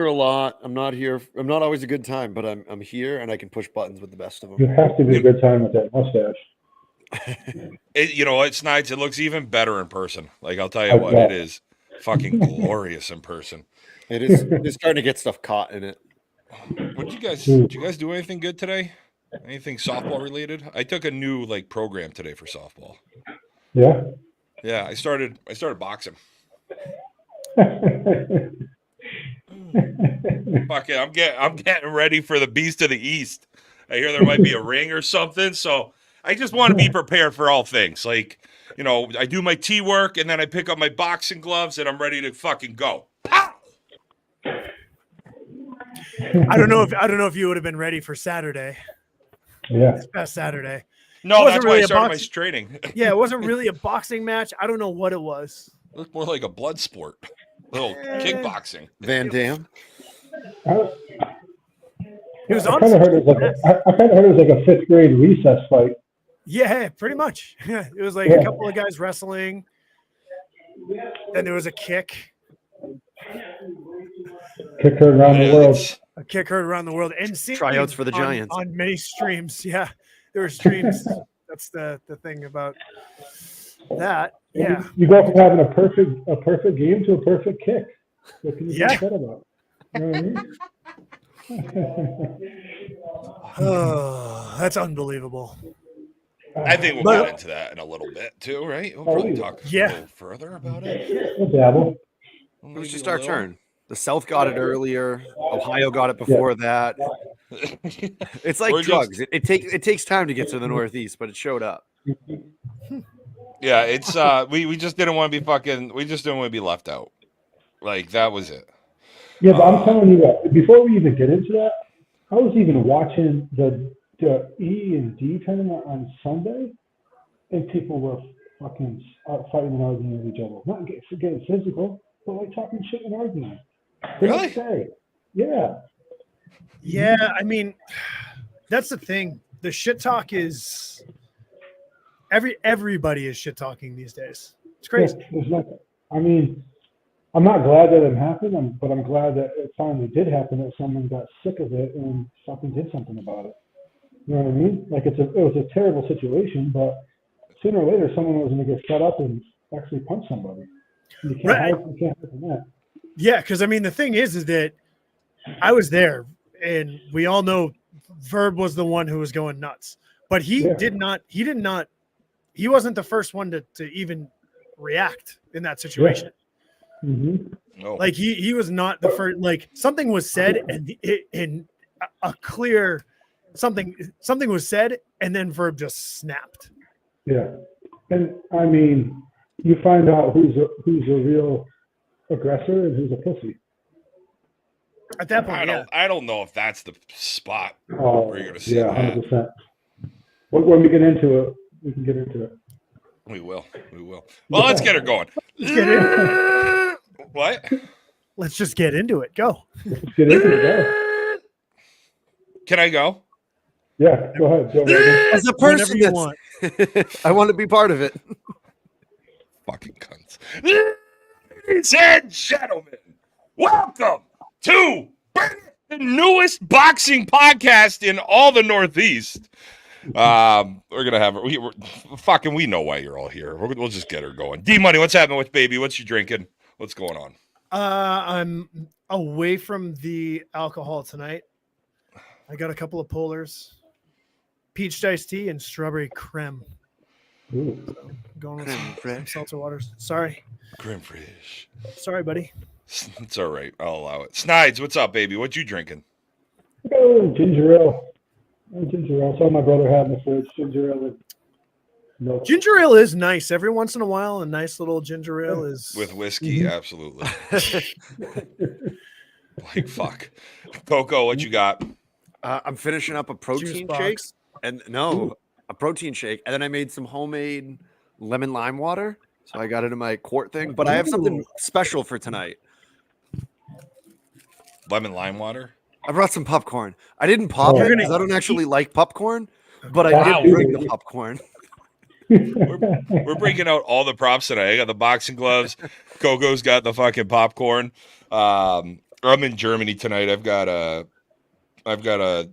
a lot. I'm not here. I'm not always a good time, but I'm here and I can push buttons with the best of You them. have to be a good time with that mustache. You know what, Snides? It looks even better in person. Like, I'll tell you what, it is fucking glorious in person. It is. It's starting to get stuff caught in it. Did you guys do anything good today? Anything softball related? I took a new program today for softball. Yeah. Yeah, I started boxing. Fuck it, I'm getting ready for the Beast of the East. I hear there might be a ring or something, so I just want to be prepared for all things. I do my T work and then I pick up my boxing gloves and I'm ready to fucking go. Pow! I don't know if you would have been ready for Saturday. Yeah. This past Saturday. No, that's why I started my training. Yeah, it wasn't really a boxing match. I don't know what it was. It looked more like a blood sport. Little kickboxing. Van Damme. It was I kind of heard it was like a 5th grade recess fight. Yeah, pretty much. Yeah, it was like a couple of guys wrestling. Then there was a kick. Kick heard around the world. A kick heard around the world. And Tryouts for the Giants. On many streams. Yeah, there were streams. That's the thing about that. Yeah. You go from having a perfect game to a perfect kick. What can you say that about? You know what I mean? Oh, that's unbelievable. I think we'll get into that in a little bit too, right? We'll probably talk a little further about it. We'll dabble. It was just our turn. The South got it earlier. Ohio got it before that. It's like drugs. It takes time to get to the Northeast, but it showed up. Yeah, it's we just didn't want to be we just didn't want to be left out. That was it. Yeah, but I'm telling you what, before we even get into that, I was even watching the E and D tournament on Sunday, and people were fucking fighting and arguing with each other. Not getting physical, but talking shit and arguing. Really? Yeah. Yeah, I mean, that's the thing. The shit talk is everybody is shit talking these days. It's crazy. Yeah, there's nothing. I mean, I'm not glad that it happened, but I'm glad that it finally did happen, that someone got sick of it and fucking did something about it. You know what I mean? It was a terrible situation, but sooner or later someone was going to get set up and actually punch somebody. You can't hide from that. Yeah, because I mean the thing is that I was there, and we all know Verb was the one who was going nuts, but he wasn't the first one to even react in that situation. Yeah. Mm-hmm. No. He was not the first. Something was said, and a clear something was said, and then Verb just snapped. Yeah, and I mean, you find out who's a real aggressor and who's a pussy. At that point, I don't know if that's the spot where you're going to see that. 100%. When we get into it, we can get into it. We will. Well, let's get her going. Let's get in. What? Let's just get into it. Go. Let's get into it. Go. Can I go? Yeah, go ahead. As a person, you want. I want to be part of it. Fucking cunts. Ladies and gentlemen, welcome to the newest boxing podcast in all the Northeast. We're gonna have her. We know why you're all here. We'll just get her going. D Money, what's happening with baby? What's you drinking? What's going on? I'm away from the alcohol tonight. I got a couple of polars, peach iced tea, and strawberry creme. Ooh. So going with some seltzer waters. Sorry. Creme fraiche. Sorry, buddy. It's all right. I'll allow it. Snides, what's up, baby? What you drinking? Oh, ginger ale. Ginger ale. So my brother had in the fridge. Ginger ale with milk. Ginger ale is nice. Every once in a while, a nice little ginger ale is with whiskey. Absolutely. Fuck. Coco, what you got? I'm finishing up a protein shake, and a protein shake, and then I made some homemade lemon lime water. So I got it in my quart thing, but I have something special for tonight. Lemon lime water? I brought some popcorn. I didn't pop it because I don't actually like popcorn, but I did bring the popcorn. We're breaking out all the props tonight. I got the boxing gloves. Coco's got the fucking popcorn. I'm in Germany tonight. I've got a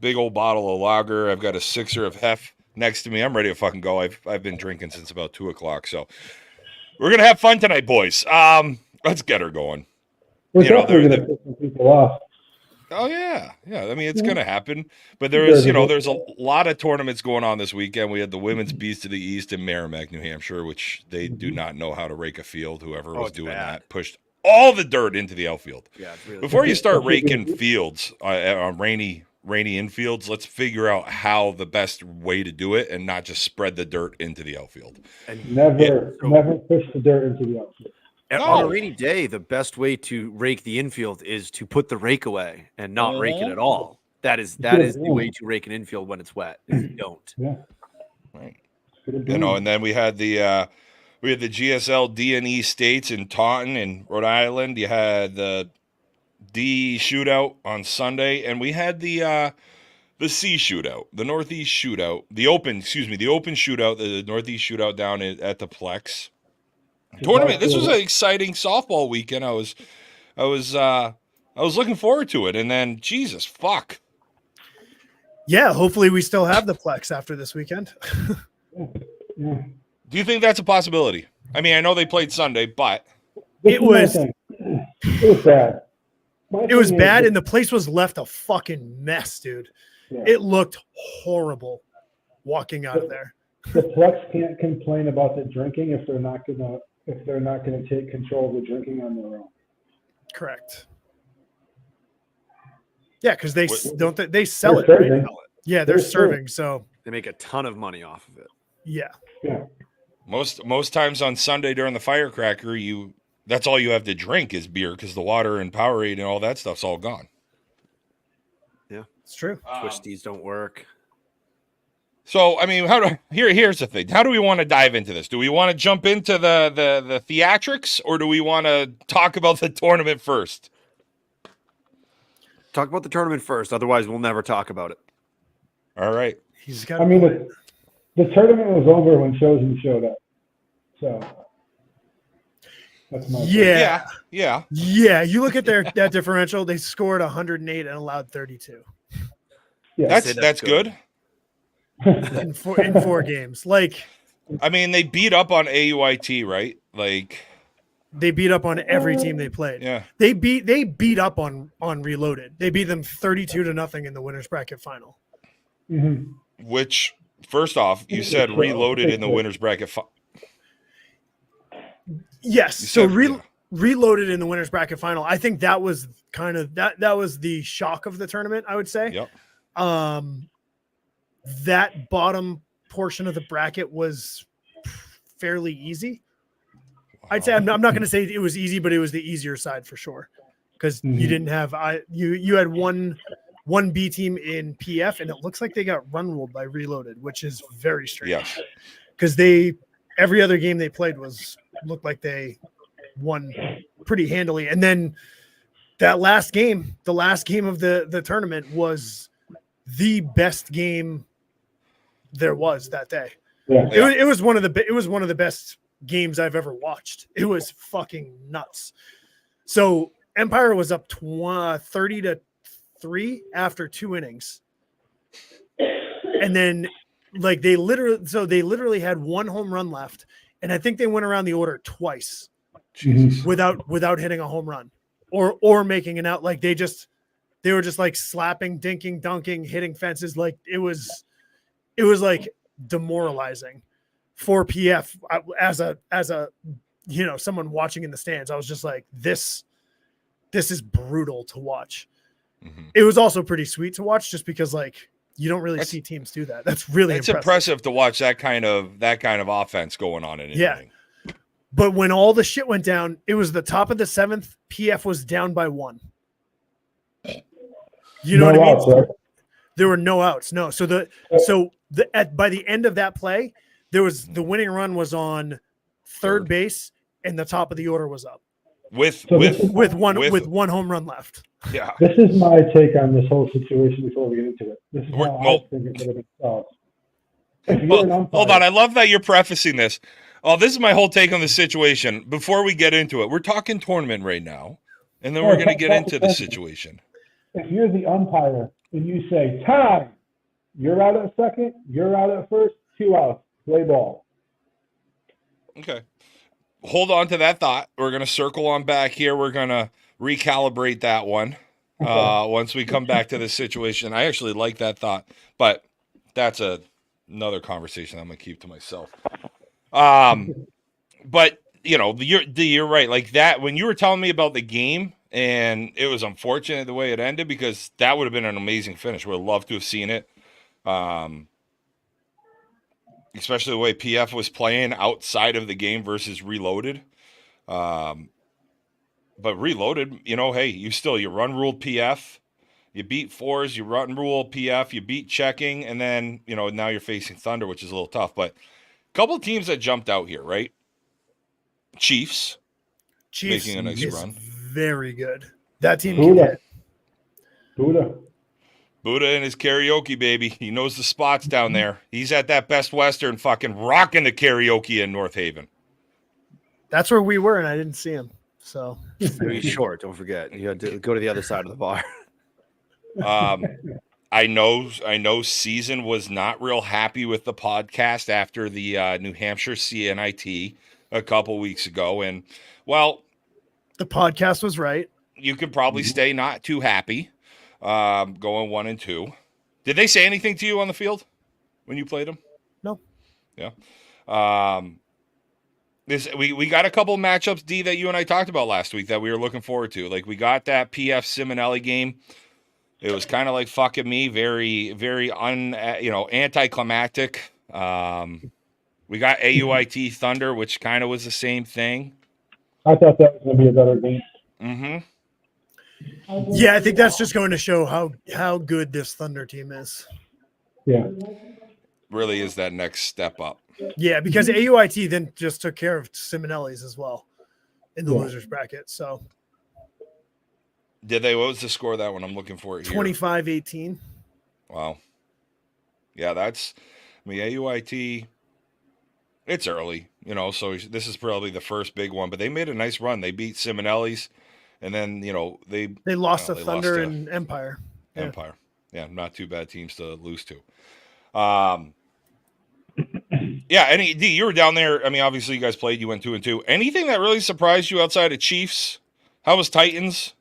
big old bottle of lager. I've got a sixer of Hef next to me. I'm ready to fucking go. I've been drinking since about 2:00, so we're gonna have fun tonight, boys. Let's get her going. We're definitely going to piss some people off. Oh yeah. I mean, it's gonna happen. But there's a lot of tournaments going on this weekend. We had the Women's Beast of the East in Merrimack, New Hampshire, which they do not know how to rake a field. Whoever was doing that pushed all the dirt into the outfield. Yeah, it's really Before you start raking fields on rainy infields, let's figure out how the best way to do it and not just spread the dirt into the outfield. And never push the dirt into the outfield. On a rainy day, the best way to rake the infield is to put the rake away and not rake it at all. That is the way to rake an infield when it's wet. If you don't. Yeah. Right. And then we had the GSL D&E States in Taunton in Rhode Island. You had the D Shootout on Sunday, and we had the C Shootout, the Northeast Shootout, the Open Shootout, the Northeast Shootout down at the Plex tournament. This was an exciting softball weekend. I was looking forward to it, and then Jesus fuck. Yeah, hopefully we still have the Plex after this weekend. Yeah. Do you think that's a possibility? I mean, I know they played Sunday, but It was bad. It was bad, and the place was left a fucking mess, dude. Yeah. It looked horrible walking out of there. The Plex can't complain about the drinking if they're not gonna take control of the drinking on their own. Correct. Yeah, because they sell it, right? Yeah, they're serving, so They make a ton of money off of it. yeah. Yeah. most times on Sunday during the firecracker, that's all you have to drink is beer because the water and Powerade and all that stuff's all gone. Yeah, It's true. Twisties don't work. So, I mean, here's the thing. How do we want to dive into this? Do we want to jump into the theatrics, or do we want to talk about the tournament first? Talk about the tournament first. Otherwise, we'll never talk about it. All right. He's got. I mean, the tournament was over when Chosen showed up. So that's my Yeah. Yeah. You look at that differential. They scored 108 and allowed 32 Yeah. That's good. in four games. Like, I mean, they beat up on AUIT, right? Like, they beat up on every team they played. yeah. They beat up on Reloaded. They beat them 32-0 in the winners bracket final. Mm-hmm. Which, first off, you said Reloaded in the winners bracket. Yes. So Reloaded in the winners bracket final. I think that was kind of that was the shock of the tournament, I would say. Yep. That bottom portion of the bracket was fairly easy. I'd say I'm not going to say it was easy, but it was the easier side for sure. Because you didn't have you had one B team in PF, and it looks like they got run ruled by Reloaded, which is very strange. Yes. Because every other game they played looked like they won pretty handily. And then that last game, the last game of the tournament was the best game there was that day. Yeah. It was one of the best games I've ever watched. It was fucking nuts. So Empire was up 30-3 after 2 innings. And then they literally had one home run left. And I think they went around the order twice without hitting a home run or making an out. Like they were just like slapping, dinking, dunking, hitting fences. Like it was like demoralizing for PF as a someone watching in the stands. I was just like, this is brutal to watch. Mm-hmm. It was also pretty sweet to watch just because you don't really see teams do that. That's really impressive to watch that kind of offense going on in an inning. But when all the shit went down, it was the top of the 7th. PF was down by 1. You know what I mean? Right? There were no outs. No. By the end of that play, there was the winning run was on third base, and the top of the order was up with one home run left. Yeah. This is my take on this whole situation before we get into it. This is how I think it could have been solved. Hold on. I love that you're prefacing this. Oh, this is my whole take on the situation. Before we get into it, we're talking tournament right now. and then we're going to get into the situation. If you're the umpire and you say, time, you're out at second, you're out at first, 2 outs, play ball. Okay. Hold on to that thought. We're going to circle on back here. We're going to recalibrate that one once we come back to this situation. I actually like that thought, but that's another conversation I'm going to keep to myself. But, you know, you're right. Like that, when you were telling me about the game, and it was unfortunate the way it ended because that would have been an amazing finish. Would have loved to have seen it. Especially the way PF was playing outside of the game versus Reloaded. But Reloaded, you know, hey, you run ruled PF, you beat fours, you run rule PF, you beat checking, and then, you know, now you're facing Thunder, which is a little tough. But a couple of teams that jumped out here, right? Chiefs making a nice run. Very good. That team can hit. Buddha and his karaoke, baby. He knows the spots down there. He's at that Best Western fucking rocking the karaoke in North Haven. That's where we were, and I didn't see him. So he's short. Don't forget. You had to go to the other side of the bar. I know Season was not real happy with the podcast after the New Hampshire CNIT a couple weeks ago. And, well, the podcast was right. You could probably stay not too happy going 1-2. Did they say anything to you on the field when you played them? No. Yeah. We got a couple matchups, D, that you and I talked about last week that we were looking forward to. Like, we got that PF Simonelli game. It was kind of like fucking me, very, very anticlimactic. We got AUIT Thunder, which kind of was the same thing. I thought that was going to be a better game. Mm-hmm. Yeah, I think that's just going to show how good this Thunder team is. Yeah. Really is that next step up. Yeah, because AUIT then just took care of Simonelli's as well in the losers bracket. So did they? What was the score of that one? I'm looking for it here. 25-18. Wow. Yeah, AUIT, it's early, you know, so this is probably the first big one, but they made a nice run. They beat Simonelli's, and then, you know, they lost to Thunder and Empire. Empire. Yeah, not too bad teams to lose to. Yeah, you were down there. I mean, obviously you guys played, you went 2-2. Anything that really surprised you outside of Chiefs? How was Titans?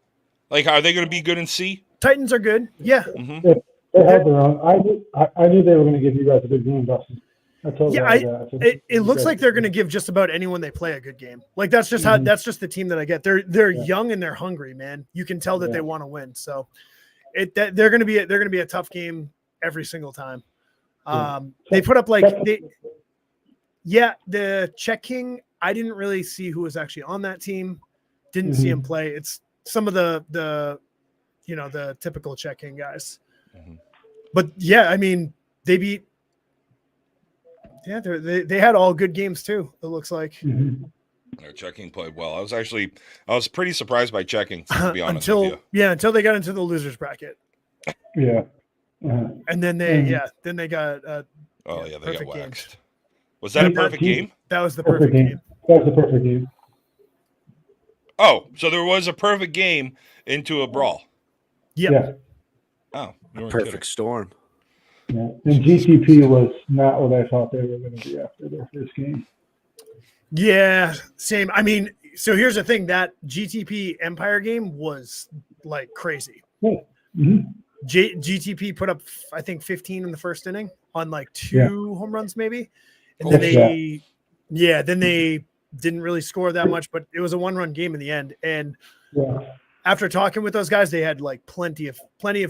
Like, are they going to be good in C? Titans are good. Yeah. Mm-hmm. They held their own. I knew they were going to give you guys a good game, Dustin. I told you that. It looks like they're going to give just about anyone they play a good game. Like, that's just that's just the team that I get. They're young and they're hungry, man. You can tell that they want to win. So they're going to be a tough game every single time. They put up the Czech King. I didn't really see who was actually on that team. Didn't see him play. It's some of the typical Czech King guys. Mm-hmm. But yeah, I mean, they beat. Yeah, they had all good games too. It looks like. Mm-hmm. Czech King played well. I was pretty surprised by Czech King, to be honest with you. Until they got into the losers bracket. Yeah. And then they got. They got waxed. Game. Was that a perfect game? That was the perfect game. That was the perfect game. Oh, so there was a perfect game into a brawl. Yep. Yeah. Oh, perfect storm. Yeah. And GTP was not what I thought they were going to be after their first game. Yeah, same. I mean, so here's the thing: that GTP Empire game was like crazy. Yeah. Mm-hmm. GTP put up, I think, 15 in the first inning on like 2 home runs, maybe, and then they didn't really score that much, but it was a 1-run game in the end. And after talking with those guys, they had like plenty of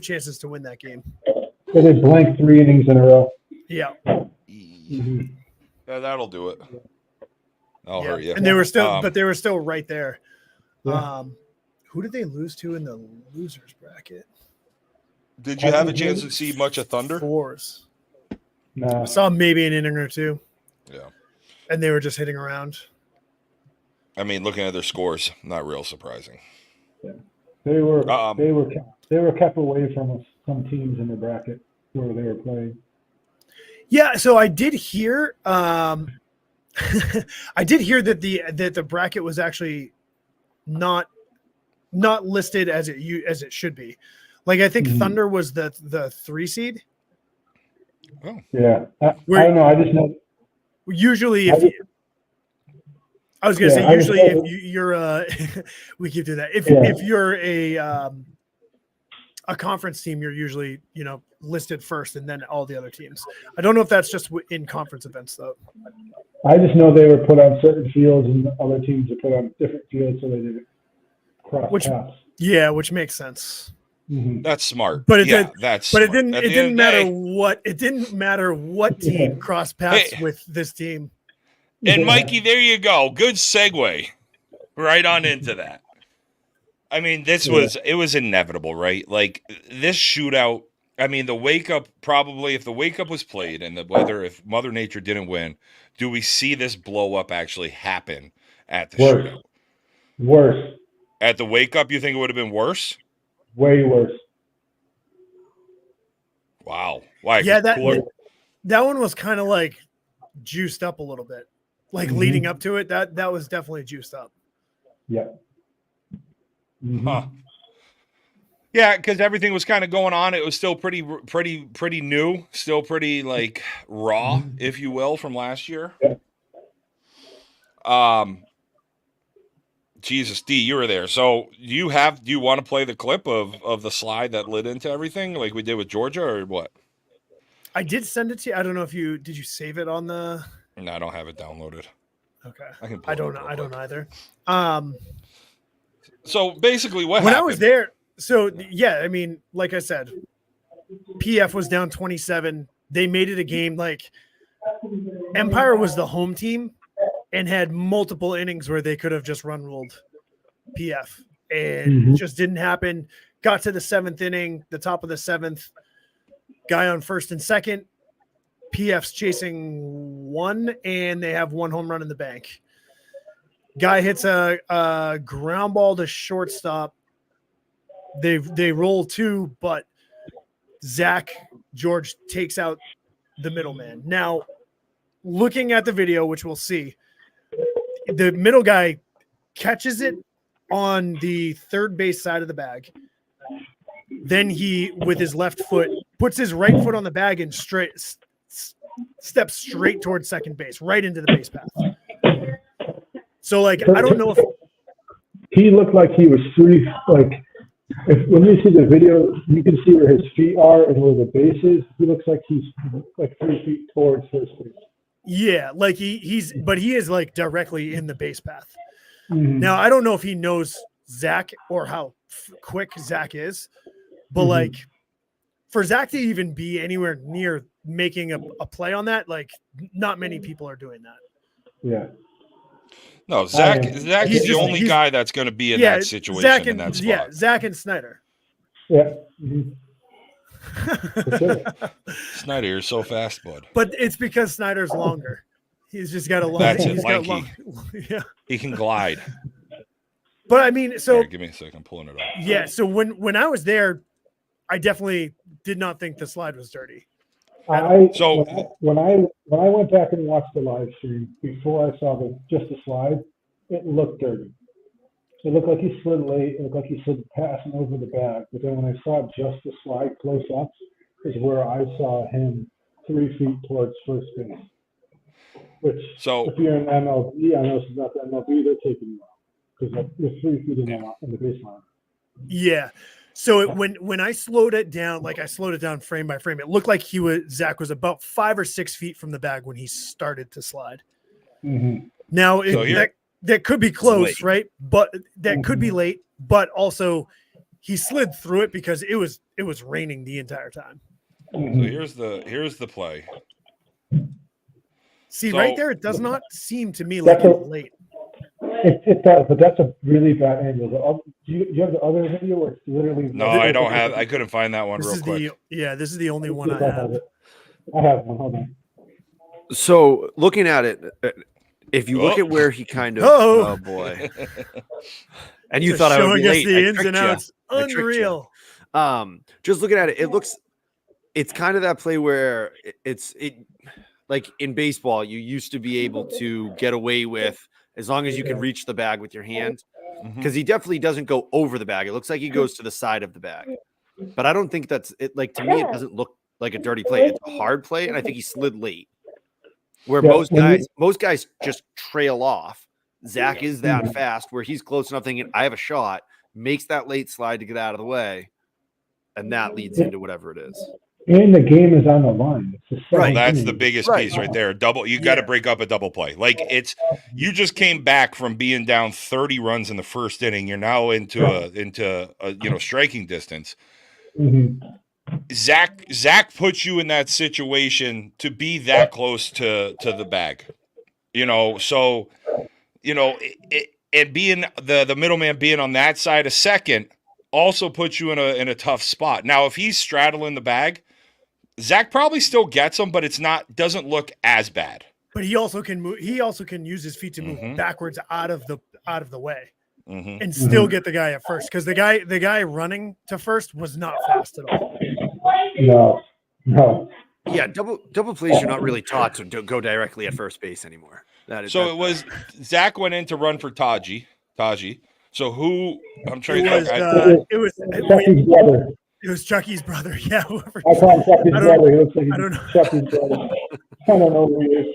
chances to win that game. So they blanked 3 innings in a row. Yeah. Mm-hmm. Yeah, that'll do it. I'll hurt you. And they were still right there. Yeah. Who did they lose to in the losers bracket? Did you have a chance to see much of Thunder? Fours. No. I saw maybe an inning or 2. Yeah. And they were just hitting around. I mean, looking at their scores, not real surprising. Yeah. They were kept away from some teams in the bracket where they were playing. Yeah, so I did hear that the bracket was actually not not listed as it should be. Like I think Thunder was the 3 seed. Oh. Yeah. I don't know. I just know. Usually, if you're we keep doing that. If you're a conference team, you're usually listed first, and then all the other teams. I don't know if that's just in conference events though. I just know they were put on certain fields, and other teams are put on different fields, so they didn't cross paths. Yeah, which makes sense. That's smart. But it didn't matter what team crossed paths with this team. And Mikey, there you go. Good segue. Right on into that. I mean, it was inevitable, right? Like this shootout. I mean, the wake up probably, if the wake up was played and if Mother Nature didn't win, do we see this blow up actually happen at the shootout? Worse. At the wake up, you think it would have been worse? Way worse. Wow. Why? Yeah, that one was kind of like juiced up a little bit. Like leading up to it, that was definitely juiced up. Yeah. Huh. Yeah, because everything was kind of going on. It was still pretty new, still pretty like raw, if you will, from last year. Yeah. Jesus, D, you were there. So do you want to play the clip of the slide that lit into everything like we did with Georgia, or what? I did send it to you. I don't know if did you save it on the. No, I don't have it downloaded. Okay. I don't either. So basically what when happened? I was there, so yeah, I mean, like I said, PF was down 27. They made it a game. Like Empire was the home team and had multiple innings where they could have just run ruled PF and just didn't happen. Got to the 7th inning, the top of the 7th, guy on first and second. PF's chasing 1, and they have 1 home run in the bank. Guy hits a ground ball to shortstop. They roll 2, but Zach George takes out the middleman. Now, looking at the video, which we'll see, the middle guy catches it on the third base side of the bag. Then he, with his left foot, puts his right foot on the bag and steps straight towards second base, right into the base path. So, like, I don't know if he looked like he was when you see the video, you can see where his feet are and where the base is. He looks like he's like 3 feet towards first base. Yeah, like he is like directly in the base path. Now, I don't know if he knows Zach or how quick Zach is, but like for Zach to even be anywhere near making a play on that, like not many people are doing that. Yeah. No, Zach is the only guy that's going to be in that situation in that spot. Yeah, Zach and Snyder. Yeah. Snyder, you're so fast, bud. But it's because Snyder's longer. He's just got a long. That's he's it, got lanky. Yeah. He can glide. But I mean, so Here, give me a second, I'm pulling it up. Yeah, so when I was there, I definitely did not think the slide was dirty. When I went back and watched the live stream before I saw just the slide, it looked dirty. It looked like he slid late. It looked like he slid passing over the bag. But then when I saw just the slide close up, is where I saw him 3 feet towards first base. Which, if you're in MLB, I know it's not the MLB, they're taking you out because you're 3 feet in the baseline. Yeah. So when I slowed it down, like I slowed it down frame by frame, it looked like Zach was about 5 or 6 feet from the bag when he started to slide. Now that could be close, right? But that could be late. But also, he slid through it because it was raining the entire time. So here's the play. See, right there, it does not seem to me like it's late. It does, but that's a really bad angle. Do you have the other video where it's literally? No, I don't have. I couldn't find that one this real is quick. This is the only one I have. I have one. Hold on. So looking at it, if you look at where he kind of, oh boy, and you thought I would be late. The ins and outs, unreal. Just looking at it, it's kind of that play where it's like in baseball, you used to be able to get away with as long as you could reach the bag with your hand. because he definitely doesn't go over the bag. It looks like he goes to the side of the bag, but I don't think that's it. Like to me, it doesn't look like a dirty play. It's a hard play, and I think he slid late. Where most guys just trail off. Zach is that fast where he's close enough thinking I have a shot, makes that late slide to get out of the way, and that leads into whatever it is. And the game is on the line. Right. That's the biggest piece right there. You got to break up a double play. Like you just came back from being down 30 runs in the first inning. You're now into a striking distance. Mm-hmm. Zach puts you in that situation to be that close to the bag, so, and being the middleman being on that side of second also puts you in a tough spot. Now, if he's straddling the bag, Zach probably still gets him, but doesn't look as bad. But he also can move. He also can use his feet to move backwards out of the way, and still get the guy at first. Because the guy running to first was not fast at all. No. Yeah, double plays. You're not really taught to go directly at first base anymore. It was Zach went in to run for Taji. So who? I'm trying to think. It was Chucky's brother. It was Chucky's brother. Yeah. Whoever. I call him Chucky's brother. He looks like I don't know. Chucky's brother. I don't know who he is.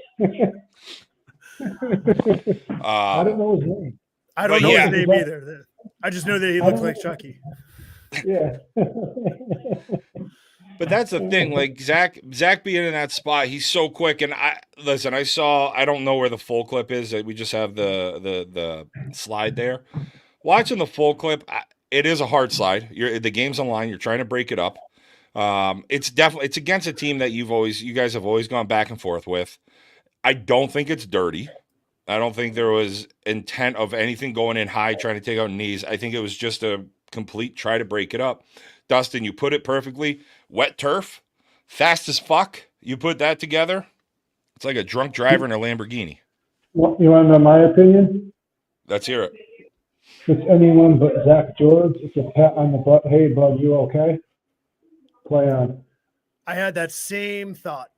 I don't know his name. I don't know his name either. I just know that he looks like Chucky. Yeah. But that's the thing, like Zach being in that spot, he's so quick. And I don't know where the full clip is. We just have the slide there. Watching the full clip, it is a hard slide. The game's online. You're trying to break it up. It's against a team that you guys have always gone back and forth with. I don't think it's dirty. I don't think there was intent of anything going in high, trying to take out knees. I think it was just a complete try to break it up. Dustin, you put it perfectly. Wet turf, fast as fuck. You put that together, it's like a drunk driver in a Lamborghini. You want to know my opinion? Let's hear it. It's anyone but Zach George. It's a pat on the butt. Hey, bud, you okay? Play on. I had that same thought.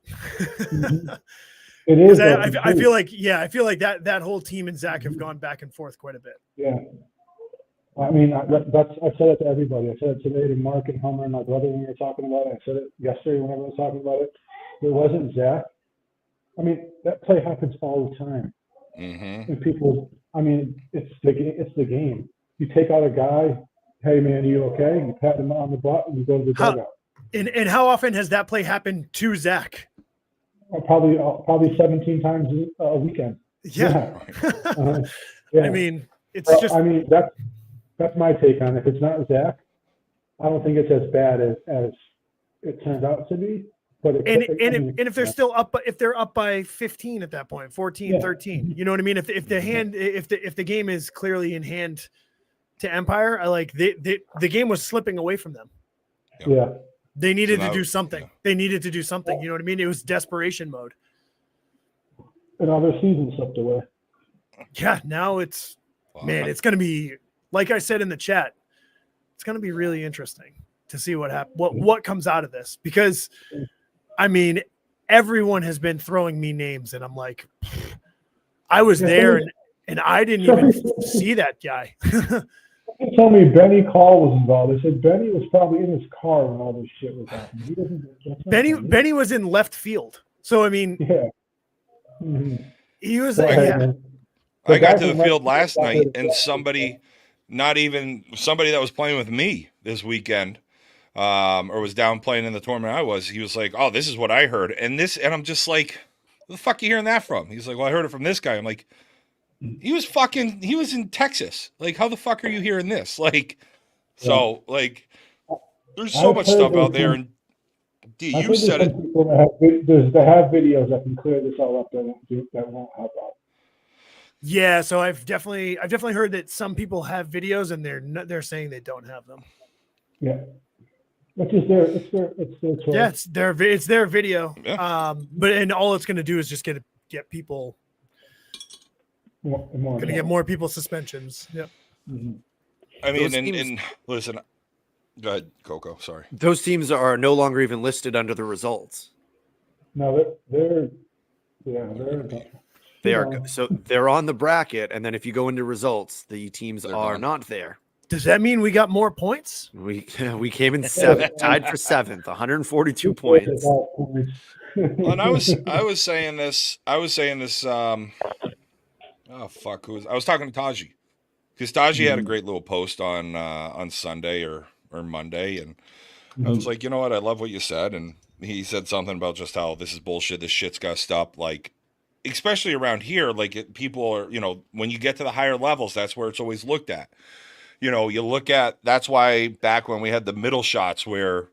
It is. I feel like that whole team and Zach have gone back and forth quite a bit. Yeah. I mean, I've said it to everybody. I said it today to Mark and Homer and my brother when we were talking about it. I said it yesterday when everyone was talking about it. It wasn't Zach. I mean, that play happens all the time. Mm-hmm. And people, I mean, it's the game. You take out a guy, hey man, are you okay? You pat him on the butt and you go to the dugout. And how often has that play happened to Zach? Probably 17 times a weekend. Yeah. Yeah. I mean, that's my take on it. If it's not Zach, I don't think it's as bad as it turned out to be. But if they're still up, if they're up by 15 at that point, 14, 13, you know what I mean? If the game is clearly in hand to Empire, the game was slipping away from them. Yeah. They needed to do something. Yeah. They needed to do something. You know what I mean? It was desperation mode. And all their season slipped away. Yeah. Now it's going to be, like I said in the chat, it's going to be really interesting to see what comes out of this, because I mean, everyone has been throwing me names and I'm like, I was there and I didn't even see that guy. They told me Benny Call was involved. They said Benny was probably in his car when all this shit was happening. Benny was in left field. So, I mean, he was I got to the field last night and somebody that was playing with me this weekend, or was down playing in the tournament he was like, oh, this is what I heard. And I'm just like, where the fuck are you hearing that from? He's like, well, I heard it from this guy. I'm like, he was in Texas. Like, how the fuck are you hearing this? Like, so, like, there's so much stuff out there. And you said it. They have videos that can clear this all up that won't help out. Yeah, so I've definitely heard that some people have videos and they're saying they don't have them. Yeah, which is it's their choice. Yeah, it's their video. Yeah. But all it's going to do is just get people. Going to get more people suspensions. Yep. Mm-hmm. I mean, and listen, go ahead, Coco. Sorry. Those teams are no longer even listed under the results. No, they're They are so they're on the bracket, and then if you go into results, the teams They're are gone. not there. Does that mean we got more points? We came in seventh, tied for seventh, 142 points. Well, and I was saying this. Oh fuck! I was talking to Taji, because Taji had a great little post on Sunday or Monday, and I was like, you know what? I love what you said, and he said something about just how this is bullshit. This shit's got to stop. Like, especially around here, like people are, when you get to the higher levels, that's where it's always looked at. You look at, that's why back when we had the middle shots where,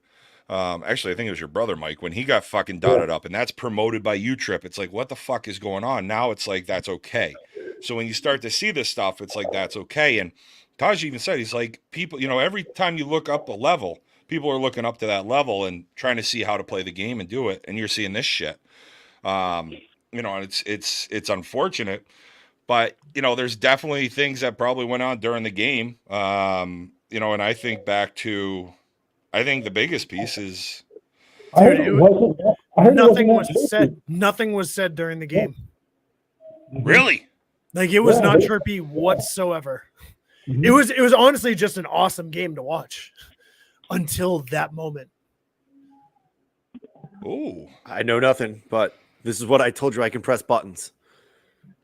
actually, I think it was your brother, Mike, when he got fucking dotted up, and that's promoted by U-Trip. It's like, what the fuck is going on? Now it's like, that's okay. So when you start to see this stuff, it's like, that's okay. And Taj even said, he's like, people, every time you look up a level, people are looking up to that level and trying to see how to play the game and do it. And you're seeing this shit. And it's unfortunate, but there's definitely things that probably went on during the game. And I think back to, I think the biggest piece is Nothing was said. Nothing was said during the game. really, like it was not chirpy whatsoever. It was honestly just an awesome game to watch until that moment. oh, I know nothing, but this is what I told you. I can press buttons.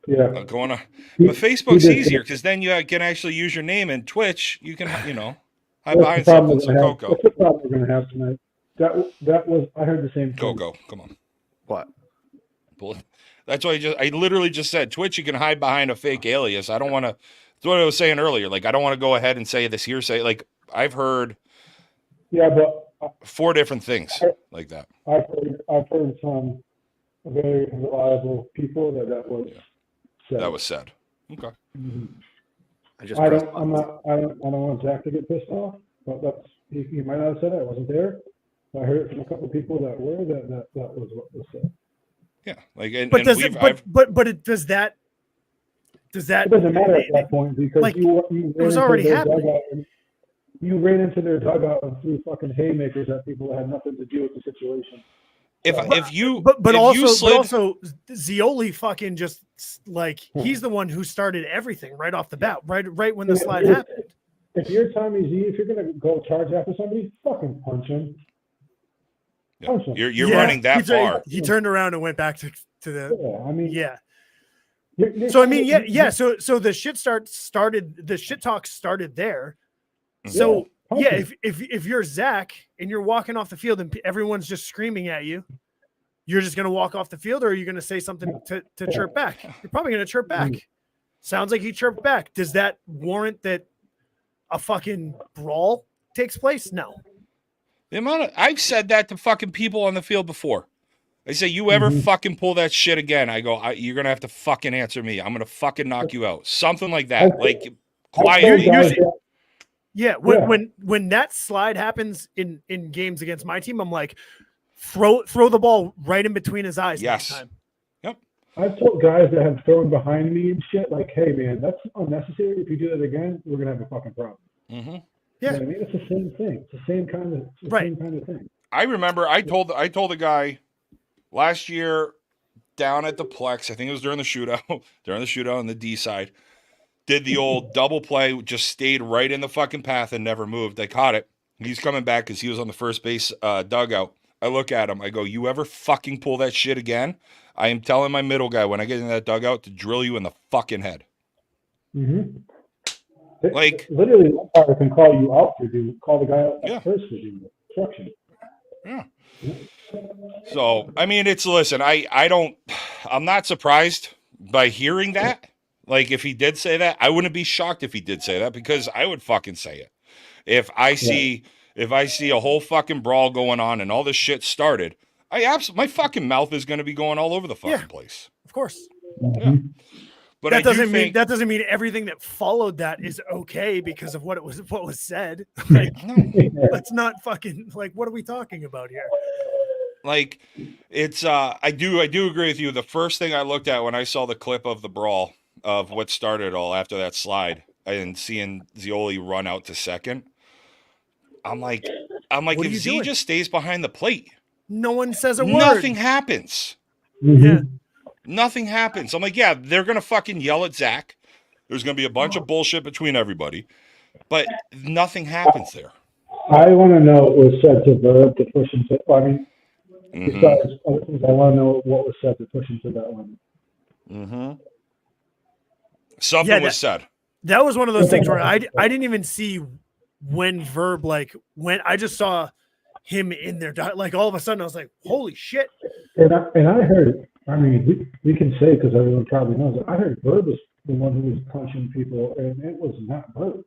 Yeah. going on. But Facebook's easier because then you can actually use your name, and Twitch, you can, hide behind something. So Coco. That's the problem we're gonna have tonight. That was, I heard the same thing. Go, come on. What? That's why I literally just said Twitch, you can hide behind a fake alias. I don't want to, that's what I was saying earlier. Like, I don't want to go ahead and say this hearsay. Like, I've heard but 4 different things like that. I've heard some very reliable people that was said. That was said. Okay. I don't want Zach to get pissed off, but he might not have said it. I wasn't there. I heard it from a couple of people that were that was what was said. Yeah, like, does that It doesn't matter at that point because like, you it was already happening. You ran into their dugout and threw fucking haymakers at people that had nothing to do with the situation. But also Zioli fucking just like he's the one who started everything right off the bat, right when the slide happened. If you're Tommy Z, if you're gonna go charge after somebody, fucking punch him. Yeah. You're running that far. He turned around and went back to the. Yeah, I mean, yeah. So I mean, So the shit started. The shit talk started there. So if you're Zach and you're walking off the field and everyone's just screaming at you, you're just gonna walk off the field, or are you gonna say something to chirp back? You're probably gonna chirp back. Sounds like he chirped back. Does that warrant that a fucking brawl takes place? No. The amount of, I've said that to fucking people on the field before. I say, you ever fucking pull that shit again? I go, you're going to have to fucking answer me. I'm going to fucking knock you out. Something like that. Like, quietly. When that slide happens in games against my team, I'm like, throw the ball right in between his eyes. Yes. Next time. Yep. I've told guys that have thrown behind me and shit, like, hey, man, that's unnecessary. If you do that again, we're going to have a fucking problem. Mm-hmm. Yeah, I mean, it's the same thing. It's the same kind of thing. I remember I told a guy last year down at the plex, I think it was during the shootout on the D side, did the old double play, just stayed right in the fucking path and never moved. They caught it. He's coming back because he was on the first base dugout. I look at him. I go, you ever fucking pull that shit again? I am telling my middle guy when I get in that dugout to drill you in the fucking head. Mm-hmm. Like, literally, the umpire can call you out call the guy out first to do instruction. Yeah. So, I mean, I'm not surprised by hearing that. Like, if he did say that, I wouldn't be shocked if he did say that, because I would fucking say it. If I see a whole fucking brawl going on and all this shit started, my fucking mouth is going to be going all over the fucking place. Of course. Mm-hmm. Yeah. But that doesn't mean everything that followed that is okay because of what was said. Like, let's not fucking, like, what are we talking about here? Like, it's I do agree with you. The first thing I looked at when I saw the clip of the brawl of what started it all after that slide and seeing Zioli run out to second, I'm like, if Z just stays behind the plate, no one says a word. Nothing happens. Mm-hmm. Yeah. Nothing happens. I'm like, yeah, they're going to fucking yell at Zach. There's going to be a bunch of bullshit between everybody, but nothing happens there. I want to know what was said to Verb to push him to. I mean, Mm-hmm. besides other things, I want to know what was said to push him to that limit. Mm-hmm. Something was said. That was one of those things where I didn't even see when Verb when I just saw him in there, like all of a sudden I was like, holy shit. And I heard, I mean, we can say, because everyone probably knows it, I heard Verb was the one who was punching people, and it was not Verb.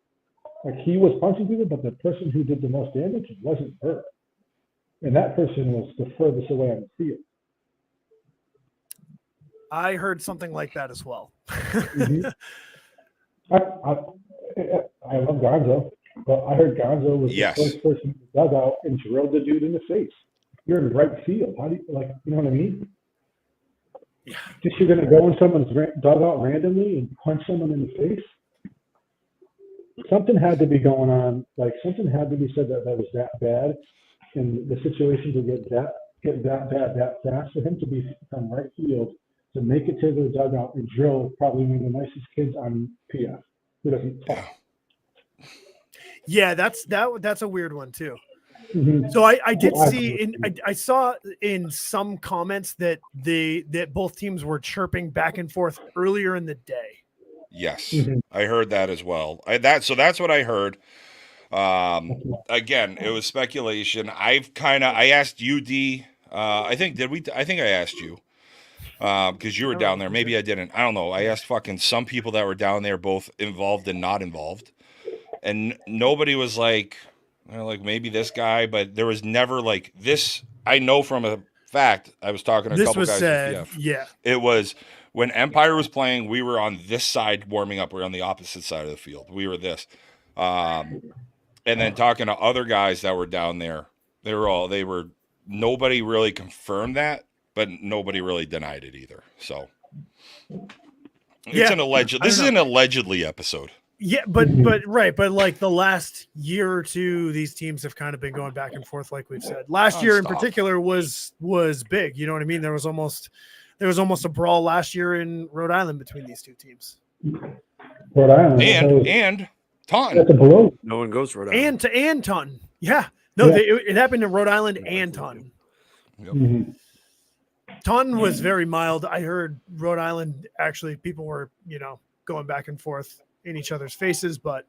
Like, he was punching people, but the person who did the most damage wasn't Verb. And that person was the furthest away on the field. I heard something like that as well. Mm-hmm. I love Gonzo, but I heard Gonzo was the first person in the dugout and drilled the dude in the face. You're in right field. How do you, you know what I mean? Yeah. Just you're going to go in someone's dugout randomly and punch someone in the face? Something had to be going on. Something had to be said that was that bad, and the situation to get that bad that fast for him to be on right field, to make it to the dugout and drill probably one of the nicest kids on PF who doesn't talk. Yeah, that's a weird one too. Mm-hmm. So I did see I saw in some comments that that both teams were chirping back and forth earlier in the day. Yes, mm-hmm. I heard that as well. That's what I heard. Again, it was speculation. I asked you, D. I think I asked you. Because you were down there. Maybe I didn't. I don't know. I asked fucking some people that were down there, both involved and not involved. And nobody was like maybe this guy, but there was never like this. I know from a fact, I was talking to a couple guys. Yeah. It was when Empire was playing, we were on this side warming up. We were on the opposite side of the field. We were this. And then talking to other guys that were down there, nobody really confirmed that. But nobody really denied it either. So it's an alleged. This is an allegedly episode. Yeah, but right, but like the last year or two, these teams have kind of been going back and forth, like we've said. Last year in particular was big. You know what I mean? There was almost a brawl last year in Rhode Island between these two teams. Rhode Island and Taunton. That's a blow. No one goes to Rhode Island. And Taunton. Yeah, no, it happened in Rhode Island and Taunton. Yep. Mm-hmm. Taunton was very mild. I heard Rhode Island, actually, people were, going back and forth in each other's faces, but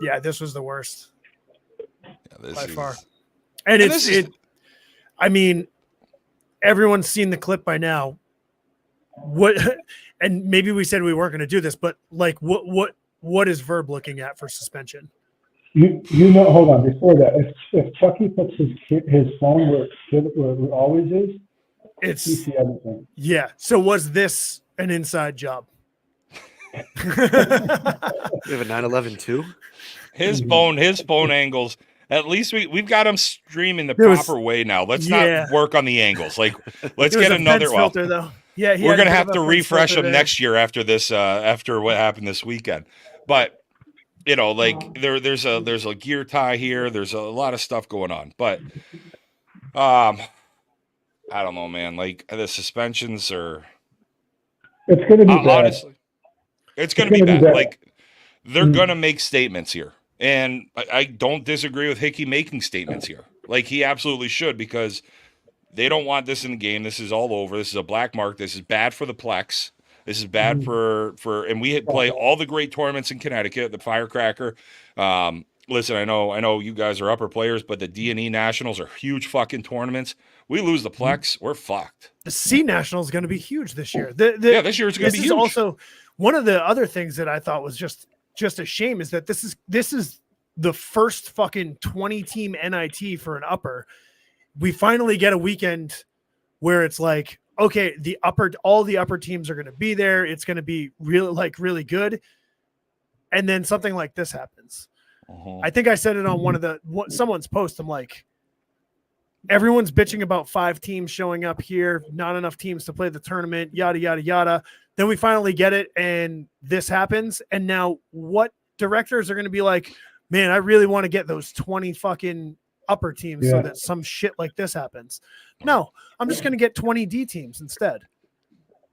yeah, this was the worst by far. And I mean, everyone's seen the clip by now. And maybe we said we weren't going to do this, but like, what is Verb looking at for suspension? Hold on. Before that, if Chucky puts his phone where it always is, yeah. So was this an inside job? You have a 911 too? His phone angles. At least we've got him streaming the proper way now. Let's not work on the angles. Like, let's get another filter though. Yeah, we're gonna have to refresh them next year after this. After what happened this weekend, but there's a gear tie here. There's a lot of stuff going on, but I don't know, man. Like the suspensions are. It's going to be bad. Honestly, it's going to be bad. Like they're going to make statements here, and I don't disagree with Hickey making statements here. Like he absolutely should, because they don't want this in the game. This is all over. This is a black mark. This is bad for the plex. This is bad for and we play all the great tournaments in Connecticut, the Firecracker. Listen, I know you guys are upper players, but the D&E Nationals are huge fucking tournaments. We lose the plex, we're fucked. The C National is going to be huge this year. This year it's going to be huge. This is also one of the other things that I thought was just a shame is that this is the first fucking 20-team NIT for an upper. We finally get a weekend where it's like, okay, all the upper teams are going to be there. It's going to be really good. And then something like this happens. Uh-huh. I think I said it on someone's post. I'm like, everyone's bitching about 5 teams showing up here, not enough teams to play the tournament, yada, yada, yada. Then we finally get it, and this happens. And now what directors are going to be like, man, I really want to get those 20 fucking upper teams so that some shit like this happens. No, I'm just going to get 20 D teams instead.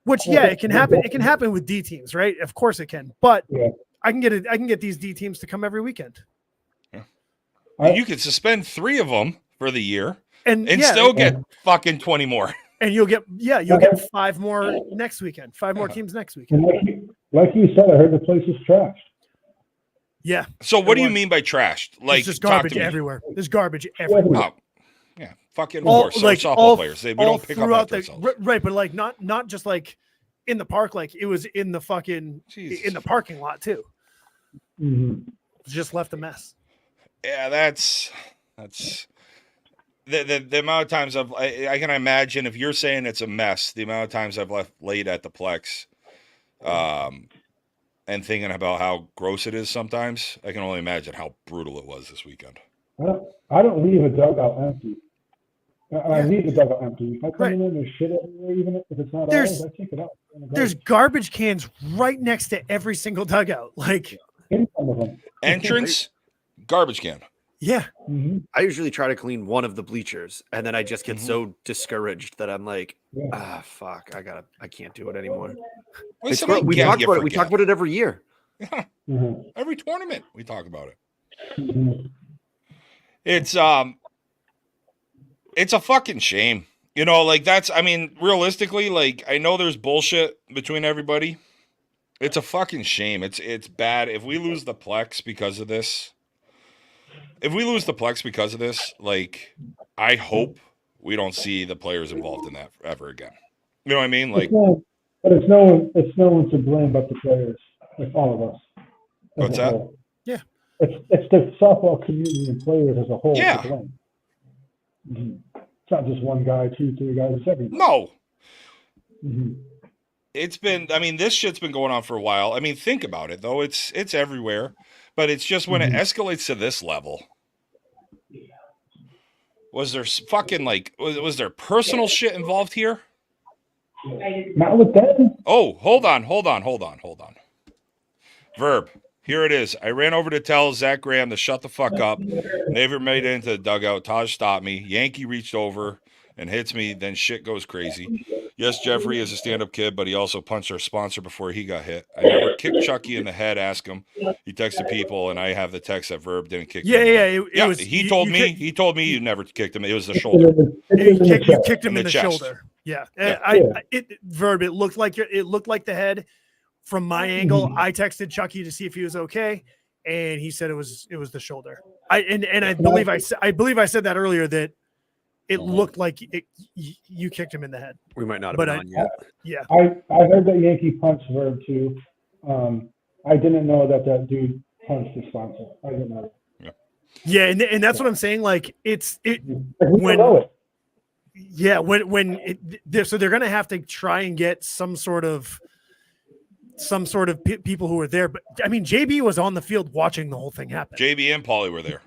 Which, yeah, it can happen. It can happen with D teams, right? Of course it can. But Yeah. I can get these D teams to come every weekend. You could suspend 3 of them for the year And still get fucking 20 more. And you'll get 5 more next weekend. 5 more teams next weekend. And like you said, I heard the place is trashed. Yeah. So what do you mean by trashed? Like, there's just garbage everywhere. There's garbage everywhere. Oh, yeah, fucking softball players. We don't pick up after themselves. Right, but like not just like in the park, like it was in the fucking in the parking lot too. Mm-hmm. Just left a mess. Yeah, that's the amount of times I can imagine if you're saying it's a mess, the amount of times I've left late at the Plex, and thinking about how gross it is sometimes. I can only imagine how brutal it was this weekend. I don't leave a dugout empty. I leave the dugout empty. If I come in and there's shit everywhere, even if it's not ours, I take it out. There's garbage cans right next to every single dugout. Like in some of them. Entrance, garbage can. Yeah. Mm-hmm. I usually try to clean one of the bleachers, and then I just get so discouraged that I'm like, fuck, I can't do it anymore. We talk about it every year. Yeah. Mm-hmm. Every tournament we talk about it. Mm-hmm. It's a fucking shame. You know, like realistically, like I know there's bullshit between everybody. It's a fucking shame. It's bad. If we lose the Plex because of this, like I hope we don't see the players involved in that ever again. You know what I mean? Like, it's no one to blame but the players. It's all of us. What's that? Whole. Yeah. It's the softball community and players as a whole. Yeah. To blame. Mm-hmm. It's not just one guy, 2, 3 guys. It's everybody. No. Mm-hmm. It's been. This shit's been going on for a while. I mean, think about it though. It's everywhere, but it's just when it escalates to this level. Was there fucking was there personal shit involved here? Not with them. Oh, hold on. Verb. Here it is. I ran over to tell Zach Graham to shut the fuck up. Never made it into the dugout. Taj stopped me. Yankee reached over and hits me. Then shit goes crazy. Yes, Jeffrey is a stand-up kid, but he also punched our sponsor before he got hit. I never kicked Chucky in the head. Ask him. He texted people, and I have the text that Verb didn't kick him. It was, he told me you never kicked him. It was the shoulder. You kicked him in the chest. Shoulder. Yeah. Verb. It looked like the head. From my angle, I texted Chucky to see if he was okay, and he said it was the shoulder. I believe I said that earlier, that it looked like you kicked him in the head. We might not have been on yet. Yeah. I heard that Yankee punched Verb too. I didn't know that dude punched his sponsor. I didn't know. Yeah, and that's what I'm saying. Like so they're gonna have to try and get some sort of people who were there. But I mean, JB was on the field watching the whole thing happen. JB and Paulie were there.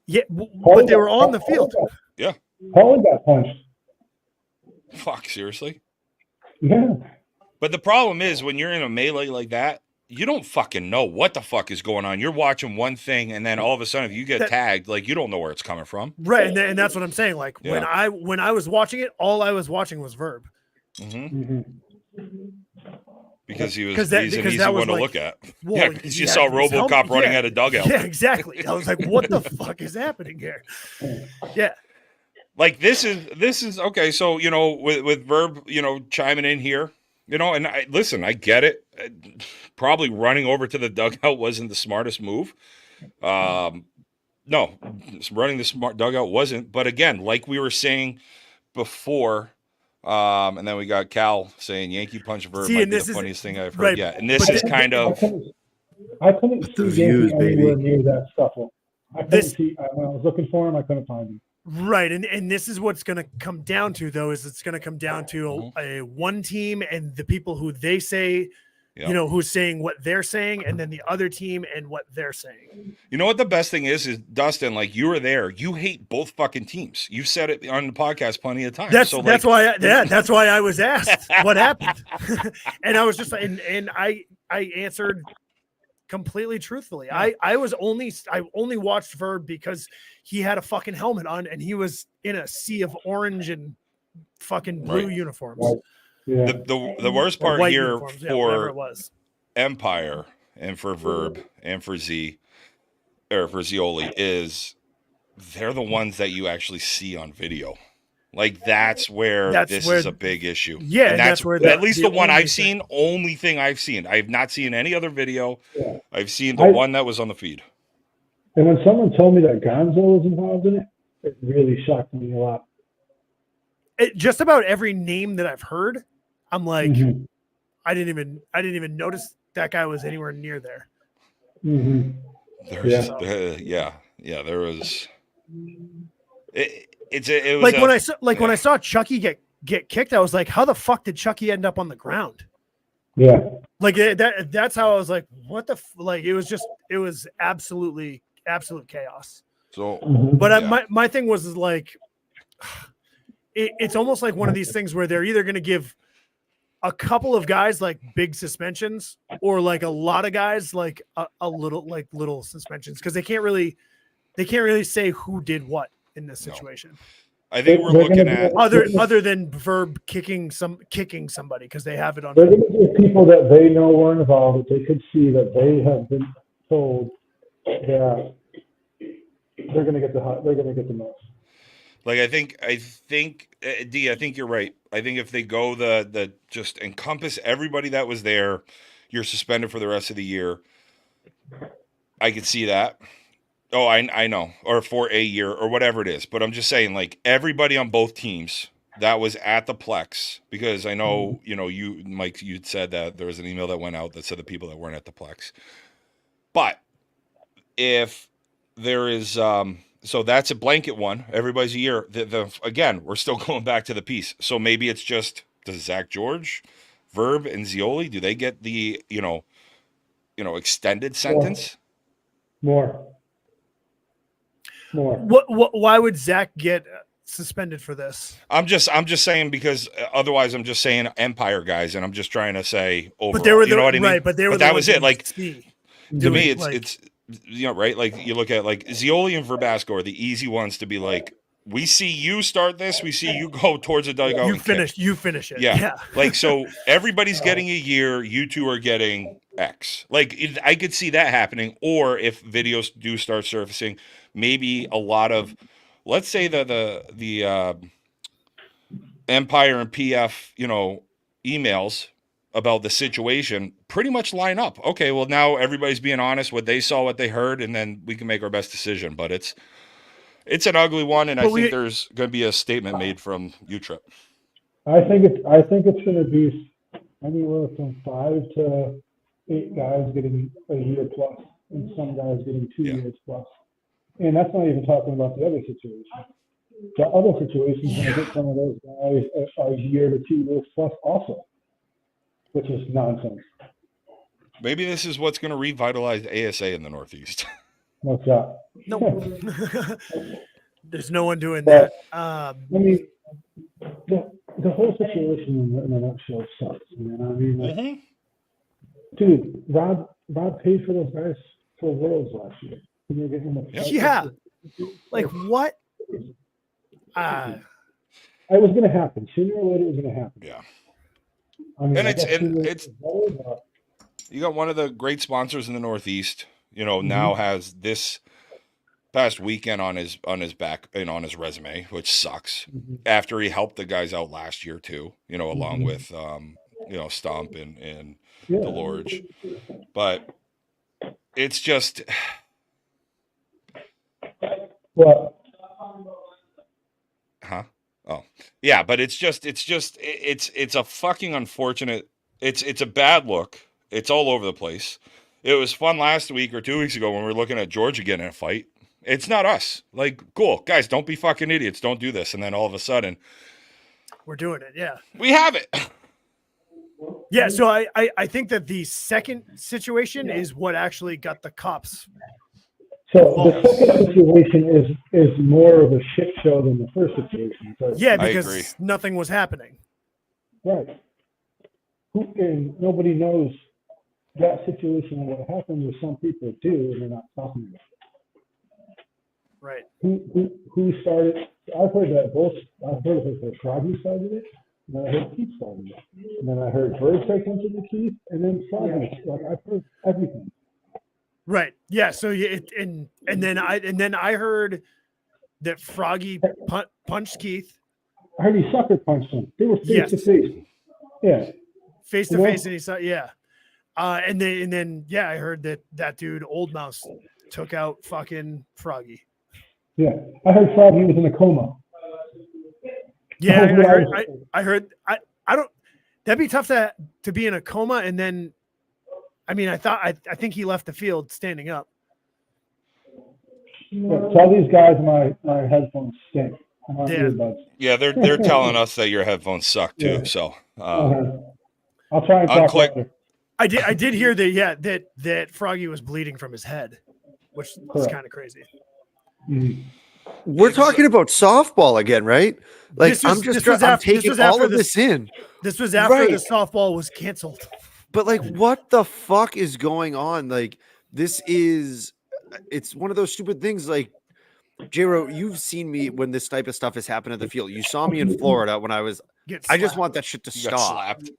Yeah, but they were on the field. Yeah. Paulie got punched. Fuck, seriously? Yeah. But the problem is when you're in a melee like that, you don't fucking know what the fuck is going on. You're watching one thing, and then all of a sudden, if you get tagged, like you don't know where it's coming from. Right, and that's what I'm saying. Like when I was watching it, all I was watching was Verb. Because he's an easy one to look at. Well, because you saw RoboCop running at a dugout. Yeah, exactly. I was like, what the fuck is happening here? Yeah. Like this is okay. So, with Verb, chiming in here, and I get it. Probably running over to the dugout wasn't the smartest move. No, running the smart dugout wasn't. But again, like we were saying before, and then we got Cal saying Yankee punch Verb might be the funniest thing I've heard yet. And this is kind of. I couldn't see Yankee anywhere near that scuffle. I couldn't see. When I was looking for him, I couldn't find him. Right, and this is what's going to come down to, though, is it's going to come down to a one team and the people who they say, who's saying what they're saying, and then the other team and what they're saying. You know what the best thing is Dustin, like you were there, you hate both fucking teams. You've said it on the podcast plenty of times. That's why I was asked what happened, and I was just and I answered completely truthfully. I only watched Verb because he had a fucking helmet on and he was in a sea of orange and fucking blue uniforms. Yeah. The worst Or part white here uniforms, yeah, whatever it for was. Empire and for Verb and for Z or for Zioli is they're the ones that you actually see on video. Like that's where this is a big issue. Yeah, and that's where at least the one only I've seen, only thing I've seen. I have not seen any other video. Yeah. I've seen the one that was on the feed. And when someone told me that Gonzo was involved in it, it really shocked me a lot. Just about every name that I've heard, I'm like, Mm-hmm. I didn't even notice that guy was anywhere near there. Mm-hmm. There's, there was. It was like when I saw Chucky get kicked, I was like, how the fuck did Chucky end up on the ground? Yeah. Like that's how I was like, what the like it was absolute chaos. So, but my thing was like, it's almost like one of these things where they're either going to give a couple of guys like big suspensions or like a lot of guys like a little suspensions because they can't really say who did what in this situation. I think we're looking at other than Verb kicking somebody because they have it on. They're going to give people that they know were involved, that they could see that they have been told that they're going to get the most. Like I think D, I think you're right. I think if they go the just encompass everybody that was there, you're suspended for the rest of the year. I could see that. Oh, I know, or for a year or whatever it is. But I'm just saying, like everybody on both teams that was at the Plex, because I know you Mike, you'd said that there was an email that went out that said the people that weren't at the Plex. But if there is so that's a blanket one. Everybody's a year. Again, we're still going back to the piece. So maybe it's just does Zach George, Verb, and Zioli, do they get the extended sentence? More. What? Why would Zach get suspended for this? I'm just saying because otherwise I'm just saying Empire guys, and I'm just trying to say overall. But they were you know what I mean? Right, but they were. That was it. Like to me, it's right. Like you look at like Zioli and Verbasco are the easy ones to be like. We see you start this. We see you go towards the dugout. You finish it. Yeah. Like, so everybody's getting a year. You two are getting X. Like, I could see that happening. Or if videos do start surfacing, maybe a lot of, let's say the Empire and PF, emails about the situation pretty much line up. Okay, well, now everybody's being honest. What they saw, what they heard, and then we can make our best decision. But it's an ugly one, and I think there's going to be a statement made from UTRIP. I think it's going to be anywhere from 5 to 8 guys getting a year plus, and some guys getting 2 years plus. And that's not even talking about the other situation. The other situations going to get some of those guys a year to 2 years plus also, which is nonsense. Maybe this is what's going to revitalize ASA in the Northeast. What's that? No, there's no one doing that. I mean, the whole situation in a nutshell sucks, man. I mean, dude, Rob paid for those guys for Worlds last year. Yeah, like what? It was going to happen sooner or later. It was going to happen. Yeah, I mean, it's you got one of the great sponsors in the Northeast. Now has this past weekend on his back and on his resume, which sucks. After he helped the guys out last year too, along with Stomp and DeLorge. But it's just what? Huh? Oh. Yeah, but it's a fucking unfortunate. It's a bad look. It's all over the place. It was fun last week or 2 weeks ago when we were looking at Georgia getting in a fight. It's not us. Like, cool. Guys, don't be fucking idiots. Don't do this. And then all of a sudden, we're doing it. Yeah. We have it. Yeah. So I think that the second situation is what actually got the cops. So the second situation is more of a shit show than the first situation. Yeah, because nothing was happening. Right. And nobody knows that situation and what happened with some people do, and they're not talking about it. Right. Who started? I've heard that both. I've heard that Crosby started it, And then I heard Keith starting it. And then I heard Bird take into the Keith, and then Froggy. Like, I've heard everything. Right. Yeah. So and then I heard that Froggy punched Keith. I heard he sucker punched him. They were face to face. Yeah. Face to face, and he saw, yeah. And then I heard that dude Old Mouse took out fucking Froggy. Yeah, I heard Froggy was in a coma. Yeah, I heard. I don't. That'd be tough to be in a coma, and then, I mean, I think he left the field standing up. Yeah, tell these guys my headphones stink. I'm on earbuds. Yeah, they're telling us that your headphones suck too. Yeah. So I'll try and talk later. I did hear that. Yeah, that Froggy was bleeding from his head, which is kind of crazy. Mm-hmm. We're talking about softball again, right? Like, I'm taking all of this in. This was after the softball was canceled. But like, what the fuck is going on? Like, it's one of those stupid things. Like, J-Ro, you've seen me when this type of stuff has happened at the field. You saw me in Florida when I just want that shit to stop. Slapped.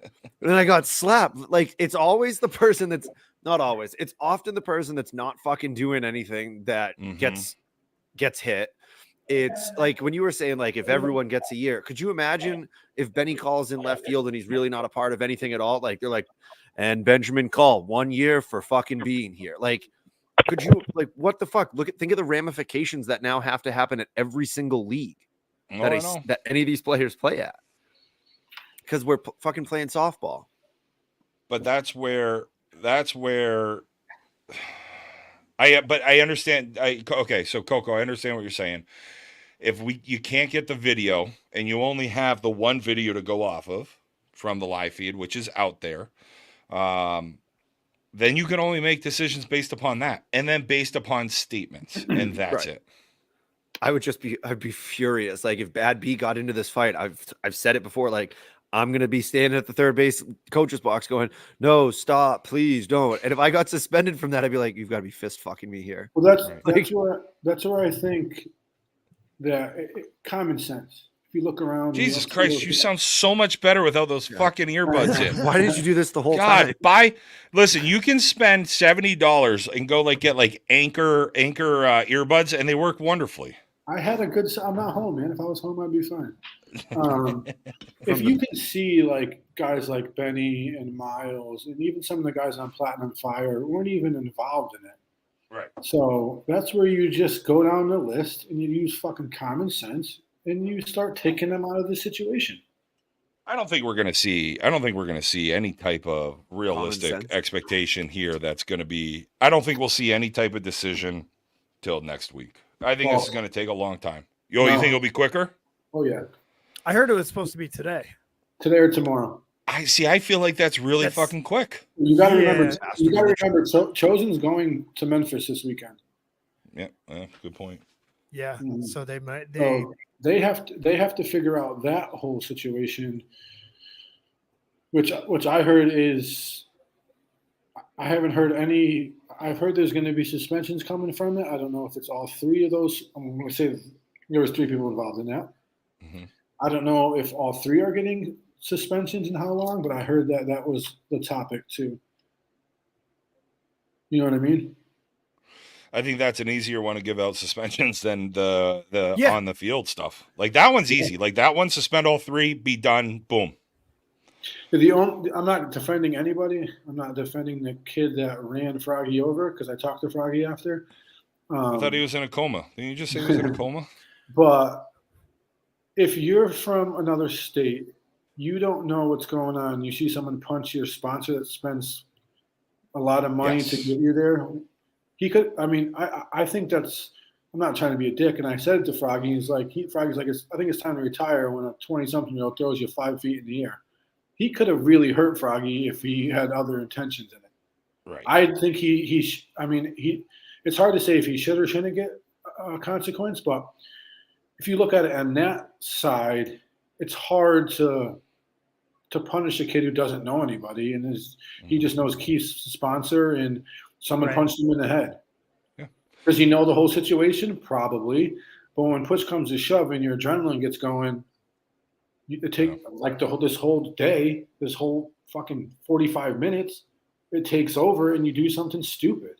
And then I got slapped. Like, it's always the person that's not always. It's often the person that's not fucking doing anything that gets hit. It's like when you were saying, like, if everyone gets a year, could you imagine if Benny calls in left field and he's really not a part of anything at all? Like, they're like, and Benjamin Call 1 year for fucking being here. Like, could you, like, what the fuck? Think of the ramifications that now have to happen at every single league that any of these players play at, because we're fucking playing softball. But that's where I understand. Okay, so Coco, I understand what you're saying. If you can't get the video and you only have the one video to go off of from the live feed, which is out there, then you can only make decisions based upon that, and then based upon statements, and that's it. I'd be furious. Like, if Bad B got into this fight, I've said it before. Like, I'm going to be standing at the third base coach's box going, no, stop, please don't. And if I got suspended from that, I'd be like, you've got to be fist fucking me here. Well, that's where I think that common sense. If you look around. Jesus Christ, you sound so much better without those fucking earbuds in. Why did you do this the whole time? Listen, you can spend $70 and go get Anchor earbuds, and they work wonderfully. I had a good. I'm not home, man. If I was home, I'd be fine. If you can see like guys like Benny and Miles, and even some of the guys on Platinum Fire weren't even involved in it. Right. So that's where you just go down the list and you use fucking common sense and you start taking them out of the situation. I don't think we're going to see any type of realistic expectation here. That's going to be. I don't think we'll see any type of decision till next week. I think this is going to take a long time. You think it'll be quicker? Oh yeah. I heard it was supposed to be today. Today or tomorrow. I feel like that's really fucking quick. You got to remember. You got to remember. Chosen's going to Memphis this weekend. Yeah, good point. Yeah. So they might. They have to figure out that whole situation. Which I heard is. I haven't heard any. I've heard there's going to be suspensions coming from it. I don't know if it's all three of those. I'm going to say there was 3 people involved in that. Mm-hmm. I don't know if all 3 are getting suspensions and how long, but I heard that was the topic too. You know what I mean? I think that's an easier one to give out suspensions than the on the field stuff. Like that one's easy. Like that one, suspend all 3, be done, boom. I'm not defending anybody. I'm not defending the kid that ran Froggy over because I talked to Froggy after. I thought he was in a coma. Didn't you just say he was in a coma? But if you're from another state, you don't know what's going on. You see someone punch your sponsor that spends a lot of money to get you there. He could. I mean, I think that's. I'm not trying to be a dick, and I said it to Froggy. Froggy's like, I think it's time to retire when a 20-something-year-old throws you 5 feet in the air. He could have really hurt Froggy if he had other intentions in it. Right. I think it's hard to say if he should or shouldn't get a consequence, but if you look at it on that side, it's hard to punish a kid who doesn't know anybody and he just knows Keith's sponsor and someone punched him in the head. Yeah. Does he know the whole situation? Probably. But when push comes to shove and your adrenaline gets going, It take like this whole day, this whole fucking 45 minutes, it takes over and you do something stupid.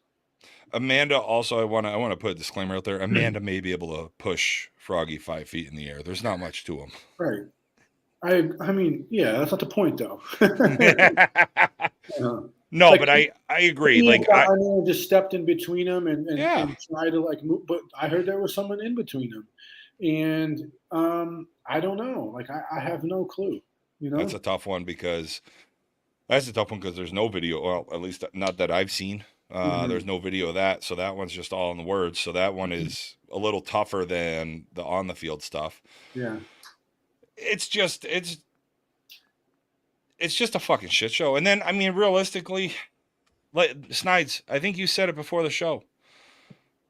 Amanda, also, I want to put a disclaimer out there. Amanda may be able to push Froggy 5 feet in the air. There's not much to him. Right. I mean, yeah, that's not the point though. No, like, but I agree. Like I just stepped in between them and tried to like move, but I heard there was someone in between them, and I don't know. Like I have no clue. You know, that's a tough one because there's no video. Well, at least not that I've seen. There's no video of that, so that one's just all in the words. So that one is a little tougher than the on the field stuff. Yeah, it's just a fucking shit show. And then, I mean, realistically, like Snides, I think you said it before the show.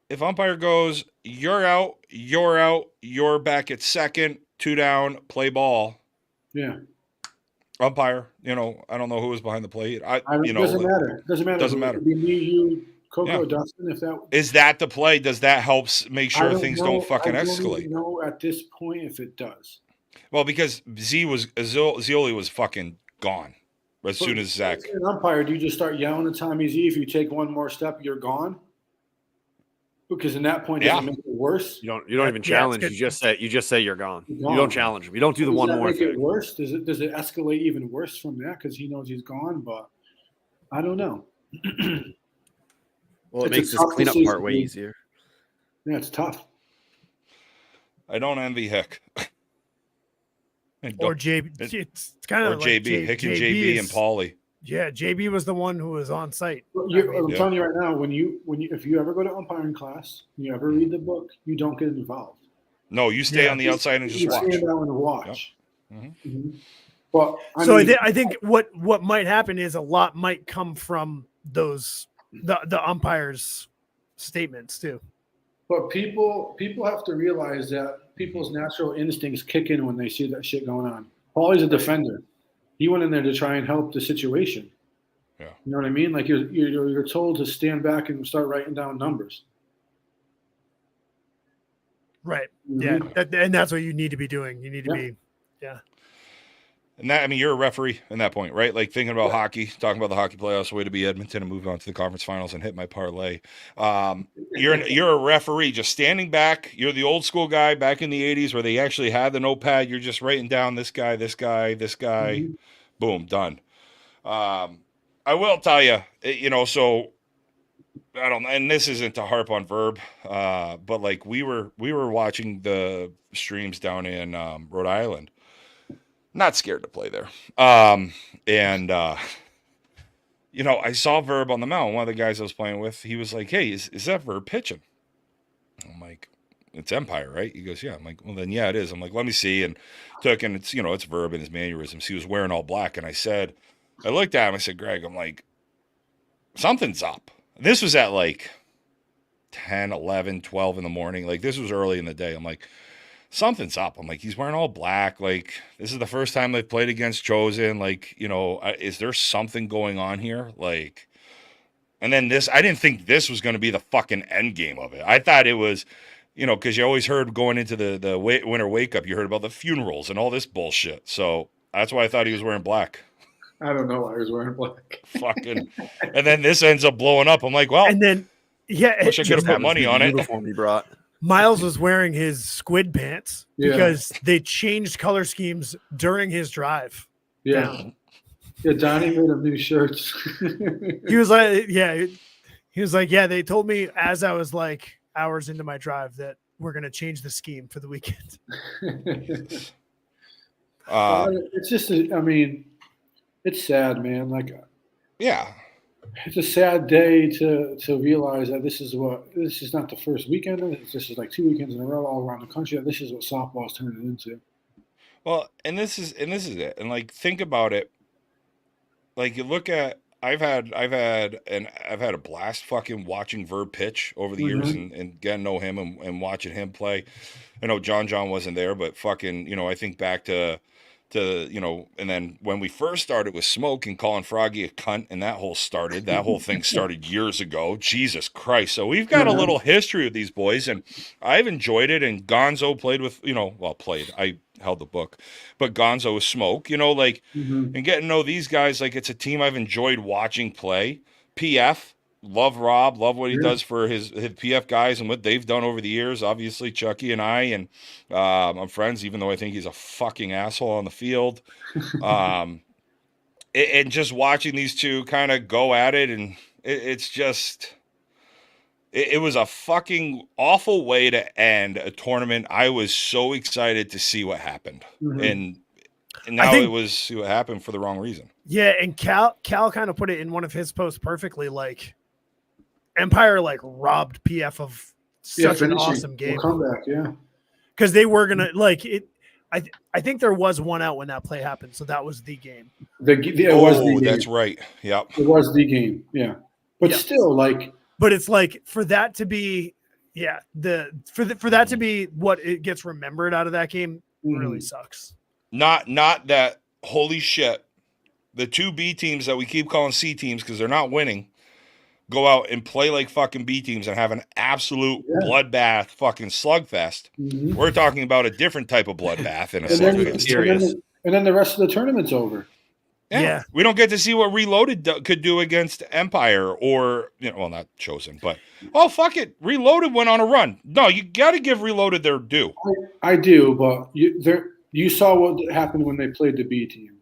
If umpire goes, you're out, you're back at second, 2 down, play ball. Yeah. Umpire, I don't know who was behind the plate. Doesn't matter. Doesn't matter. It'd be me, you, Coco, Dustin. If that is that the play, does that help make sure things don't fucking escalate? I don't know at this point if it does. Well, because Zioli was fucking gone as soon as Zach. As an umpire, do you just start yelling at Tommy Z? If you take one more step, you're gone. Because in that point, does it make it worse? You don't even challenge. You just say you're gone. You don't challenge him. You don't do the one more make thing. It worse? Does it escalate even worse from that? Because he knows he's gone, but I don't know. Well, it makes this cleanup part way easier. Yeah, it's tough. I don't envy Hick. Or JB. It's kind of like JB. Hick and JB and Paulie. Yeah, JB was the one who was on site. I'm telling you right now, if you ever go to umpiring class, you ever read the book, you don't get involved. No, you stay on the outside and just watch. Stand down and watch. Yep. Mm-hmm. But I think what might happen is a lot might come from those the umpires' statements too. But people have to realize that people's natural instincts kick in when they see that shit going on. Paulie's a defender. He went in there to try and help the situation. Yeah. You know what I mean? Like you're told to stand back and start writing down numbers. Right. Mm-hmm. Yeah. And that's what you need to be doing. You need to be. Yeah. And that, I mean, you're a referee in that point, right? Like thinking about hockey, talking about the hockey playoffs, way to be Edmonton and move on to the conference finals and hit my parlay. You're a referee, just standing back. You're the old school guy back in the 80s where they actually had the notepad. You're just writing down this guy. Mm-hmm. Boom, done. I will tell you, so I don't know, and this isn't to harp on Verb, but like we were watching the streams down in Rhode Island. Not scared to play there. I saw Verb on the mound. One of the guys I was playing with, he was like, hey, is that Verb pitching? I'm like, it's Empire, right? He goes, yeah. I'm like, well, then, yeah, it is. I'm like, let me see. And it's Verb in his mannerisms. He was wearing all black. And I looked at him. I said, Greg, I'm like, something's up. This was at like 10, 11, 12 in the morning. Like, this was early in the day. I'm like, something's up. I'm like, he's wearing all black. Like, this is the first time they've played against Chosen. Like, is there something going on here? Like, and then I didn't think this was going to be the fucking end game of it. I thought it was, because you always heard going into the winter wake up, you heard about the funerals and all this bullshit. So that's why I thought he was wearing black. I don't know why he was wearing black. Fucking, and then this ends up blowing up. I'm like, well, and then, wish I could have put money on it. Uniform he brought. Miles was wearing his squid pants because they changed color schemes during his drive. Yeah. Yeah, Donnie made him new shirts. He was like, they told me as I was like hours into my drive that we're going to change the scheme for the weekend. It's just, it's sad, man. Like, yeah. It's a sad day to realize that this is not the first weekend. This is like 2 weekends in a row all around the country. This is what softball is turning into. Well, and this is it. And like, think about it. Like, you look at, I've had a blast fucking watching Verb pitch over the years and getting to know him and watching him play. I know John wasn't there, but fucking, I think back to and then when we first started with Smoke and calling Froggy a cunt, and that whole thing started years ago. Jesus Christ. So we've got a little history with these boys, and I've enjoyed it. And Gonzo played with, I held the book, but Gonzo was Smoke, and getting to know these guys, like it's a team I've enjoyed watching play. PF, love Rob, love what he does for his PF guys and what they've done over the years. Obviously, Chucky and I, and I'm friends, even though I think he's a fucking asshole on the field. And just watching these two kind of go at it, and it's just, it was a fucking awful way to end a tournament. I was so excited to see what happened, and now it was what happened for the wrong reason. Yeah, and Cal kind of put it in one of his posts perfectly. Like Empire robbed PF of such an awesome game. Comeback, because they were gonna it. I think there was one out when that play happened, so that was the game. It was the game. That's right. Yep. It was the game. Yeah, but still, But it's for that to be, for that to be what it gets remembered out of that game really sucks. Not that. Holy shit! The two B teams that we keep calling C teams because they're not winning go out and play like fucking B teams and have an absolute bloodbath fucking slugfest. We're talking about a different type of bloodbath in a slugfest. And then the rest of the tournament's over. Yeah. We don't get to see what Reloaded could do against Empire or, not Chosen, but, fuck it. Reloaded went on a run. No, you got to give Reloaded their due. I do, but you saw what happened when they played the B team.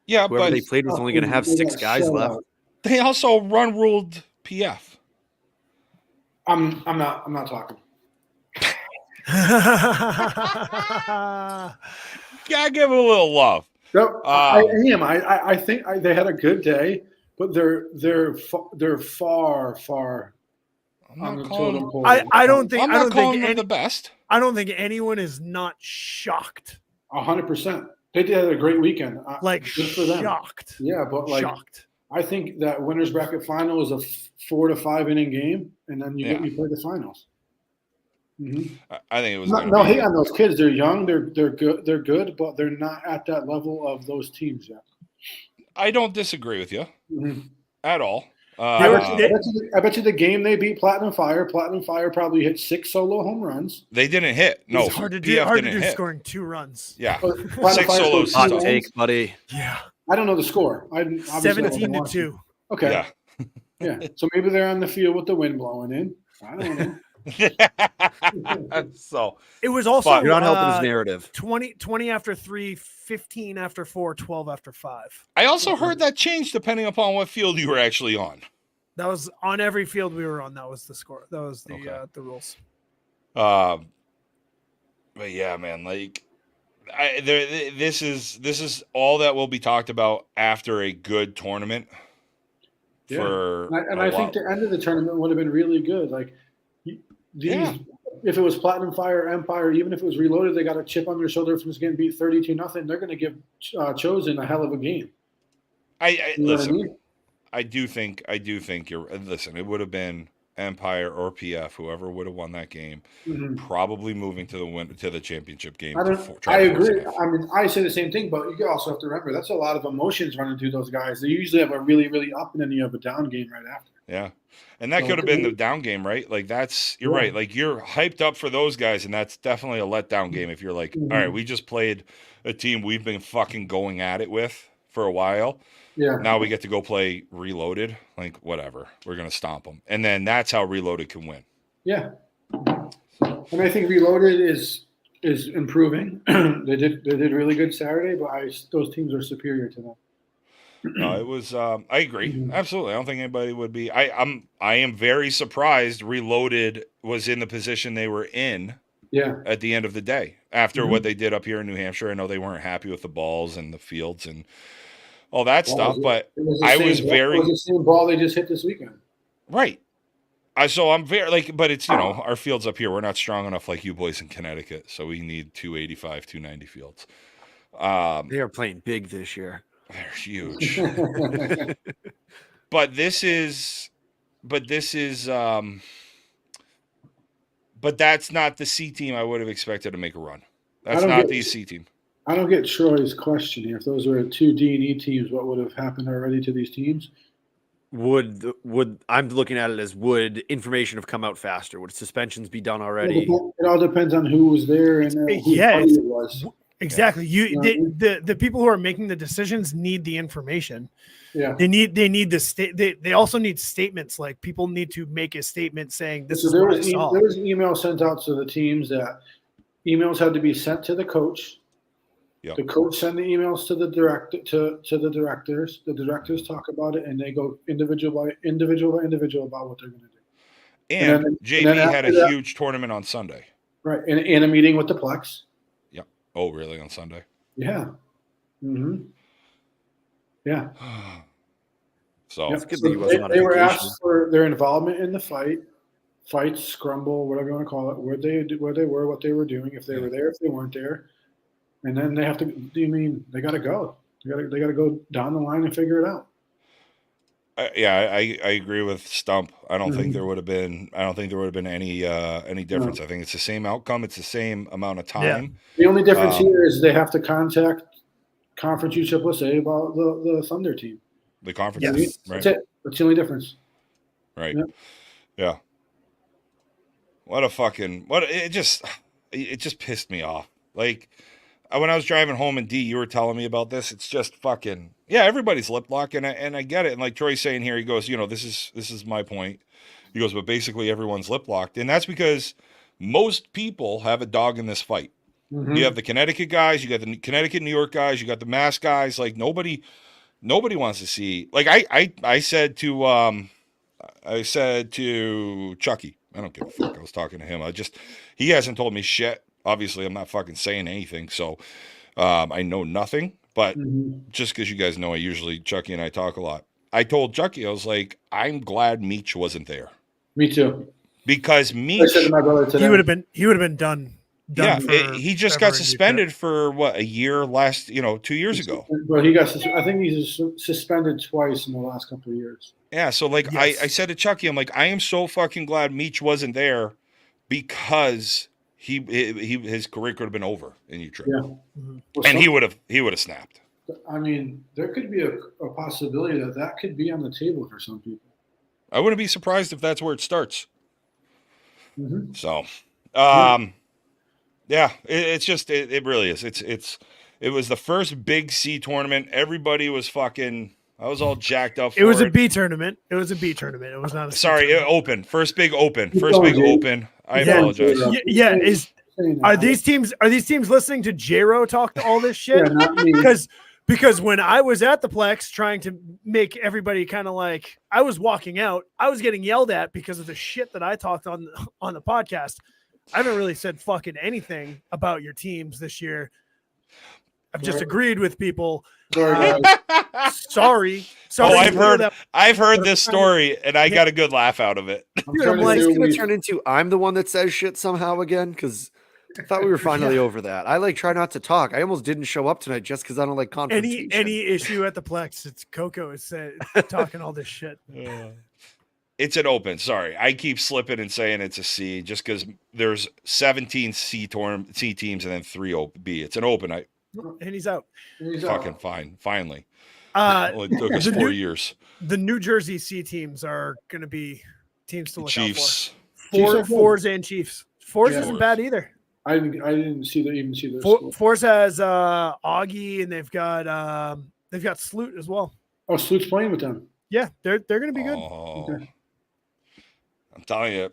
Yeah, whoever but they played was only going to have 6 guys left. They also run ruled PF. I'm not talking. Gotta give it a little love. No, I am. I think they had a good day, but they're far. I'm not calling them. I don't think. I'm not calling them the best. I don't think anyone is not shocked. 100%. They did a great weekend. Good for them. Shocked. Yeah, but shocked. I think that winners bracket final is a 4 to 5 inning game, and then you play the finals. I think it was no hate on those kids. They're young. They're good, but they're not at that level of those teams yet. I don't disagree with you at all. I bet you the game they beat Platinum Fire probably hit 6 solo home runs. They didn't hit. No, it's hard to do scoring 2 runs. Yeah, 6 solos. Hot take, buddy. Yeah, I don't know the score. 17-2. Okay. Yeah. So maybe they're on the field with the wind blowing in. I don't know. So it was also you're not helping his narrative. 20 after 3, 15 after 4, 12 after 5. I also heard that changed depending upon what field you were actually on. That was on every field we were on. That was the score. That was the rules. But yeah, man, this is all that will be talked about after a good tournament. Yeah. I think the end of the tournament would have been really good. If it was Platinum Fire, Empire, even if it was Reloaded, they got a chip on their shoulder from just getting beat 32-0. They're going to give Chosen a hell of a game. Listen. I do think you're. Listen, it would have been Empire or PF, whoever would have won that game, probably moving to the championship game. I agree. I mean, I say the same thing, but you also have to remember that's a lot of emotions running through those guys. They usually have a really, really up, and then you have a down game right after. Yeah, and that could have been the down game, right? You're right. You're hyped up for those guys, and that's definitely a letdown game. If you're all right, we just played a team we've been fucking going at it with for a while. Yeah. Now we get to go play Reloaded. Whatever. We're going to stomp them. And then that's how Reloaded can win. Yeah. And I think Reloaded is improving. They did really good Saturday, but those teams are superior to them. No, it was I agree. Absolutely. I don't think anybody would be. I am very surprised Reloaded was in the position they were in at the end of the day. After what they did up here in New Hampshire. I know they weren't happy with the balls and the fields and all that stuff, but I was very. It was the same ball they just hit this weekend. Right. So I'm very but it's our fields up here. We're not strong enough like you boys in Connecticut, so we need 285, 290 fields. They are playing big this year. They're huge. But that's not the C team I would have expected to make a run. That's not the C team. I don't get Troy's question here. If those were 2 D&E teams, what would have happened already to these teams? Would I'm looking at it as would information have come out faster? Would suspensions be done already? It all depends on who was there and whose party it was. Exactly. You know what I mean? The people who are making the decisions need the information. Yeah. They need the state. They also need statements. Like people need to make a statement saying this So is there what I was saw. there was an email sent out to the teams that emails had to be sent to the coach. Yep. The coach send the emails to the the directors. The directors talk about it, and they go individual by individual about what they're going to do. And then JV had a after that- huge tournament on Sunday. Right, and a meeting with the plex. Yep. Oh, really? On Sunday? Yeah. Mm-hmm. Yeah. So Yep. good So that he wasn't on they were vacation. asked for their involvement in the fights, scrumble, whatever you want to call it, where they were, what they were doing, if they were there, if they weren't there, and then they have to. They got to go. They got to go down the line and figure it out. I agree with Stump. I don't think Mhm. there would have been. I don't think there would have been any difference. I think it's the same outcome. It's the same amount of time. The only difference here is they have to contact Conference USSSA about the Thunder team. The conference, Yes. right? That's it. That's the only difference. Right. Yep. Yeah. It just pissed me off. Like when I was driving home and D, you were telling me about this. It's just fucking everybody's lip lock, and I get it. And like Troy's saying here, he goes, this is my point. He goes, but basically everyone's lip locked, and that's because most people have a dog in this fight. Mhm. You have the Connecticut guys, you got the Connecticut, New York guys, you got the Mass guys. Like nobody wants to see. Like I said to Chucky, I don't give a fuck. I was talking to him. He hasn't told me shit. Obviously, I'm not fucking saying anything, so I know nothing. But just because you guys know, Chucky and I talk a lot. I told Chucky, I was like, I'm glad Meech wasn't there. Me too. Because I Meech, said to my brother today. He would have been done. He just got suspended for what, a year 2 years ago. But I think he's suspended twice in the last couple of years. Yeah, so like Yes. I said to Chucky, I'm like, I am so fucking glad Meech wasn't there because his career could have been over in Utrecht. Yeah. Mhm. Well, And he would have snapped. I mean, there could be a possibility that could be on the table for some people. I wouldn't be surprised if that's where it starts. Mm-hmm. So, it's just it really is. It was the first big C tournament. Everybody was fucking. I was all jacked up. It was a B tournament. It was not a C tournament. Open. First big open. I apologize. Yeah. Are these teams listening to J-Ro talk all this shit? Yeah, not me. Because when I was at the Plex trying to make everybody kind of like, I was walking out, I was getting yelled at because of the shit that I talked on the podcast. I haven't really said fucking anything about your teams this year. I've just agreed with people. Sorry. Oh, I've heard this story, and I got a good laugh out of it. Dude, I'm like, it's gonna turn into I'm the one that says shit somehow again, because I thought we were finally over that. I try not to talk. I almost didn't show up tonight just because I don't like confrontation. Any issue at the Plex, it's Coco is talking all this shit. It's an open. Sorry, I keep slipping and saying it's a C just because there's 17 C teams and then 3 B. It's an open. And he's out. Fucking fine. Finally. It took us 4 years. The New Jersey C teams are going to be teams to look Chiefs. out for. Fours and Chiefs. Fours isn't bad either. I didn't see their Fours has Augie, and they've got Sloot as well. Oh, Sloot's playing with them. Yeah, they're going to be good. Oh, Okay. I'm telling you.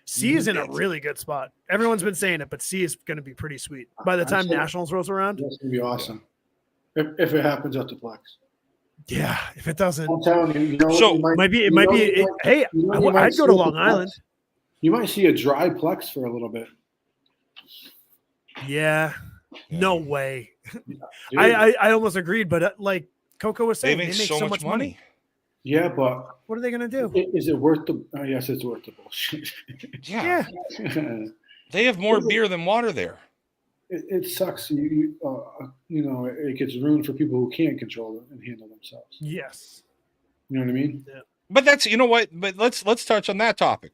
C is in a really good spot. Everyone's been saying it, but C is going to be pretty sweet by the time Nationals rolls around. That's gonna be awesome. If it happens at the Plex. Yeah, if it doesn't, I'm telling you, So, it might be. Hey, I'd go to Long Island. You might see a dry Plex for a little bit. Yeah, no way. Dude, I almost agreed, but like Coco was They saying, make so much money. yeah, but What are they going to do? is it worth the? Yes, it's worth the bullshit. Yeah. it, They have more beer than water there. it sucks. It gets ruined for people who can't control it and handle themselves. Yes. You know what I mean? But that's, you know what? But let's touch on that topic.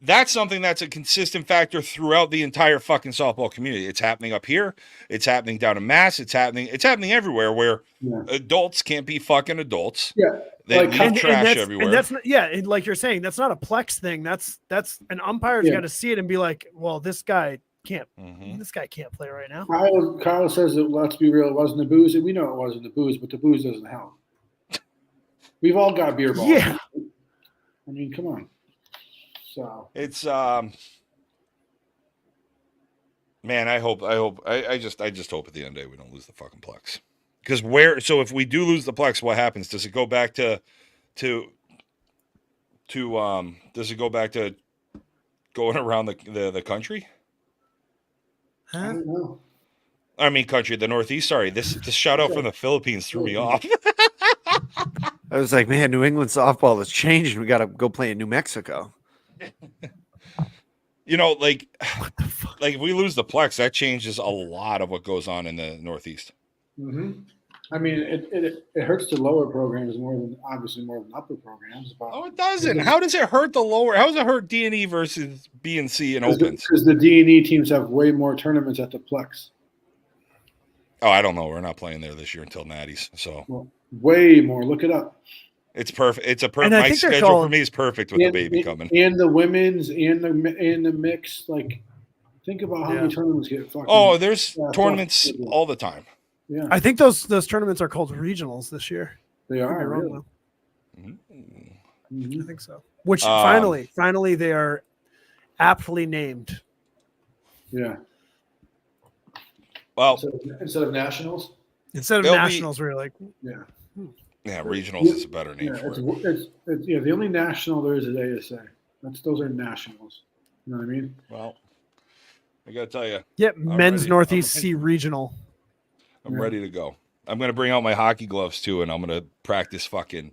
that's something that's a consistent factor throughout the entire fucking softball community. It's happening up here. It's happening down in Mass. It's happening everywhere where adults can't be fucking adults. Yeah. They leave trash everywhere. And that's not, and like you're saying, that's not a plex thing. That's an umpire's got to see it and be like, well, this guy can't play right now. Kyle says that, let's be real, it wasn't the booze. We know it wasn't the booze, but the booze doesn't help. We've all got beer balls. Yeah. I mean, come on. So it's man, I just hope at the end of the day we don't lose the fucking plex. Because if we do lose the plex, what happens? Does it go back to does it go back to going around the country? I don't know. I mean country, the Northeast. Sorry, this shout out from the Philippines threw me off. I was like, man, New England softball has changed. We got to go play in New Mexico. You know, like if we lose the plex, that changes a lot of what goes on in the Northeast. Mm-hmm. I mean, it hurts the lower programs more than upper programs. Oh, it doesn't. How does it hurt the lower? How does it hurt D&E versus B and C and opens? Because the D&E teams have way more tournaments at the plex. Oh, I don't know. We're not playing there this year until Natties. So way more. Look it up. It's perfect. It's a perfect. My schedule for me is perfect with the baby coming. And the women's and the mix. Like, think about how many tournaments get fucking. Oh, there's tournaments all the time. Yeah, I think those tournaments are called regionals this year. They are. Really. Mm-hmm. I think so. Which finally they are aptly named. Yeah. Well, instead of nationals. Instead of nationals, we're like, yeah, regionals is a better name for it. It's the only national there is ASA. Those are nationals. You know what I mean? Well, I gotta tell you. Yep, men's Northeast C regional. I'm ready to go. I'm gonna bring out my hockey gloves too, and I'm gonna practice fucking.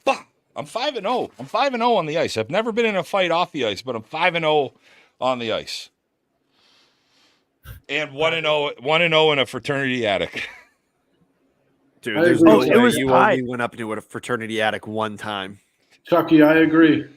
I'm 5-0. I'm 5-0 on the ice. I've never been in a fight off the ice, but I'm 5-0 on the ice. And 1-0 in a fraternity attic. Dude, there's no way you only went up into a fraternity attic one time. Chucky, I agree.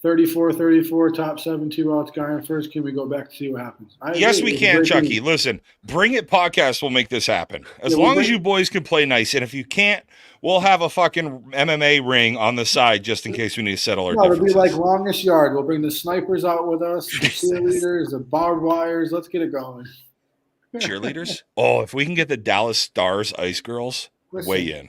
34-34, top 7, 2 outs, guy on first. Can we go back to see what happens? Yes, we can, Chucky. Listen, Bring It podcast will make this happen. As long as you boys can play nice. And if you can't, we'll have a fucking MMA ring on the side just in case we need to settle our differences. It'll be like longest yard. We'll bring the snipers out with us, the cheerleaders, the barbed wires. Let's get it going. Cheerleaders? Oh, if we can get the Dallas Stars Ice Girls, weigh in.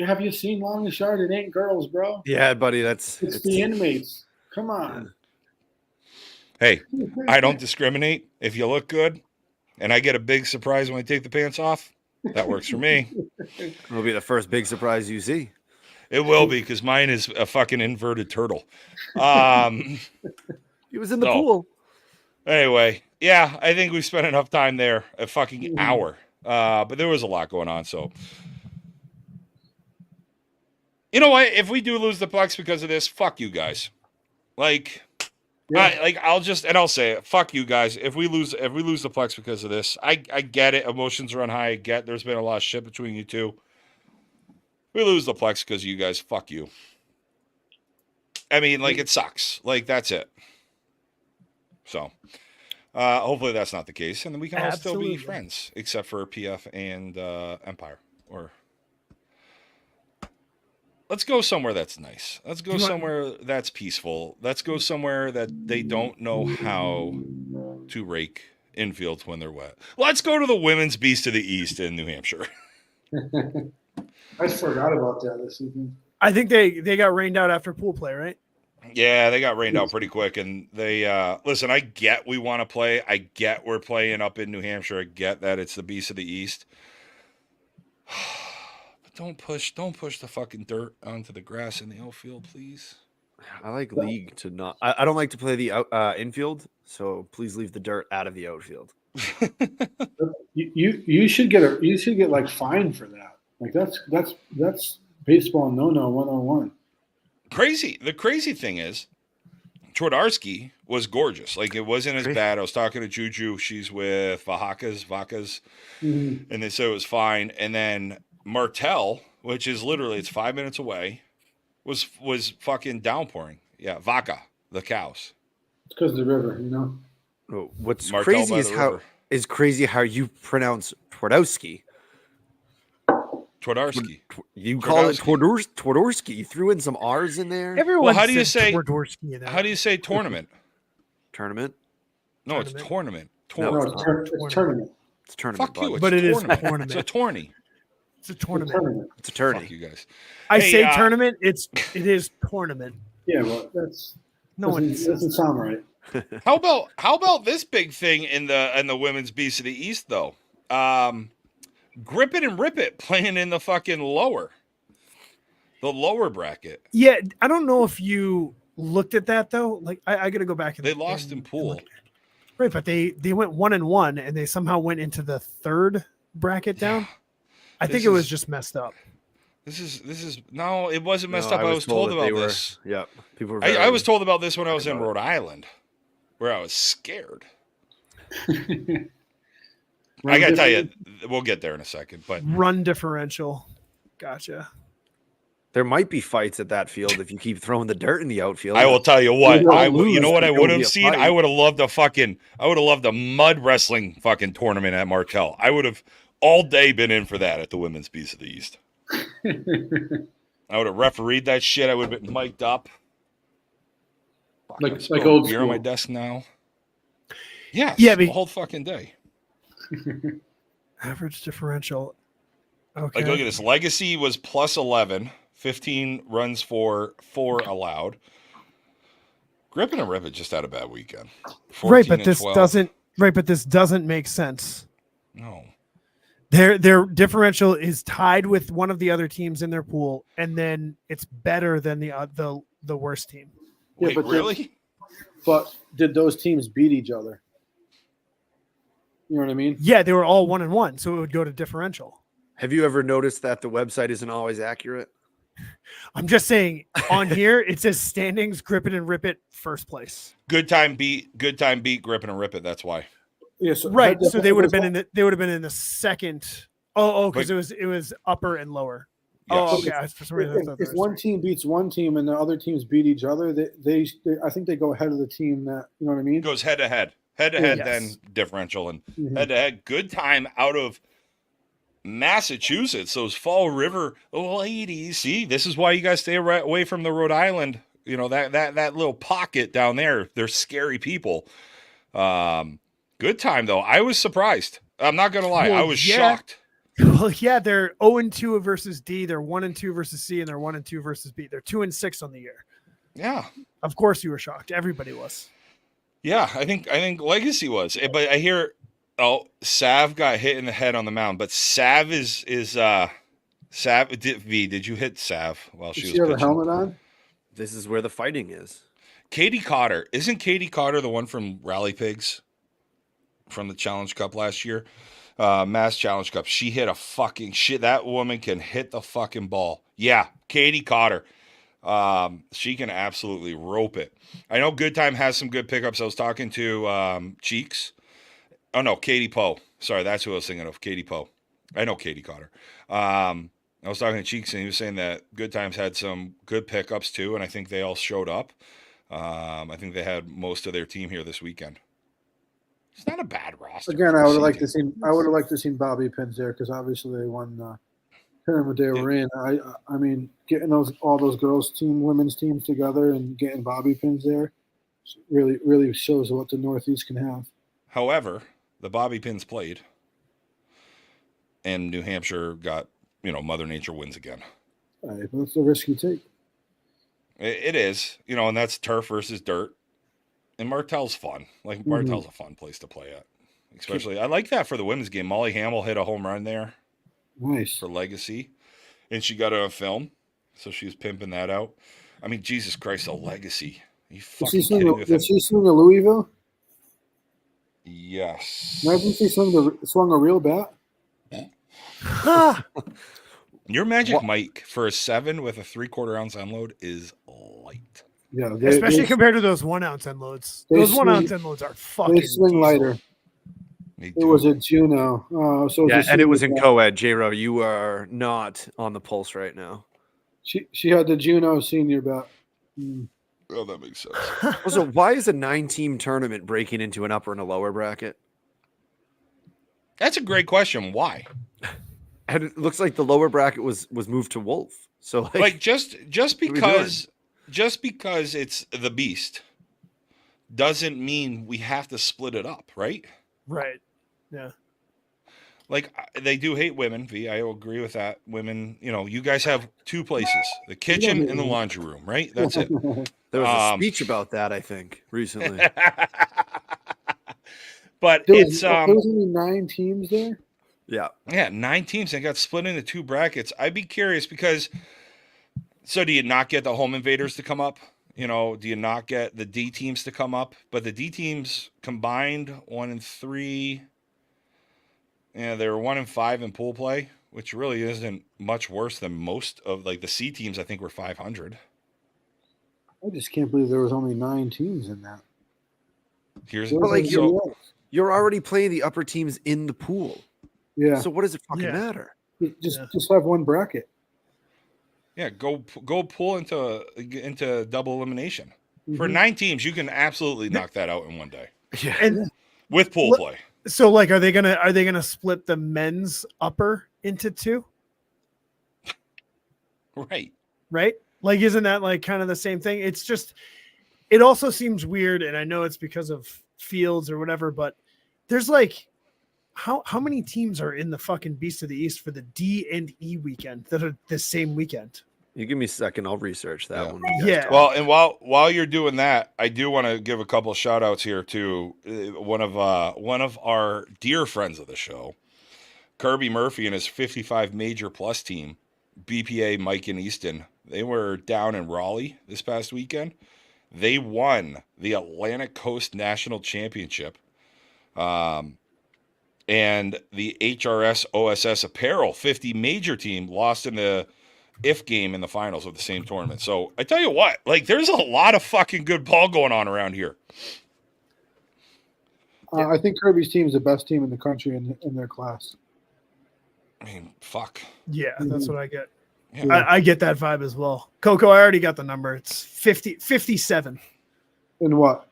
Have you seen longest yard? It ain't girls, bro. Yeah, buddy, it's the inmates. Come on. Hey, I don't discriminate. If you look good, and I get a big surprise when I take the pants off, that works for me. It'll be the first big surprise you see. It will be, because mine is a fucking inverted turtle. He was in the pool. Anyway, yeah, I think we spent enough time there. A fucking hour. But there was a lot going on, so. You know what? If we do lose the plex because of this, fuck you guys. I'll say it. Fuck you guys. If we lose the plex because of this, I get it. Emotions run high. I get there's been a lot of shit between you two. We lose the plex because of you guys. Fuck you. I mean, it sucks. That's it. So, hopefully that's not the case, and then we can all still be friends, except for PF and Empire. Or let's go somewhere that's nice. Let's go somewhere that's peaceful. Let's go somewhere that they don't know how to rake infields when they're wet. Let's go to the Women's Beast of the East in New Hampshire. I forgot about that this evening. I think they got rained out after pool play, right? Yeah, they got rained out pretty quick, and they listen. I get we want to play. I get we're playing up in New Hampshire. I get that it's the Beast of the East. But don't push the fucking dirt onto the grass in the outfield, please. I like league to not. I don't like to play the infield, so please leave the dirt out of the outfield. You should get fined for that. That's baseball no 101. Crazy. The crazy thing is, Twardarski was gorgeous. It wasn't as bad. I was talking to Juju. She's with Vacas, and they said it was fine. And then Martel, which is literally it's 5 minutes away, was fucking downpouring. Yeah, vaca, the cows. It's because of the river, you know. Oh, what's Martel crazy by is the how river. you pronounce Twardowski. Twardarski. You call it Twardowski. Twardowski. You threw in some R's in there. Everyone how do you said say- Twardowski in that. How do you say tournament? Tournament. No, it's Tournament. tournament. No, No, it's it's, not. it's tournament. It's tournament. Fuck you. bud. It's But it is tournament. tournament. It's a tourney. It's a It's tournament. tournament. It's a tourney. Fuck you guys. I Hey, say tournament. It is tournament. Yeah, well, that's No one doesn't, says doesn't that. sound right. How about this big thing in the women's Beast of the East though? Grip It and Rip It playing in the fucking lower bracket. Yeah, I don't know if you looked at that though. Like I got to go back and They lost in and pool. look. Right, but they went 1-1 and they somehow went into the third bracket down. I think This it was is- just messed up. This is no, it wasn't messed No, up. I was told that they about were- this. Yep. People were. I was told about this when I was in about it. Rhode Island, where I was scared. I gotta tell you, we'll get there in a second. But Run differential. Gotcha. There might be fights at that field if you keep throwing the dirt in the outfield. I will tell you what, People you lose, know what I there would will be have a seen? fight. I would have loved a mud wrestling fucking tournament at Martell. I would have all day been in for that at the Women's Beast of the East. I would have refereed that shit. I would have been mic'd up. like Let's go. old Beer on my school. desk now. Yes, Yeah, the whole fucking day. Average differential. Okay. Like, look at this. Legacy was plus 11, 15 runs for 4 allowed. Grip and a Rip It just had a bad weekend. 14 Right, but and this 12. doesn't. Right, but this doesn't make sense. No. Their differential is tied with one of the other teams in their pool, and then it's better than the worst team. Yeah, Wait, but really? But did those teams beat each other? You know what I mean? Yeah, they were all 1-1, so it would go to differential. Have you ever noticed that the website isn't always accurate? I'm just saying on here it says standings, Grip It and Rip It, first place. Good time beat, Grip and a Rip It. That's why. Yeah, so Right, so they would have that's been in the second. Oh, because But- it was upper and lower. Yes. Oh, okay. For some reason, I thought If there was one team beats one team and the other teams beat each other, they I think they go ahead of the team that, you know what I mean? It goes head to head. Head to head, Yes. then differential. And Mhm. head to head. Good time out of Massachusetts. Those Fall River ladies. See, this is why you guys stay away from the Rhode Island. You know, that little pocket down there. They're scary people. Good time, though. I was surprised. I'm not going to lie. Well, I was yeah. shocked. Well, yeah, they're 0-2 versus D, they're 1-2 versus C, and they're 1-2 versus B. They're 2-6 on the year. Yeah. Of course, you were shocked. Everybody was. Yeah, I think Legacy was. But I hear Sav got hit in the head on the mound, but Sav is Sav did you hit Sav while Does she she was have a pitching? helmet on? This is where the fighting is. Katie Cotter. Isn't Katie Cotter the one from Rally Pigs from the Challenge Cup last year? Mass Challenge Cup. She hit a fucking shit. That woman can hit the fucking ball. Yeah, Katie Cotter. She can absolutely rope it. I know Good Time has some good pickups. I was talking to Cheeks. Oh no, Katie Poe. Sorry, that's who I was thinking of. Katie Poe. I know Katie Cotter. I was talking to Cheeks and he was saying that Good Times had some good pickups too, and I think they all showed up. I think they had most of their team here this weekend. It's not a bad roster. Again, I would have liked to see Bobby Pins there because obviously they won the tournament they were in. I mean, getting all those women's teams together and getting Bobby Pins there really shows what the Northeast can have. However, the Bobby Pins played, and New Hampshire got, Mother Nature wins again. All right, that's the risk you take. It is, and that's turf versus dirt. And Martell's fun. Like, Martell's a fun place to play at. Especially, I like that for the women's game. Molly Hamill hit a home run there Nice. for Legacy, and she got it on film, so she was pimping that out. I mean, Jesus Christ, a Legacy. Are you fucking kidding me? Did she swing a Louisville? Yes. Imagine she swung a real bat. Ha! Your Magic Mike for a 7 with a 3/4 ounce unload is light. Yeah, Especially compared to those 1 ounce end-loads. they Those 1 ounce swing- end-loads are fucking they swing diesel. lighter. They It was do. a Juno. So Yeah, a and it was in senior bat. co-ed. J-Ro, you are not on the pulse right now. She had the Juno senior bat. Oh, that makes sense. Also, why is a 9-team tournament breaking into an upper and a lower bracket? That's a great question. Why? And it looks like the lower bracket was moved to Wolf. So Like just are we because it's the beast doesn't mean we have to split it up, right? Right. Yeah. Like they do hate women. V, I agree with that. Women, you guys have two places: the kitchen and the laundry room, right? That's it. there was a speech about that, I think, recently. But There it's was only 9 teams there. Yeah. 9 teams. They got split into 2 brackets. I'd be curious because. So do you not get the home invaders to come up? Do you not get the D teams to come up? But the D teams combined 1 and 3. Yeah, they were 1 and 5 in pool play, which really isn't much worse than most of like the C teams. I think were 500. I just can't believe there was only 9 teams in that. But like you're already playing the upper teams in the pool. Yeah. So what does it fucking matter? Just have one bracket. Yeah, go pull into double elimination. For 9 teams, you can absolutely knock that out in one day. Yeah. And with pool play. So like are they gonna split the men's upper into 2? Right? Like isn't that like kind of the same thing? It's just it also seems weird, and I know it's because of fields or whatever, but there's like how many teams are in the fucking Beast of the East for the D&E weekend that are the same weekend? You give me a second, I'll research that one. Yeah. Well, and while you're doing that, I do want to give a couple of shout outs here to one of our dear friends of the show, Kirby Murphy and his 55 Major Plus team, BPA Mike and Easton. They were down in Raleigh this past weekend. They won the Atlantic Coast National Championship. And the HRS OSS Apparel 50 Major team lost in the if game in the finals of the same tournament. So I tell you what, like there's a lot of fucking good ball going on around here. I think Kirby's team is the best team in the country in their class. I mean, fuck. Yeah, that's what I get. Yeah. I get that vibe as well. Coco, I already got the number. It's 57. In what?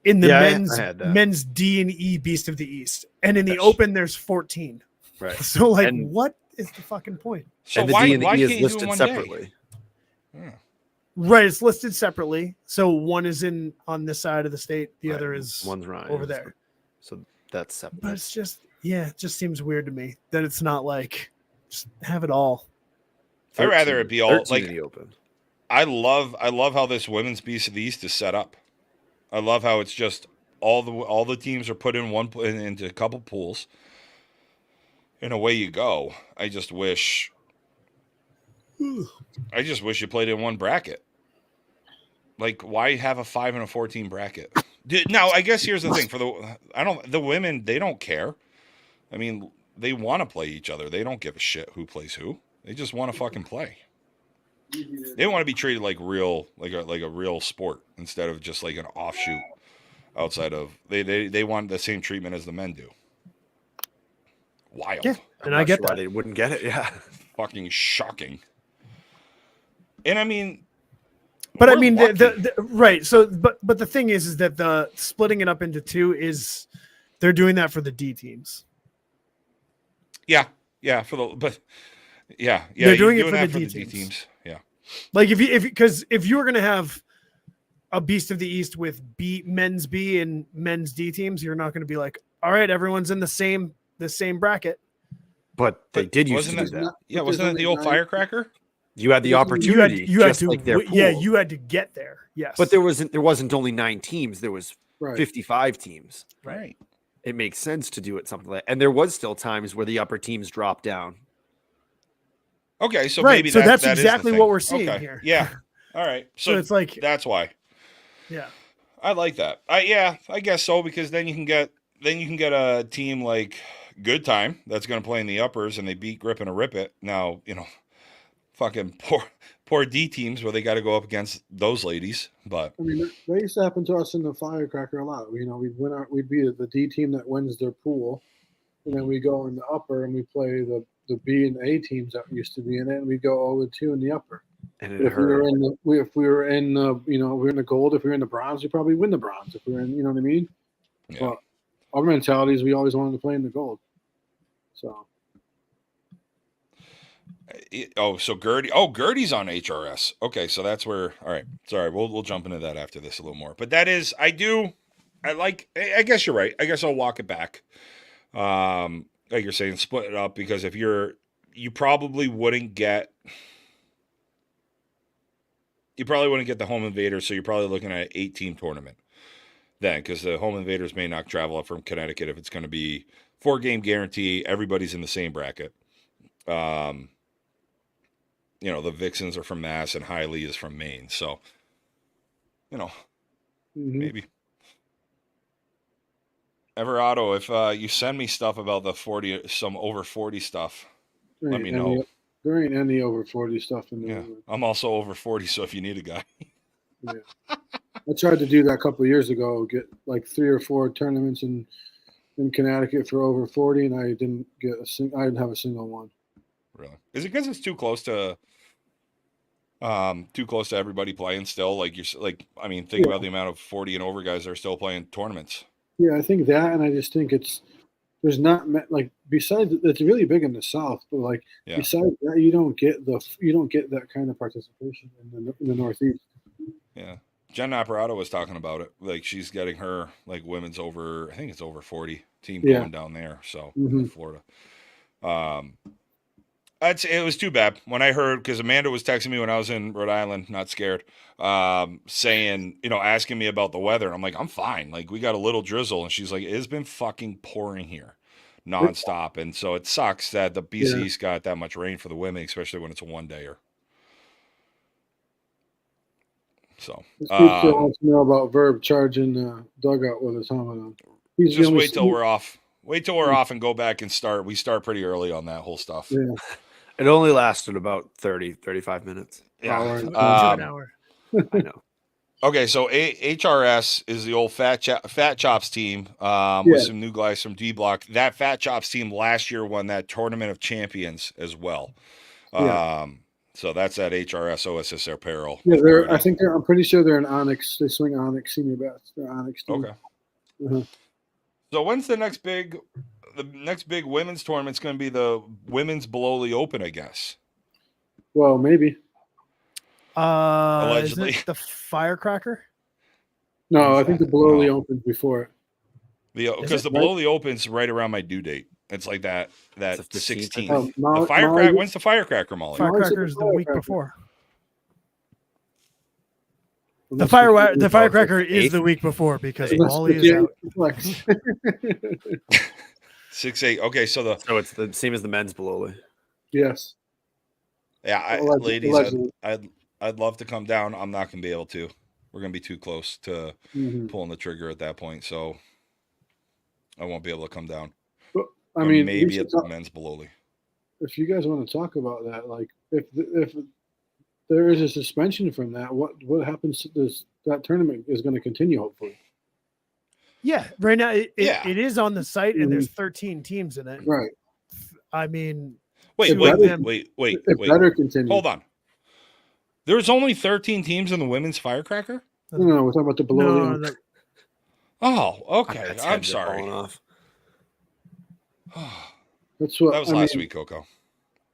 In the Yeah, men's D&E Beast of the East. And in the Open, there's 14. Right. So like what is the fucking point? So and the why D&E is can't you do it listed one separately. Yeah. Right, it's listed separately. So one is on this side of the state, the other is one's Ryan over there. So that's separate. But it's just it just seems weird to me that it's not like just have it all. I'd rather it be all like in the Open. I love how this women's Beast of the East is set up. I love how it's just all the teams are put in into a couple pools, and away you go. I just wish you played in one bracket. Like, why have a 5 and a 14 bracket? Now, I guess here's the thing for the women, they don't care. I mean, they want to play each other. They don't give a shit who plays who. They just want to fucking play. They want to be treated like a real sport instead of just like an offshoot outside of they want the same treatment as the men do. Wild. Yeah, and I get that. They wouldn't get it. Yeah. Fucking shocking. And I mean, but I mean, the right. So, but the thing is that the splitting it up into 2 is they're doing that for the D teams. Yeah. They're doing it for that the D D teams. Yeah. Like if you were going to have a Beast of the East with men's B and men's D teams, you're not going to be like, all right, everyone's in the same bracket. But they did used to do that. Yeah, wasn't that the old firecracker? You had the opportunity. You had to, like their pool. yeah, you had to get there. Yes, but there wasn't only 9 teams. There was 55 teams. Right. It makes sense to do it something like, and there was still times where the upper teams dropped down. Okay, so right. maybe so that's is the exactly thing. what we're seeing Okay. here. Yeah. All right. So it's like that's why. Yeah. I like that. I guess so, because then you can get a team like Good Time that's going to play in the uppers and they beat Grip and a Rip It. Now, fucking poor D teams where they got to go up against those ladies. But I mean, that used to happen to us in the firecracker a lot. We'd be the D team that wins their pool, and then we go in the upper and we play the B and A teams that used to be in it, and we go 0-2 in the upper. And it If we were hurt. in the, if we were in the, you know, we're in the gold. If we were in the bronze, we probably win the bronze. If we were in, you know what I mean? Yeah. But our mentality is we always wanted to play in the gold. So So Gertie. Oh, Gertie's on HRS. Okay, so that's where. All right, sorry. We'll jump into that after this a little more. But that is, I guess you're right. I guess I'll walk it back. Like you're saying, split it up, because if you probably wouldn't get. You probably wouldn't get the home invaders, so you're probably looking at an 8-team tournament then, because the home invaders may not travel up from Connecticut if it's going to be 4-game guarantee. Everybody's in the same bracket. The Vixens are from Mass and Hiley is from Maine. So, maybe. Everado, if you send me stuff about some over 40 stuff, let me know. There ain't any over 40 stuff in there. Yeah, I'm also over 40, so if you need a guy. Yeah. I tried to do that a couple of years ago, get like 3 or 4 tournaments in Connecticut for over 40, and I didn't have a single one. Really? Is it because it's too close to everybody playing still? Like think about the amount of 40 and over guys that are still playing tournaments. Yeah, I think that, and I just think there's not like, besides, it's really big in the South, but like besides that, you don't get that kind of participation in the Northeast. Yeah, Jen Aparato was talking about it. Like, she's getting her like women's over, I think it's over 40 team going down there. So in Florida. It was too bad when I heard, because Amanda was texting me when I was in Rhode Island, not scared, saying, asking me about the weather. I'm like, I'm fine. Like, we got a little drizzle. And she's like, it has been fucking pouring here nonstop. And so it sucks that the BC East got that much rain for the women, especially when it's a one-dayer. So, wants to know about Verb charging dugout with his helmet on. Just wait till we're off. Wait till we're off and go back and start. We start pretty early on that whole stuff. Yeah. It only lasted about 35 minutes. Yeah. To an hour. I know. Okay, so HRS is the old Fat Chops team with some new guys from D Block. That Fat Chops team last year won that Tournament of Champions as well. So that's at HRS OSS Apparel. Yeah, I'm pretty sure they're an Onyx. They swing Onyx senior bats. They're Onyx team. Okay. So when's the next big women's tournament's going to be? The women's Below the Open, I guess. Well, maybe. Allegedly. Is it the Firecracker? No, I think the Below the Open's before it. Because the Below the Open's right around my due date. It's like that 16th. The Firecracker. When's the Firecracker, Molly? Firecracker is the week before. The Firecracker is the week before, because Molly is out. 6-8. Okay, so it's the same as the men's Below. Yes. Yeah, ladies, I'd love to come down. I'm not going to be able to. We're going to be too close to pulling the trigger at that point, so I won't be able to come down. But, maybe at the men's Below. If you guys want to talk about that, like if there is a suspension from that, what happens to that tournament is going to continue, hopefully. Yeah, right now it is on the site, and there's 13 teams in it. Right. I mean, wait. Better continue. Hold on. There's only 13 teams in the women's Firecracker? No, we're talking about the Below. Oh, okay. I'm sorry. That's what that was last week, Coco.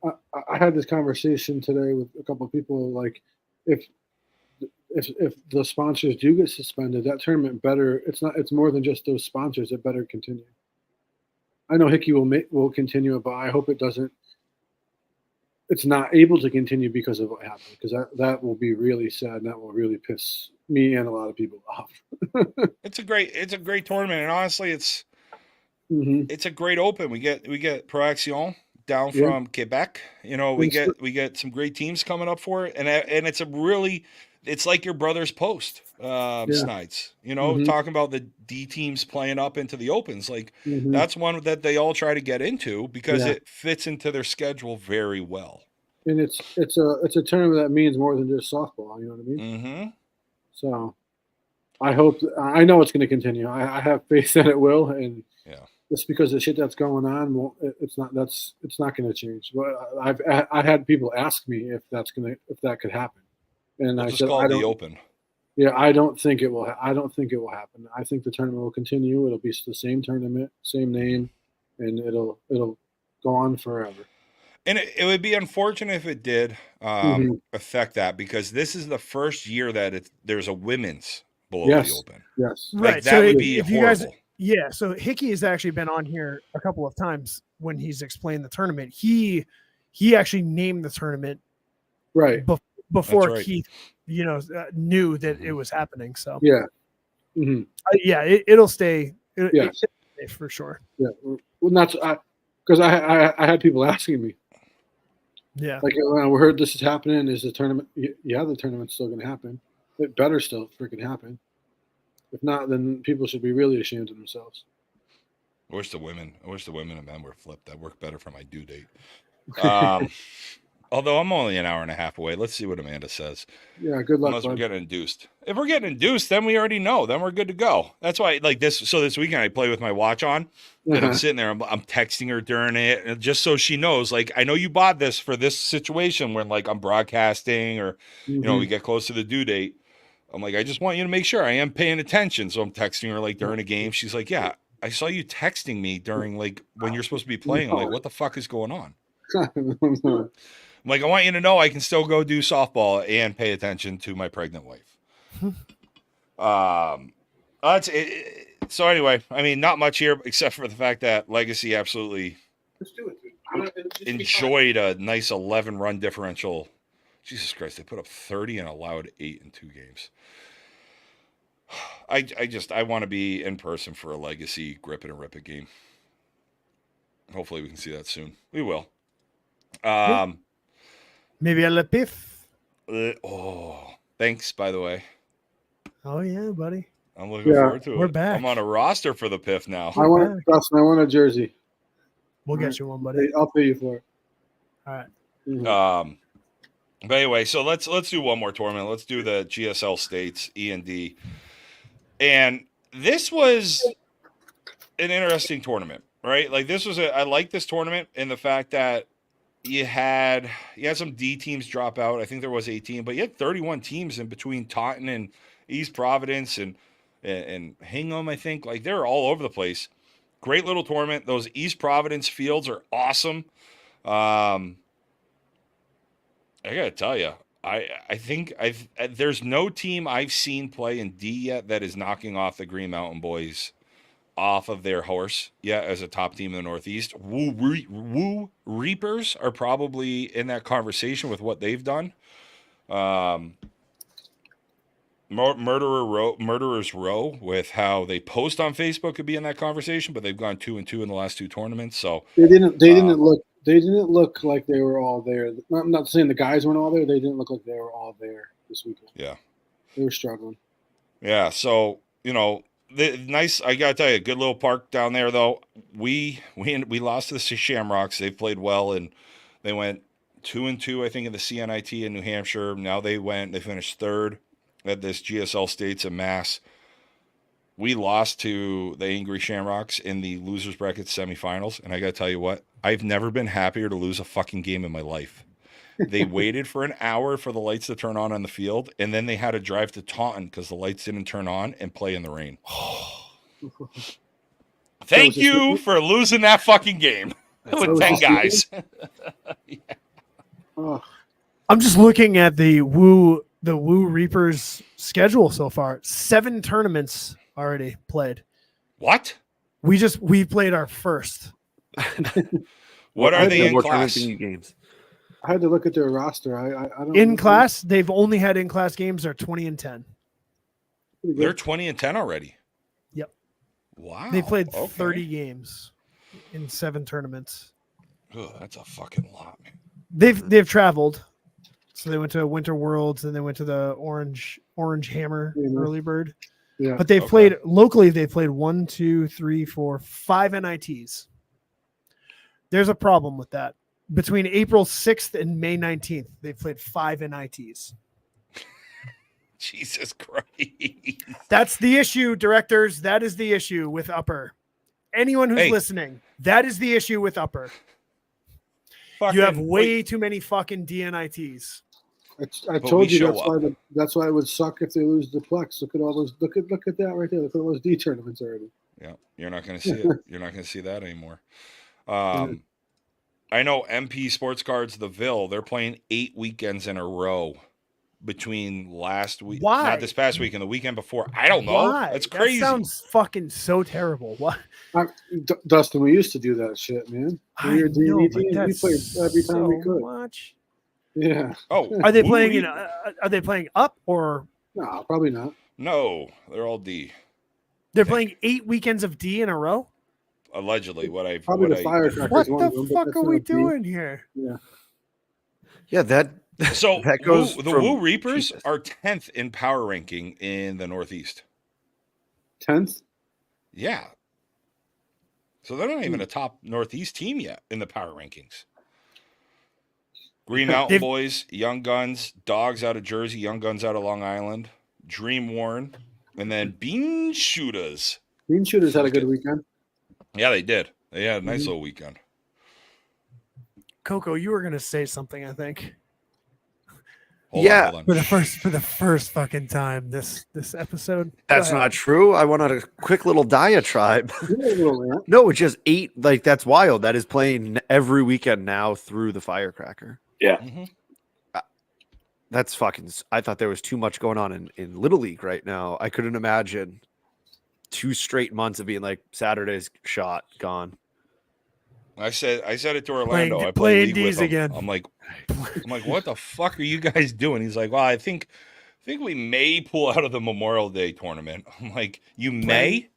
I had this conversation today with a couple of people. Like, if the sponsors do get suspended, that tournament better. It's more than just those sponsors. It better continue. I know Hickey will continue it, but I hope it doesn't. It's not able to continue because of what happened. Because that will be really sad, and that will really piss me and a lot of people off. It's a great tournament, and honestly, it's a great Open. We get Pro Action down from Quebec. We get some great teams coming up for it, and it's like your brother's post, Snides. Talking about the D teams playing up into the Opens. Like that's one that they all try to get into because it fits into their schedule very well. And it's a tournament that means more than just softball. You know what I mean? Mm-hmm. So I know it's going to continue. I have faith that it will, and just because the shit that's going on, it's not going to change. But I had people ask me if that could happen, and We'll I just said call I it the don't. Open. Yeah, I don't think it will. I don't think it will happen. I think the tournament will continue. It'll be the same tournament, same name, and it'll go on forever. And it would be unfortunate if it did affect that, because this is the first year that there's a women's below the Open. Yes. Like, Right. that So would be if you horrible. guys, yeah. So Hickey has actually been on here a couple of times when he's explained the tournament. He actually named the tournament Right. before right. Keith, knew that it was happening. So Yeah. Mm-hmm. Yeah, it'll stay. It'll stay for sure. Yeah. Well, that's because I had people asking me. Yeah. Like, when I heard this is happening, is the tournament? Yeah, the tournament's still going to happen. It better still freaking happen. If not, then people should be really ashamed of themselves. I wish the women and men were flipped. That worked better for my due date. Although I'm only an hour and a half away. Let's see what Amanda says. Yeah, good luck. Unless we're getting induced. If we're getting induced, then we already know. Then we're good to go. That's why, like this. So this weekend I play with my watch on, and I'm sitting there. I'm texting her during it, and just so she knows. Like, I know you bought this for this situation when, like, I'm broadcasting or we get close to the due date. I'm like, I just want you to make sure I am paying attention. So I'm texting her like during a game. She's like, yeah, I saw you texting me during like when you're supposed to be playing. I'm like, what the fuck is going on? I'm like, I want you to know I can still go do softball and pay attention to my pregnant wife. That's it. So anyway, I mean, not much here except for the fact that Legacy absolutely enjoyed a nice 11-run differential. Jesus Christ, they put up 30 and allowed 8 in 2 games. I want to be in person for a Legacy grip it and rip it game. Hopefully we can see that soon. We will. Maybe a Le Pif. Thanks, by the way. Oh yeah, buddy. I'm looking forward to it. We're back. I'm on a roster for the PIF now. I want a jersey. We'll get you one, buddy. I'll pay you for it. All right. Mm-hmm. But anyway, so let's do one more tournament. Let's do the GSL States E&D. And this was an interesting tournament, right? Like, this was I like this tournament in the fact that you had some D teams drop out. I think there was 18, but you had 31 teams in between Taunton and East Providence and Hingham, I think. Like, they're all over the place. Great little tournament. Those East Providence fields are awesome. I gotta tell you, I think there's no team I've seen play in D yet that is knocking off the Green Mountain Boys off of their horse yet as a top team in the Northeast. Woo Reapers are probably in that conversation with what they've done. Murderers Row with how they post on Facebook could be in that conversation, but they've gone 2-2 in the last 2 tournaments. So they didn't look like they were all there. I'm not saying the guys weren't all there. They didn't look like they were all there this weekend. Yeah, they were struggling. Yeah, so nice. I gotta tell you, good little park down there. Though we lost to the Shamrocks. They played well, and they went 2-2, I think, in the CNIT in New Hampshire. Now they finished 3rd at this GSL States in Mass. We lost to the Angry Shamrocks in the losers bracket semifinals, and I gotta tell you what, I've never been happier to lose a fucking game in my life. They waited for an hour for the lights to turn on the field, and then they had to drive to Taunton because the lights didn't turn on and play in the rain. Thank you for losing that fucking game with 10 guys. Yeah. I'm just looking at the Woo Reapers schedule so far. 7 tournaments already played. What? We played our first. What are they in class? Games? I had to look at their roster. I don't in class. They've only had in class games. They're 20-10. They're 20-10 already. Yep. Wow. They played 30 games in 7 tournaments. Oh, that's a fucking lot, man. They've traveled. So they went to Winter Worlds and they went to the Orange Hammer Early Bird. Yeah. But they've played locally. They played 1, 2, 3, 4, 5 NITs. There's a problem with that. Between April 6th and May 19th, they played 5 NITs. Jesus Christ. That's the issue, directors. That is the issue with Upper. anyone who's Hey. listening, that is the issue with upper. You have way too many fucking DNITs. I But told we you show that's why it would suck if they lose the plex. Look at all those. Look at that right there. Look at all those D tournaments already. Yeah, you're not going to see it. You're not going to see that anymore. I know MP Sports Cards, the Ville, they're playing 8 weekends in a row between last week, Why? not this past week and the weekend before. I don't know. Why? That's crazy. That sounds fucking so terrible. What? Dustin, we used to do that shit, man. We were D&E teams. We played every time we could. Much. Yeah. Oh, Are they playing? Are they playing up or? No, probably not. No, they're all D. They're playing 8 weekends of D in a row. Allegedly, probably the Firecrackers. What one of the them, but fuck that's are we not D. doing here? Yeah. That So that goes the from Woo Reapers cheapest. are 10th in power ranking in the Northeast. 10th. Yeah. So they're not even a top Northeast team yet in the power rankings. Green Mountain Boys, Young Guns, Dogs out of Jersey, Young Guns out of Long Island, Dream Warren, and then Bean Shooters. Bean Shooters had a good weekend. Yeah, they did. They had a nice little weekend. Coco, you were gonna say something, I think. Hold on. For the first fucking time this episode. That's not true. I went on a quick little diatribe. No, it's just 8. Like, that's wild. That is playing every weekend now through the Firecracker. Yeah. Mm-hmm. That's fucking. I thought there was too much going on in Little League right now. I couldn't imagine 2 straight months of being like Saturday's shot gone. I said it to Orlando. I Playing played league D's with him. again. I'm like, what the fuck are you guys doing? He's like, well, I think we may pull out of the Memorial Day tournament. I'm like, you may?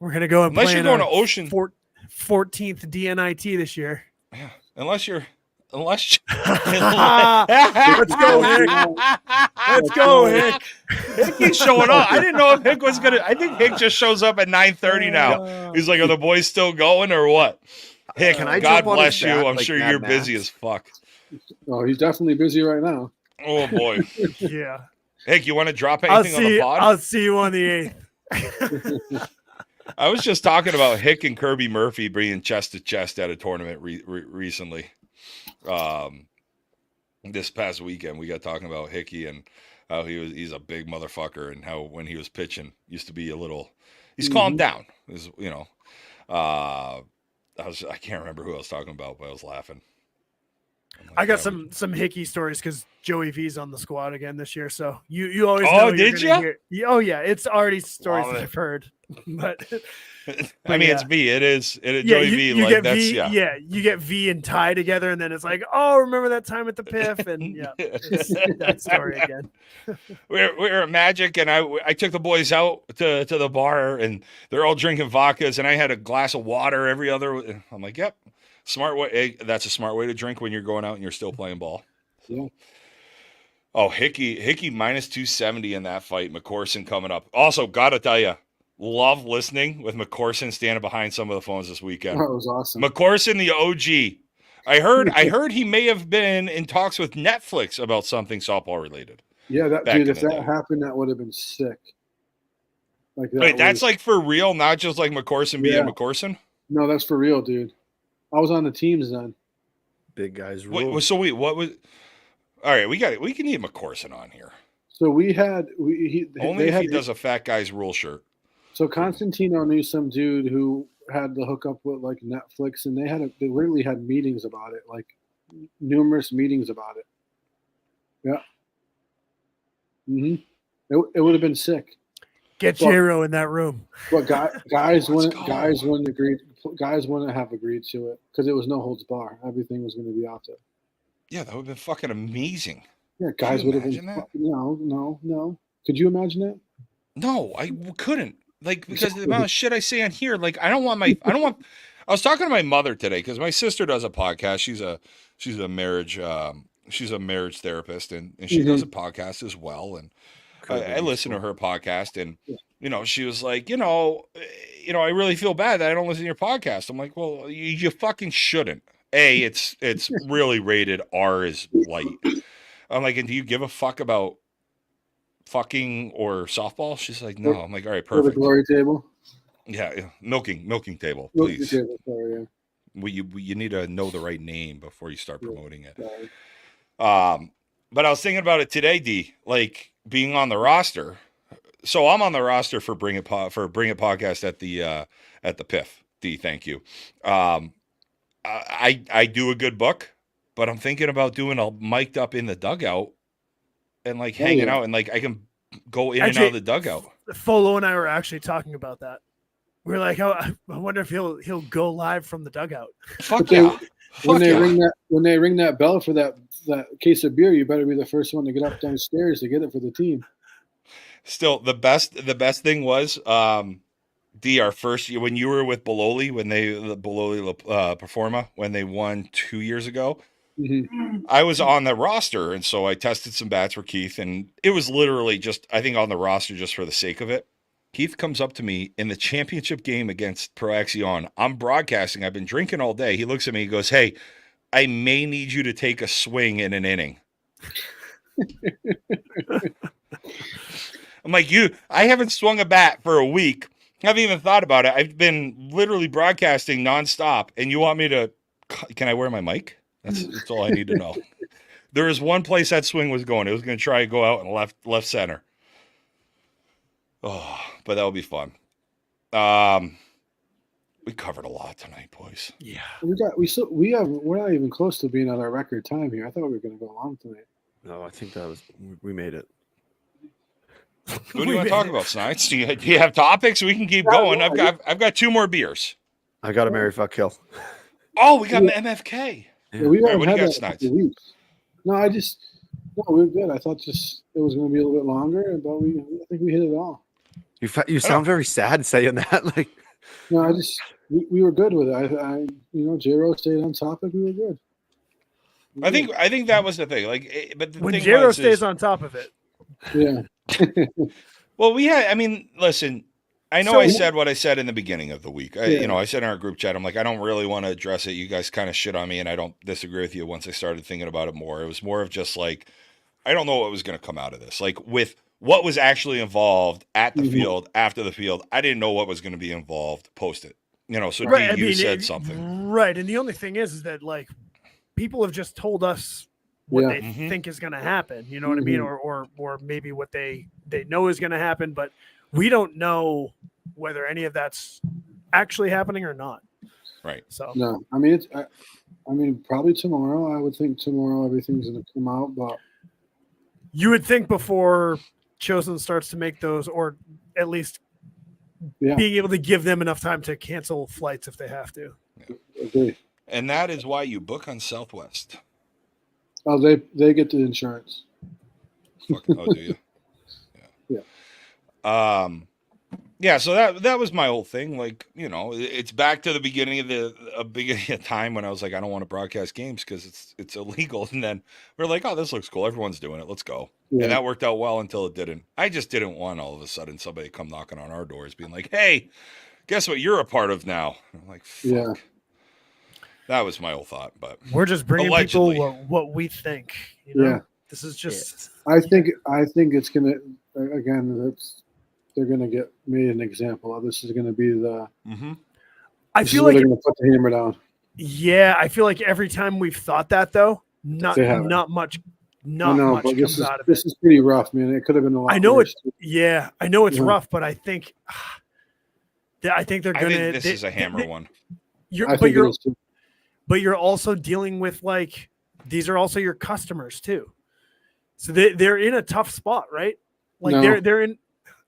We're gonna go and Unless play you're going to Ocean 14th DNIT this year. Yeah. Unless Let's go, Hick. Let's go, Hick. Hick showing up. I didn't know if Hick was gonna. I think Hick just shows up at 9:30 now. He's like, are the boys still going or what? Hick, Can I God jump on bless his you. back I'm like sure Mad you're Max? busy as fuck. Oh, he's definitely busy right now. Oh boy. Yeah. Hick, you want to drop anything on the pod? I'll see you on the 8th. I was just talking about Hick and Kirby Murphy being chest to chest at a tournament recently. This past weekend, we got talking about Hickey and how he's a big motherfucker, and how when he was pitching used to be a little. He's calmed down. I can't remember who I was talking about, but I was laughing. Like, I got some Hickey stories because Joey V's on the squad again this year. So you always know. Did you? Oh yeah, it's already stories that I've heard. But I mean, yeah. it's V. It is. Yeah, Joey V. You Like get that's V. Yeah, you get V and Ty together, and then it's like, oh, remember that time at the Piff, and yeah, it's that story again. we were at Magic, and I took the boys out to the bar, and they're all drinking vodkas, and I had a glass of water every other. I'm like, yep, smart way. That's a smart way to drink when you're going out and you're still playing ball. Yeah. Oh, Hickey minus 270 in that fight. McCorson coming up. Also, gotta tell you, love listening with McCorson standing behind some of the phones this weekend. That was awesome. McCorson, the OG. I heard he may have been in talks with Netflix about something softball related. Yeah, Back dude. in If the that day. happened, that would have been sick. Like that. Wait, that's like for real, not just like McCorson being McCorson? No, that's for real, dude. I was on the teams then. Big guys rule. What was? All right, we can need McCorson on here. So we had Only if he does a fat guy's rule shirt. So Constantino knew some dude who had the hookup with like Netflix, and they literally had meetings about it, like numerous meetings about it. Yeah. It would have been sick. Get J-Ro in that room. But guys wouldn't have agreed to it because it was no holds bar. Everything was going to be out there. Yeah, that would have been fucking amazing. Yeah, guys would have been. That? No. Could you imagine that? No, I couldn't. Like, because the amount of shit I say on here, like, I was talking to my mother today because my sister does a podcast. She's a marriage therapist, and she does a podcast as well. And I listen to her podcast, and she was like, I really feel bad that I don't listen to your podcast. I'm like, well, you fucking shouldn't. It's really rated R is light. I'm like, and do you give a fuck about fucking or softball? She's like, no. I'm like, all right, For the perfect. glory table. Yeah, milking table, Milking please. table, sorry, You need to know the right name before you start promoting it. sorry. But I was thinking about it today, D. Like being on the roster. So I'm on the roster for Bring It podcast at the PIF. D, thank you. I do a good book, but I'm thinking about doing a mic'd up in the dugout and like hanging out, and like I can go in and out of the dugout. Folo and I were actually talking about that. We were like, oh, I wonder if he'll go live from the dugout. Fuck yeah. When they ring that bell for that case of beer, you better be the first one to get up downstairs to get it for the team. Still, the best thing was D, our first year when you were with Bololi, when the Bololi Performa, when they won 2 years ago. Mm-hmm. I was on the roster, and so I tested some bats for Keith, and it was literally just, I think, on the roster just for the sake of it. Keith comes up to me in the championship game against Pro Axion. I'm broadcasting. I've been drinking all day. He looks at me. He goes, "Hey, I may need you to take a swing in an inning." I'm like, I haven't swung a bat for a week. I haven't even thought about it. I've been literally broadcasting nonstop, and you want me to, can I wear my mic? That's all I need to know. There is one place that swing was going. It was going to try to go out and left center. Oh, but that would be fun. We covered a lot tonight, boys. Yeah. We're not even close to being at our record time here. I thought we were going to go long tonight. No, I think we made it. What do you want to talk about, Snides? Do you have topics? We can keep going. I've got 2 more beers. I got a Mary Fuck Kill. Oh, we got MFK. Yeah, we All right, haven't what do you had got, that in a Snides? couple weeks. No, we're good. I thought just it was going to be a little bit longer, but I think we hit it all. You sound very sad saying that. Like, No, we were good with it. J-Ro stayed on topic. We were good. I think that was the thing. Like, but the When thing J-Ro was, stays on top of it. Yeah. Well, listen, I know I said what I said in the beginning of the week. I said in our group chat, I'm like, I don't really want to address it. You guys kind of shit on me, and I don't disagree with you once I started thinking about it more. It was more of just like, I don't know what was going to come out of this. Like, with what was actually involved at the field, after the field, I didn't know what was going to be involved post it. So Right, you said something. Right, and the only thing is that, like, people have just told us what they think is going to happen. You know what I mean? Or maybe what they know is going to happen, but we don't know whether any of that's actually happening or not. Right. So no, probably tomorrow. I would think tomorrow everything's going to come out, but you would think before Chosen starts to make those, or at least being able to give them enough time to cancel flights if they have to. Yeah. Okay. And that is why you book on Southwest. Oh, they get the insurance. Oh, do you? Yeah. Yeah. So that was my whole thing. Like, it's back to the beginning of time when I was like, I don't want to broadcast games because it's illegal. And then we're like, oh, this looks cool. Everyone's doing it. Let's go. Yeah. And that worked out well until it didn't. I just didn't want all of a sudden somebody come knocking on our doors being like, hey, guess what you're a part of now? I'm like, fuck. Yeah. That was my whole thought, but we're just bringing allegedly. people what we think. Yeah, this is just. I think it's gonna they're gonna get made an example of. This is gonna be the. Mm-hmm. I feel like they're gonna put the hammer down. Yeah, I feel like every time we've thought that though, not much comes out of it. This is pretty rough, man. It could have been a lot. I know worse. I know it's rough, but I think they're gonna. I think this is a hammer one. But you're also dealing with, like, these are also your customers too, so they're in a tough spot, right? Like they're in.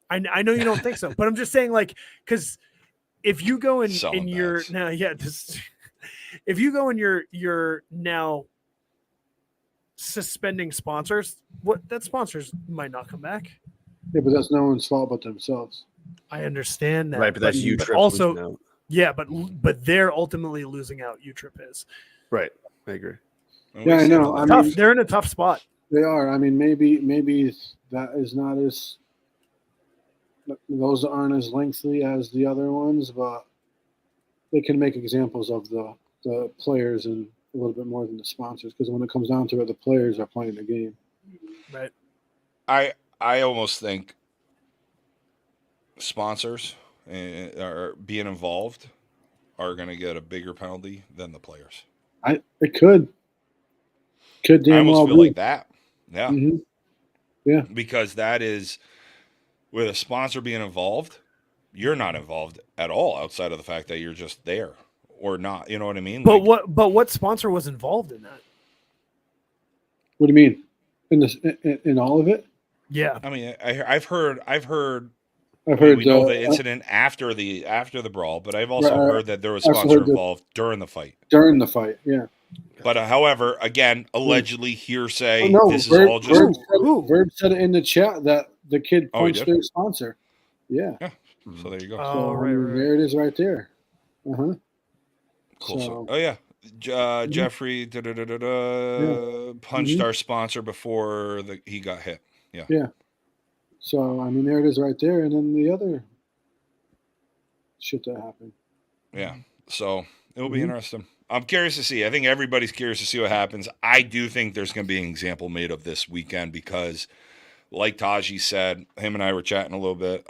I know you don't think so, but I'm just saying, like, because if you go in your now, if you go in your now suspending sponsors, that sponsors might not come back. Yeah, but that's no one's fault but themselves. I understand that, right? But that's you. Also. Yeah, but they're ultimately losing out. U-Trip is. Right. I agree. Yeah, I know. They're in a tough spot. They are. I mean, maybe that is not as. Those aren't as lengthy as the other ones, but they can make examples of the players and a little bit more than the sponsors. Because when it comes down to it, the players are playing the game. Right. I almost think sponsors are being involved are going to get a bigger penalty than the players. It could I damn well almost feel be. like that. Yeah. Mhm. Yeah. Because that is, with a sponsor being involved, you're not involved at all outside of the fact that you're just there or not. You know what I mean? But Like, what sponsor was involved in that? What do you mean? In all of it? Yeah. I mean, I've heard I've heard we know the incident after the brawl, but I've also heard that there was I've sponsor heard that- involved during the fight. during the fight. Yeah. But however, again, allegedly hearsay. Oh, no, This is all just Verb said it in the chat that the kid Oh, he punched did? their sponsor. Yeah. so. There you go. Oh, I right, mean, right. there it is right there. Uh-huh. Cool. So, Oh yeah, Jeffrey punched our sponsor before he got hit. Yeah. so I mean, there it is right there. And then the other shit that happened. Yeah. So it'll be interesting. I'm curious to see. I think everybody's curious to see what happens. I do think there's going to be an example made of this weekend because, like Taji said, him and I were chatting a little bit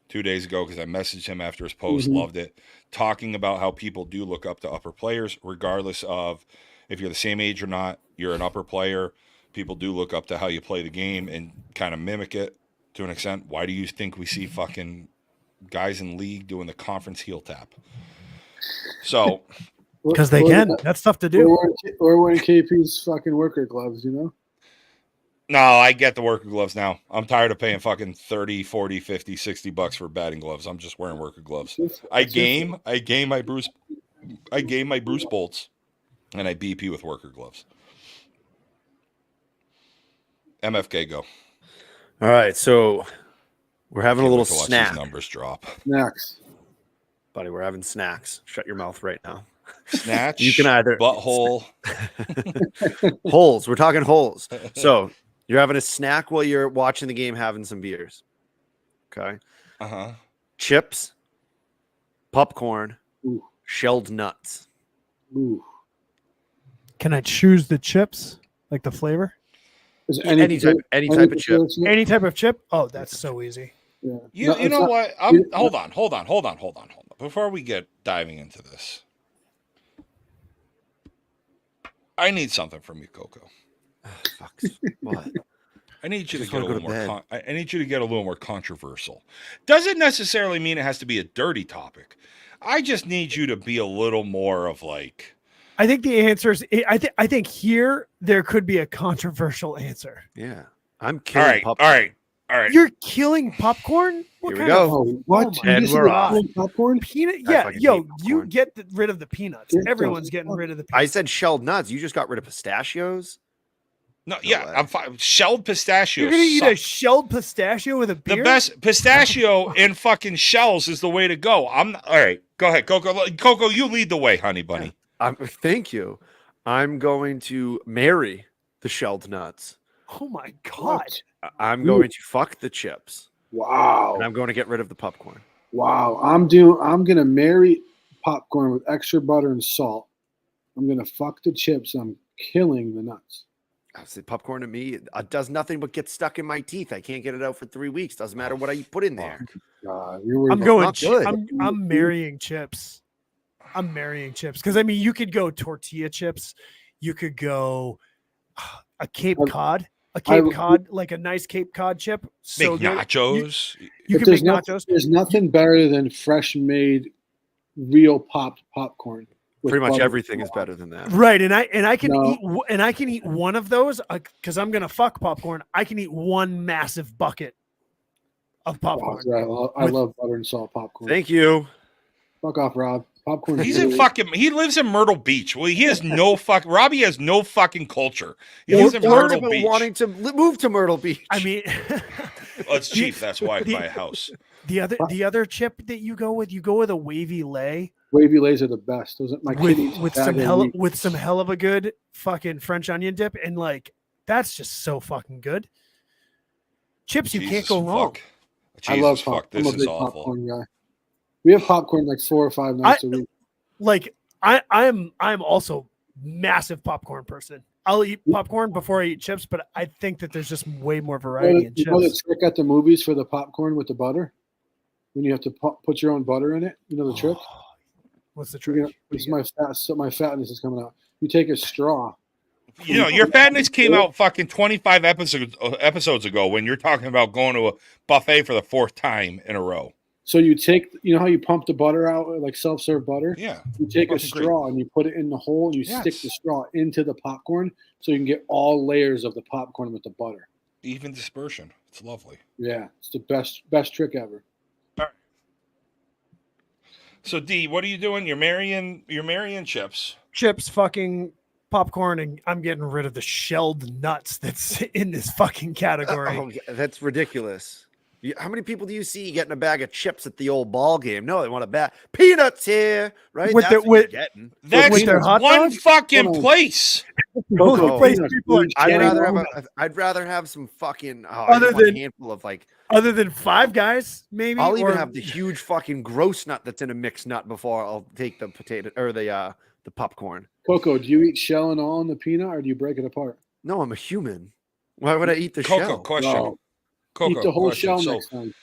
2 days ago because I messaged him after his post, loved it, talking about how people do look up to upper players, regardless of if you're the same age or not, you're an upper player. People do look up to how you play the game and kind of mimic it to an extent. Why do you think we see fucking guys in league doing the conference heel tap? So, Because they can. That's tough to do. Or wearing KP's fucking worker gloves, you know? no, I get the worker gloves now. I'm tired of paying fucking 30, 40, 50, 60 bucks for batting gloves. I'm just wearing worker gloves. I game my Bruce bolts and I BP with worker gloves. MFK go. All right, so we're having a Can't little wait to watch snack, these numbers drop. Next. buddy. We're having snacks. Shut your mouth right now. Snatch. You can either butthole. holes. We're talking holes. So you're having a snack while you're watching the game, having some beers. Okay. Uh-huh. Chips, popcorn, Ooh. shelled nuts. Ooh. Can I choose the chips, like the flavor? Is it Any type of chip. Any type of chip? Oh, that's so easy. Yeah. You No, know it's not- what? Hold on. Before we get diving into this, I need something from you, Coco. Fuck. What? I need you to Just get a wanna little go to more. I need you to get a little more controversial. Doesn't necessarily mean it has to be a dirty topic. I just need you to be a little more of like. I think the answer is. I think here there could be a controversial answer. Yeah. I'm All killing right. popcorn. You're killing popcorn. What Here we kind of go. Oh, what? Oh my And You we're said off. popcorn? peanut? I Yeah, fucking yo, hate you popcorn. get rid of the peanuts. Get the Everyone's getting fuck- rid of the I peanuts. said shelled nuts. You just got rid of pistachios. No, No yeah, way. I'm fine. Shelled pistachios. You're gonna eat a suck. shelled pistachio with a beer? The best pistachio in fucking shells is the way to go. All right. Go ahead, Coco. Coco, you lead the way, honey bunny. Thank you. I'm going to marry the shelled nuts. Oh my god! I'm going to fuck the chips. Wow. And I'm going to get rid of the popcorn. Wow. I'm gonna marry popcorn with extra butter and salt. I'm gonna fuck the chips. I'm killing the nuts. I said popcorn to me does nothing but get stuck in my teeth. I can't get it out for 3 weeks. Doesn't matter what I put in there. You're worried I'm about- going. not good. I'm marrying chips. I'm marrying chips because I mean you could go tortilla chips, you could go a Cape Cod, like a nice Cape Cod chip. So Make good. nachos. You But can make nachos. There's nothing better than fresh made, real popped popcorn. with Pretty much butter. everything is better than that. Right, and I can No. eat one of those because I'm gonna fuck popcorn. I can eat one massive bucket of popcorn. Wow, I love butter and salt popcorn. Thank you. Fuck off, Rob. Popcorn. He lives in Myrtle Beach. Well, he has no Robbie has no fucking culture. He You lives in talked Myrtle about Beach. wanting to move to Myrtle Beach. I mean, Well, it's cheap. That's why I buy a house. the other chip that you go with a wavy lay Wavy lays are the best. Those are my kitties. with some hell of a good fucking French onion dip, and like that's just so fucking good. Chips, you can't go wrong. Fuck. I love Jesus, popcorn. fuck. This I'm a is big awful. popcorn guy. We have popcorn like 4 or 5 nights a week. Like I'm also massive popcorn person. I'll eat popcorn before I eat chips, but I think that there's just way more variety in You know the chips. trick at the movies for the popcorn with the butter? when you have to put your own butter in it. You know the trick? What's the You're trick? this is my fat. So my fatness is coming out. You take a straw. You know, your fatness came out fucking 25 episodes ago when you're talking about going to a buffet for the 4th time in a row. So you take, you know how you pump the butter out, like self-serve butter? Yeah. You take a Fucking straw and you put it in the hole and you stick the straw into the popcorn so you can get all layers of the popcorn with the butter. Even dispersion. It's lovely. Yeah, it's the best trick ever. All right. So D, what are you doing? You're marrying chips. Chips, fucking popcorn, and I'm getting rid of the shelled nuts that's in this fucking category. Oh, that's ridiculous. How many people do you see getting a bag of chips at the old ball game? No, they want a bag. Peanuts here, right? With That's the- what you're with- getting. That's With their hot one dog? fucking place. The only Oh, place peanuts, people are dude. getting I'd rather have some fucking Other I just want a than- handful of like other than Five Guys, maybe. I'll even or- have the huge fucking gross nut that's in a mixed nut before I'll take the potato or the popcorn. Coco, do you eat shell and all in the peanut or do you break it apart? No, I'm a human. Why would I eat the Coco, shell? question. No. Coco, Eat the whole question. shell So next time.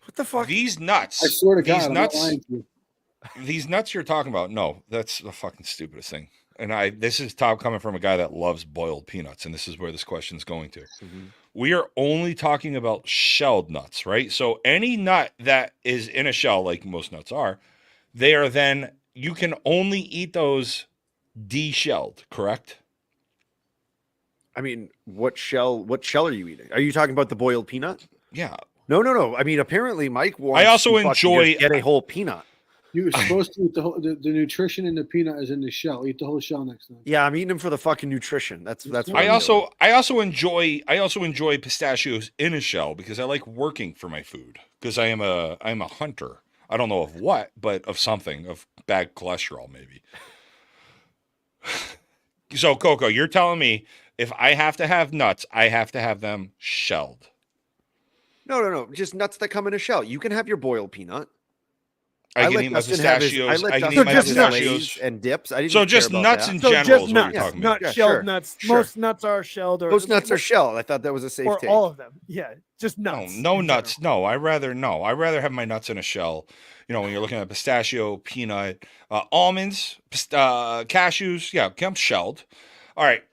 What the fuck? these nuts. I swear to these God, I'm not nuts. lying to you. These nuts you're talking about, no, that's the fucking stupidest thing. And this is top coming from a guy that loves boiled peanuts, and this is where this question's going to. Mhm. We are only talking about shelled nuts, right? So any nut that is in a shell, like most nuts are, they are then you can only eat those de-shelled, correct? I mean, what shell are you eating? Are you talking about the boiled peanut? Yeah. No. I mean, apparently Mike wants also to fucking enjoy- just get a whole peanut. You're supposed to eat the nutrition in the peanut is in the shell. Eat the whole shell next time. Yeah, I'm eating them for the fucking nutrition. That's what I I'm also enjoy pistachios in a shell because I like working for my food because I'm a hunter. I don't know of what, but of something, of bad cholesterol maybe. So Coco, you're telling me if I have to have nuts, I have to have them shelled. No. Just nuts that come in a shell. You can have your boiled peanut. I can let eat my Dustin have his- pistachios. I can Dustin eat my have his pistachios. Lay's and dips. I didn't So care just about nuts that. in So general just is what nuts, you're talking not about. Yeah, shelled sure, nuts. sure. Most nuts are shelled, or Those nuts are shell. I thought that was a safe or take. all of them. Yeah, just nuts. No in nuts. general. No, I rather have my nuts in a shell. You know, when you're looking at pistachio, peanut, almonds, cashews. Yeah, come shelled. All right.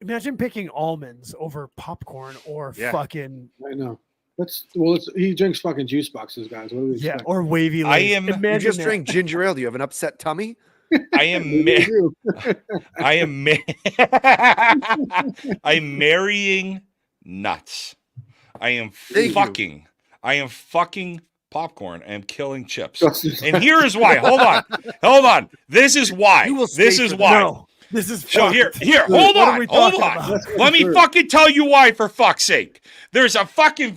Imagine picking almonds over popcorn or Yeah. fucking I know. He drinks fucking juice boxes, guys. What do we expect? or wavy. I Lays. am- You Imagine just that. drank ginger ale. Do you have an upset tummy? I am Maybe you do. I'm marrying nuts. I am Thank you. fucking popcorn. I am killing chips. Justin- And here is why. Hold on. This is why. You will This stay is for why. No, this is So here, fucked. hold What are on, we hold talking on. about? Let me fucking tell you why, for fuck's sake. There's a fucking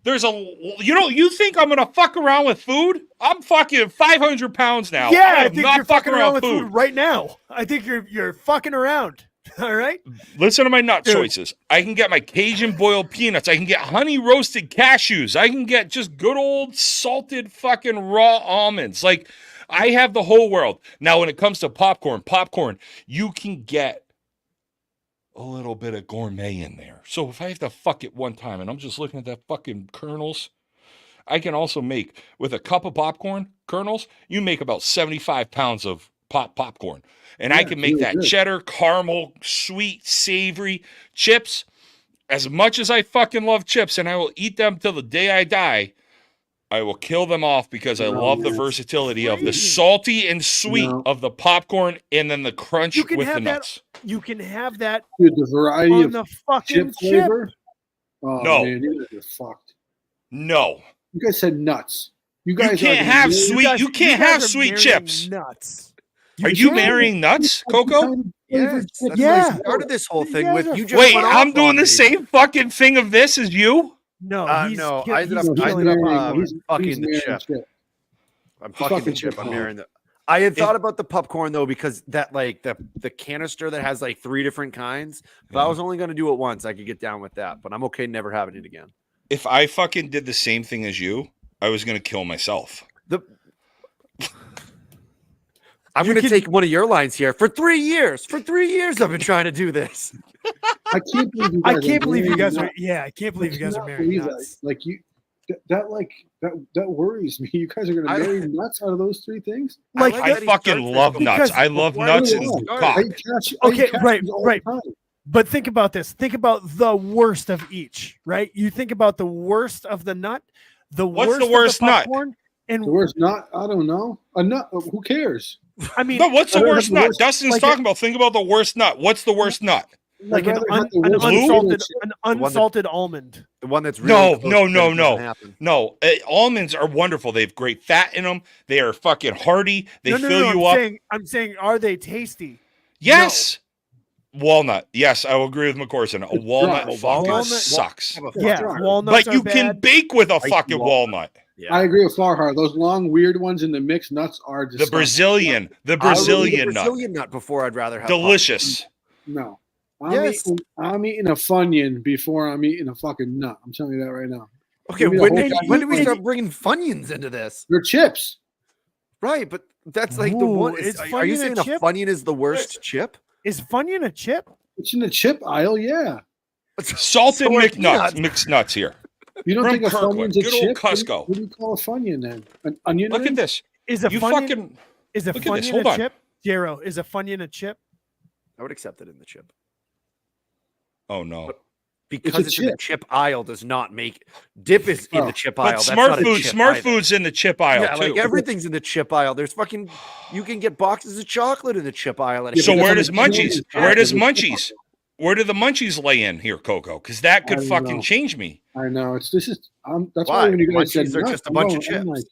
you think I'm gonna fuck around with food? I'm fucking 500 pounds now. Yeah, I am think not you're fucking around with food right now. I think you're fucking around. All right. Listen to my nut Dude. choices. I can get my Cajun boiled peanuts. I can get honey roasted cashews. I can get just good old salted fucking raw almonds. Like, I have the whole world. Now, when it comes to popcorn, you can get a little bit of gourmet in there. So if I have to fuck it one time and I'm just looking at that fucking kernels, I can also make, with a cup of popcorn kernels, you make about 75 pounds of popcorn. And I Yeah, can make really that good. cheddar, caramel, sweet, savory chips. As much as I fucking love chips, and I will eat them till the day I die, I will kill them off because I No, love the man. versatility of the Crazy. salty and sweet No. of the popcorn and then the crunch You can with the have that nuts. You can have that Dude, the variety on of the chip fucking chip. flavor. Oh No. man, you guys are fucked. No. You guys said nuts. You You guys can't are have the sweet. You can't guys have are sweet marrying chips. Nuts. Are you can. marrying nuts, Coco? Yes, that's Yeah. why I started this whole thing You with guys are you just Wait, went I'm off doing on the me. same fucking thing of this as you? No, he's no, kill- I ended he's up- I killing ended up up, popcorn. fucking the marrying chip. I'm fucking the fucking chip. I'm popcorn. marrying the. I had thought about the popcorn though because that like the canister that has like 3 different kinds. If I was only going to do it once, I could get down with that. But I'm okay never having it again. If I fucking did the same thing as you, I was going to kill myself. I'm going to take one of your lines here. For 3 years, I've been trying to do this. I can't believe you I guys can't believe you marrying guys are. nuts. Yeah, I can't believe you guys are I marrying cannot believe nuts. that. Like you, that worries me. You guys are gonna marry nuts out of those three things? Like, I fucking love nuts. I love nuts and cock. Okay, right. But think about this. Think about the worst of each, right? You think about the worst of the nut, What's the worst of the nut? popcorn, and The worst nut? I don't know. A nut? Who cares? I mean, No, what's the worst nut? worst- Dustin's talking about. Think about the worst nut. What's the worst nut? like I'd an, rather have the worst unsalted, potato chip. an unsalted almond. The one that's really No. no. Almonds are wonderful. They have great fat in them. They are fucking hearty. They fill you up. I'm saying, are they tasty? Yes. Walnut. Yes, I will agree with McCorson. A walnut fucking sucks. Yeah, walnuts. But you are can bad. bake with a fucking walnut. Yeah. I agree with Farhar. Those long, weird ones in the mixed nuts are The disgusting. Brazilian The nut. Brazilian nut before I'd rather have Delicious. No. Yes. I'm eating a Funyun before I'm eating a fucking nut. I'm telling you that right now. Okay, Give me the when whole did we start bringing Funyuns into this? They're chips. Right, but that's like the Ooh, one. is Are you Funyun a saying a chip? Funyun is the worst chip? Is Funyun a chip? It's in the chip aisle, yeah. Salted So are mixed nuts. peanuts. Mixed nuts here. You don't From think a Kirkland, Funyun's a good old chip? Costco. What do you call a Funyun then? An onion Look ring? at this. Is a You Funyun? fucking Is a look at this. Funyun Hold a on. chip? Jero, is a Funyun a chip? I would accept it in the chip. Oh no. Because it's in the chip aisle does not make dip is in the chip aisle. But That's smart not a food, chip smart either. food's in the chip aisle Yeah, too. like everything's in the chip aisle. There's fucking you can get boxes of chocolate in the chip aisle. And So because where I'm does a Munchies? chip Where does aisle. Munchies? Where do the Munchies lay in here, Coco? Because that could I don't fucking know. change me. I know. That's Why? why when you guys Munchies said are nuts, just a I'm bunch of going- I'm chips.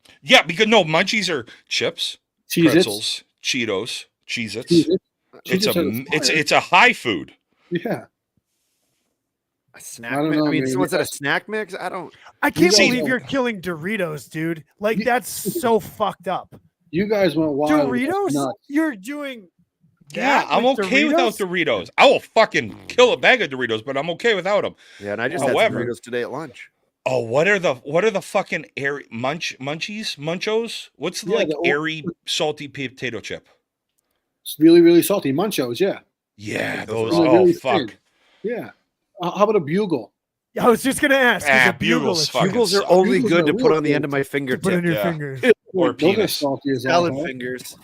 like, Yeah, because no, Munchies are chips, Cheez-Its. pretzels, Cheetos, Cheez-Its. Cheez-Its. It's Cheez-Its it's a high food. Yeah. A snack I don't mix. know, I mean, man. someone said a snack mix. I don't. I can't See- believe you're killing Doritos, dude. Like that's so fucked up. You guys went wild. with Doritos? nuts. You're doing Yeah, that I'm with okay without Doritos. I will fucking kill a bag of Doritos, but I'm okay without them. Yeah, and I just However- had Doritos today at lunch. Oh, what are the fucking airy munchos? What's the Yeah, like the old- airy salty potato chip? It's really, really salty. Munchos, yeah. Yeah, those those. are Oh really fuck. thin. Yeah. How about a bugle? I was just gonna ask. Is a bugle Bugles a chip? fucking Bugles are suck. only Bugles good are to put real on the good. end of my Put in fingertip. your Yeah. fingers. Or Those are penis. salty as Salad hell, huh? fingers.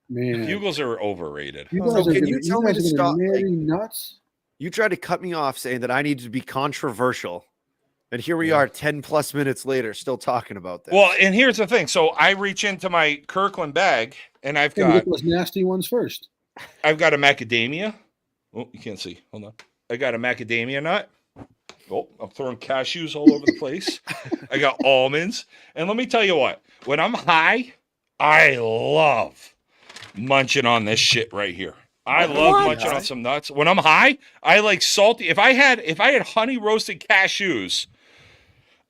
Man. Bugles are overrated. You Oh, guys are can gonna, you tell me guys to are gonna stop, marry nuts? You tried to cut me off saying that I needed to be controversial. And here we are 10 plus minutes later, still talking about this. Well, and here's the thing. So I reach into my Kirkland bag, and I've Yeah, got get those nasty ones first. a macadamia. Oh, you can't see. Hold on. I got a macadamia nut. Oh, I'm throwing cashews all over the place. I got almonds. And let me tell you what, when I'm high, I love munching on this shit right here. I love munching on some nuts. When I'm high, I like salty. If I had honey roasted cashews,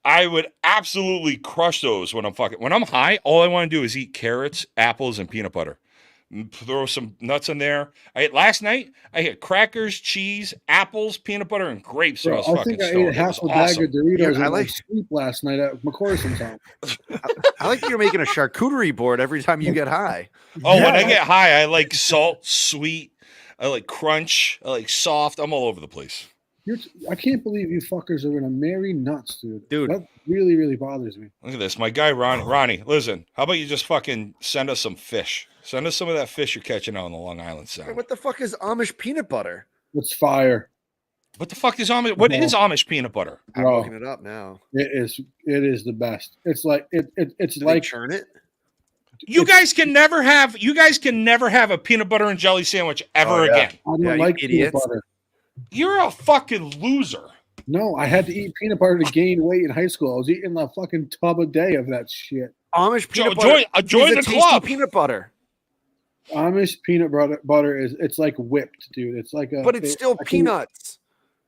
I would absolutely crush those when I'm high. All I want to do is eat carrots, apples, and peanut butter. Throw some nuts in there. Last night I had crackers, cheese, apples, peanut butter, and grapes. Bro, I think I ate half a bag of Doritos I in my like- sleep last night at McCorson's house. I like that you're making a charcuterie board every time you get high. Oh, when I Yeah. get high, I like salt, sweet. I like crunch. I like soft. I'm all over the place. I can't believe you fuckers are gonna marry nuts, dude. Dude. That really, really bothers me. Look at this. My guy, Ronnie, listen, how about you just fucking send us some fish? Send us some of that fish you're catching out on the Long Island Sound. What the fuck is Amish peanut butter? It's fire. What the fuck is Amish? What is Amish peanut butter? I'm Bro. looking it up now. It is. It is the best. It's like it's Do they like churn it? You guys can never have a peanut butter and jelly sandwich ever Oh, yeah. again. I don't Yeah, you like peanut idiots. butter. You're a fucking loser. No, I had to eat peanut butter to gain weight in high school. I was eating a fucking tub a day of that shit. Amish peanut join- butter. join is a the tasty club. Peanut butter, Amish peanut butter it's like whipped, dude. It's like a. but it's still I can- peanuts.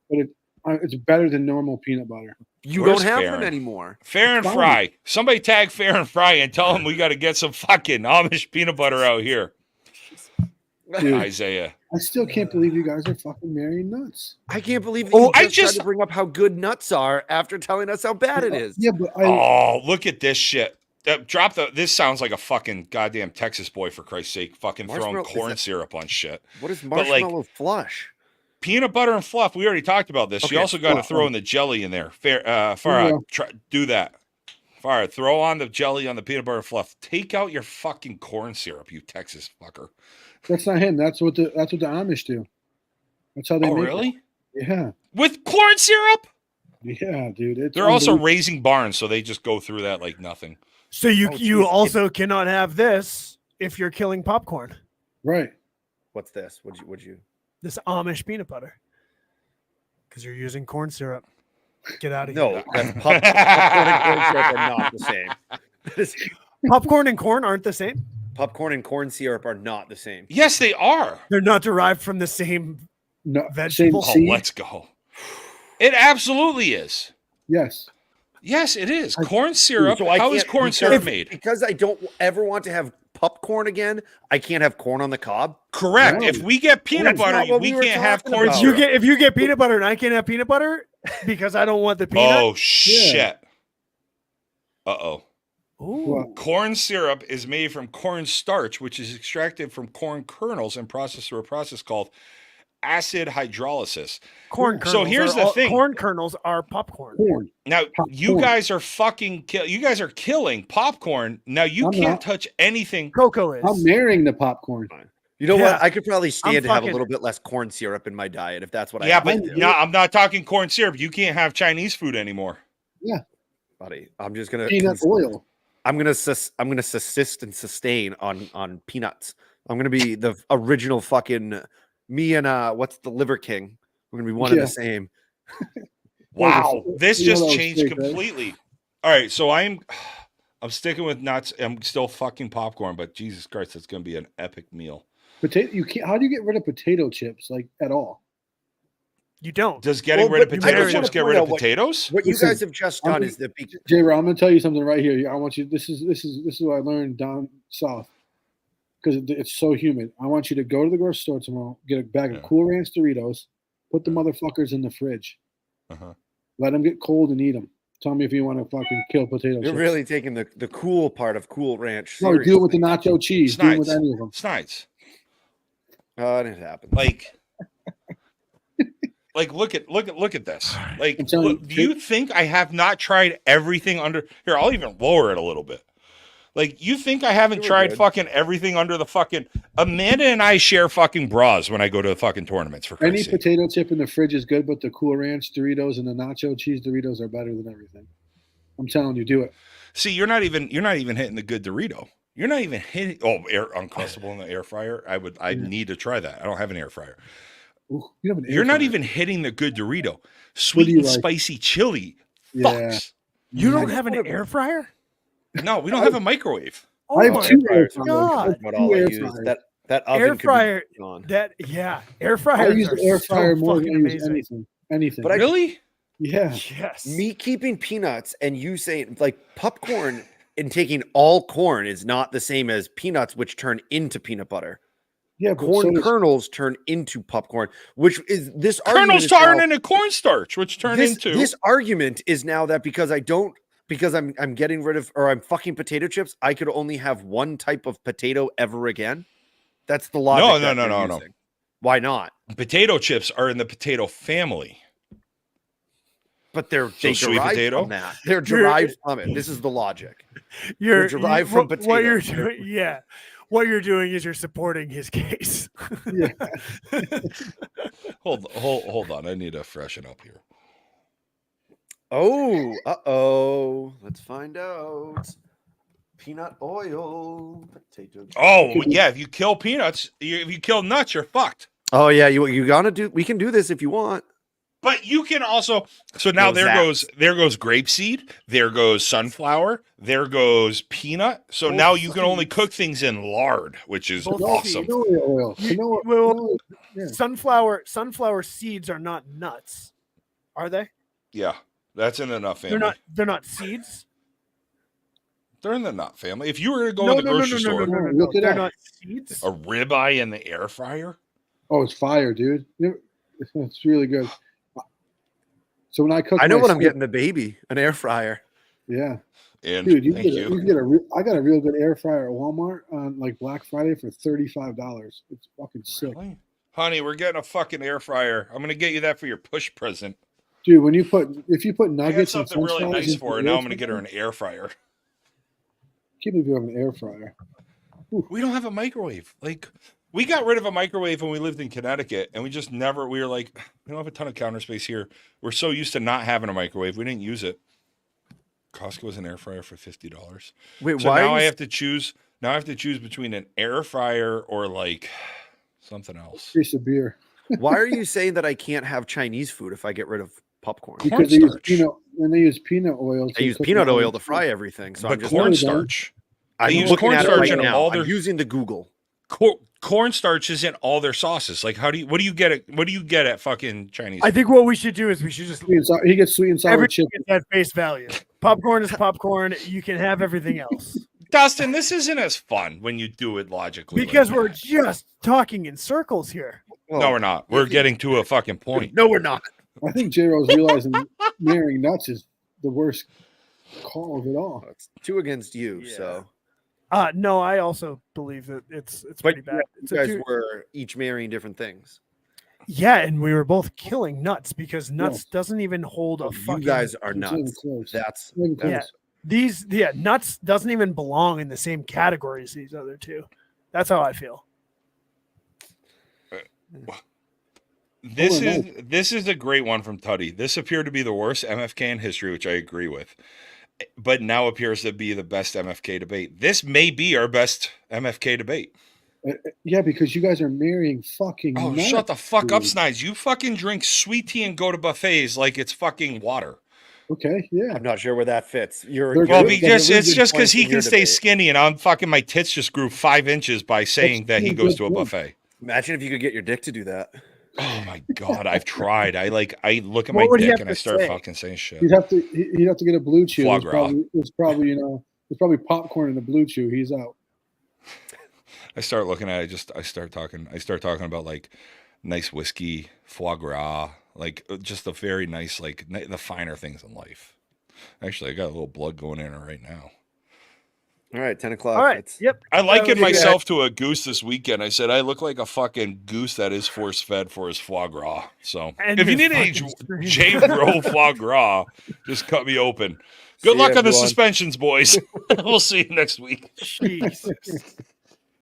But it's better than normal peanut butter. You Where's don't have Farron? them anymore. Fair and Fine. Fry. Somebody tag Fair and Fry and tell them we got to get some fucking Amish peanut butter out here. Dude, Isaiah. I still can't believe you guys are fucking marrying nuts. I can't believe that Oh, you I just tried just- to bring up how good nuts are after telling us how bad it is. Yeah, but Oh, look at this shit. This sounds like a fucking goddamn Texas boy, for Christ's sake. Fucking throwing Marshmallow- is corn that- syrup on shit. What is But, like, marshmallow flush? peanut butter and fluff. We already talked about this. Okay, you also got to fluff, throw in the jelly in there. Farah, do that. Farah, throw on the jelly on the peanut butter and fluff. Take out your fucking corn syrup, you Texas fucker. That's not him. That's what the Amish do. That's how they make really? it. Yeah. With corn syrup? Yeah, dude. They're also raising barns, so they just go through that like nothing. So you also cannot have this if you're killing popcorn. Right. What's this? Would you? This Amish peanut butter. Because you're using corn syrup. Get out of No, here. that's popcorn and corn syrup are not the same. Popcorn and corn aren't the same? Popcorn and corn syrup are not the same. Yes, they are. They're not derived from the same vegetable. Oh, let's go. It absolutely is. Yes. Yes, it is. Corn syrup. So How is corn syrup made? Because I don't ever want to have popcorn again, I can't have corn on the cob. Correct. No. If we get peanut That's not butter, what we we were can't have talking corn about. syrup. If you get peanut butter and I can't have peanut butter because I don't want the peanut. Oh, shit. Uh-oh. Ooh. Corn syrup is made from corn starch, which is extracted from corn kernels and processed through a process called acid hydrolysis. Corn kernels. So here's the thing. Corn kernels are popcorn. Corn. Now, you Popcorn. guys are you guys are killing popcorn. Now, you I'm can't not. touch anything. Cocoa is. I'm marrying the popcorn. You know Yeah. what? I could probably stand to have a fucking- little bit less corn syrup in my diet if that's what I Yeah, have but to do. no, I'm not talking corn syrup. You can't have Chinese food anymore. Buddy, I'm just gonna Peanut oil. I'm gonna subsist and sustain on peanuts. I'm gonna be the original fucking me and what's the Liver King? We're gonna be one and Yeah. the same. Wow, this You know just that was changed fake, right? completely. All right, so I'm sticking with nuts. I'm still fucking popcorn, but Jesus Christ, it's gonna be an epic meal. Potato. You can't. How do you get rid of potato chips like at all? You don't. Does getting Well, rid of but I potato just chips wanna get point rid of out what- potatoes? What you Listen, guys have just I'm done gonna- is the J-Rob, I'm gonna tell you something right here. I want you. This is what I learned down south because it's so humid. I want you to go to the grocery store tomorrow, get a bag Yeah. of Cool Ranch Doritos, put the motherfuckers in the fridge, Uh-huh. let them get cold and eat them. Tell me if you want to fucking kill potato you're chips. really taking the cool part of Cool Ranch. No, do it with the seriously. nacho cheese. Do it with Snides. any of them. Snides. Oh, it didn't happen. Like, look at this. Like, I'm telling do you think I have not tried everything under here? I'll even lower it a little bit. Like, you think I haven't You were tried good. fucking everything under the fucking Amanda and I share fucking bras when I go to the fucking tournaments for Any Christ's sake. potato chip in the fridge is good, but the Cool Ranch Doritos and the nacho cheese Doritos are better than everything. I'm telling you, do it. See, you're not even hitting the good Dorito. You're not even hitting Uncrustable in the air fryer. I need to try that. I don't have an air fryer. Ooh, you have an air You're not fryer. even hitting the good Dorito. Sweet you and like? spicy chili. Yeah. Fucks. You don't have an air fryer? No, we don't have a microwave. Oh I have my 2 air Fryers are God. what all I Air use. fryers. That oven Air could be fryer. on. Air I fryers use are the air fryer so more than fucking I use amazing. anything. Anything. But I- Really? yeah. Yes. Me keeping peanuts and you saying like popcorn and taking all corn is not the same as peanuts, which turn into peanut butter. Yeah, but Corn so does- kernels turn into popcorn, which is this argument Kernels is turn now- into cornstarch, which turn into this argument is now that because I'm getting rid of or I'm fucking potato chips, I could only have one type of potato ever again. That's the logic. No. that they're using. Why not? potato chips are in the potato family. But they sweet derive potato? from that. They're derived from it. This is the logic. You're derived from what you're potatoes. doing, yeah. What you're doing is you're supporting his case. Yeah. Hold on. I need to freshen up here. Oh, let's find out. Peanut oil, potato. Oh yeah, if you kill peanuts, if you kill nuts, you're fucked. Oh yeah, you gotta do. We can do this if you want. But you can also. So now No there zaps. goes grapeseed. There goes sunflower. There goes peanut. So Both now you can only seeds. cook things in lard, which is Both awesome. seeds. Canola oil. You- Canola, yeah. Sunflower seeds are not nuts, are they? Yeah, that's in the nut family. They're not seeds. They're in the nut family. If you were to go No, in the grocery store, Look it They're up. not seeds. a ribeye in the air fryer. Oh, it's fire, dude. It's really good. So when I cook, I know my what I'm steak- getting. The baby, an air fryer. Yeah, And dude, thank you. I got a real good air fryer at Walmart on like Black Friday for $35. It's fucking sick. Really? Honey, we're getting a fucking air fryer. I'm gonna get you that for your push present. Dude, if you put I got nuggets and something really french fries nice into for her. the Now air I'm gonna get her fryer, an air fryer. can't believe you have an air fryer. We don't have a microwave. Like, we got rid of a microwave when we lived in Connecticut, and we were like, we don't have a ton of counter space here. We're so used to not having a microwave, we didn't use it. Costco was an air fryer for $50. Wait, So why? now I have to choose. Now I have to choose between an air fryer or like something else. Case of beer. Why are you saying that I can't have Chinese food if I get rid of popcorn? Because they use Cornstarch. peanut oil. I use peanut oil to fry everything. So But I'm just cornstarch. I'm They use looking at it cornstarch right in now. all I'm their- using the Google. Cornstarch is in all their sauces. Like, what do you get at fucking Chinese? I think what we should do is we should just He gets sweet and sour everything chicken. is at face value. Popcorn is popcorn. You can have everything else Dustin, this isn't as fun when you do it logically. because like we're that. just talking in circles here. No, we're not. We're getting to a fucking point. No, we're not. I think J-Ro's realizing marrying nuts is the worst call of it all. It's 2 against you. Yeah. So, No, I also believe that it's but pretty bad. It's you a guys two- were each marrying different things. yeah, and we were both killing nuts because nuts doesn't even hold a You fucking. guys are It's not even nuts. close. That's Not even Yeah. close. Nuts doesn't even belong in the same category as these other two. That's how I feel. This is a great one from Tuddy. This appeared to be the worst MFK in history, which I agree with, but now appears to be the best MFK debate. This may be our best MFK debate. Yeah, because you guys are marrying fucking Oh, nuts, shut the fuck up, dude. Snides. You fucking drink sweet tea and go to buffets like it's fucking water. Okay, yeah. I'm not sure where that fits. They're Well, good. because you're it's losing just because points he in your can stay debate. skinny and I'm fucking, my tits just grew 5 inches by saying that he pretty goes good to a point. buffet. Imagine if you could get your dick to do that. Oh my God, I've tried. I look at What my would he dick have and I to start say? fucking saying shit. He'd have to get a blue chew. Foie There's probably there's popcorn in the blue chew. He's out. I start looking at it. I start talking about like nice whiskey, foie gras, like just the very nice, like the finer things in life. Actually, I got a little blood going in her right now. All right, 10 o'clock. All right. It's- Yep. I likened would be myself to a goose this weekend. I said I look like a fucking goose that is force fed for his foie gras. So And if you his need any fucking stream. J Bro foie gras, just cut me open. Good See luck on the everyone. suspensions, boys. We'll see you next week. Jesus.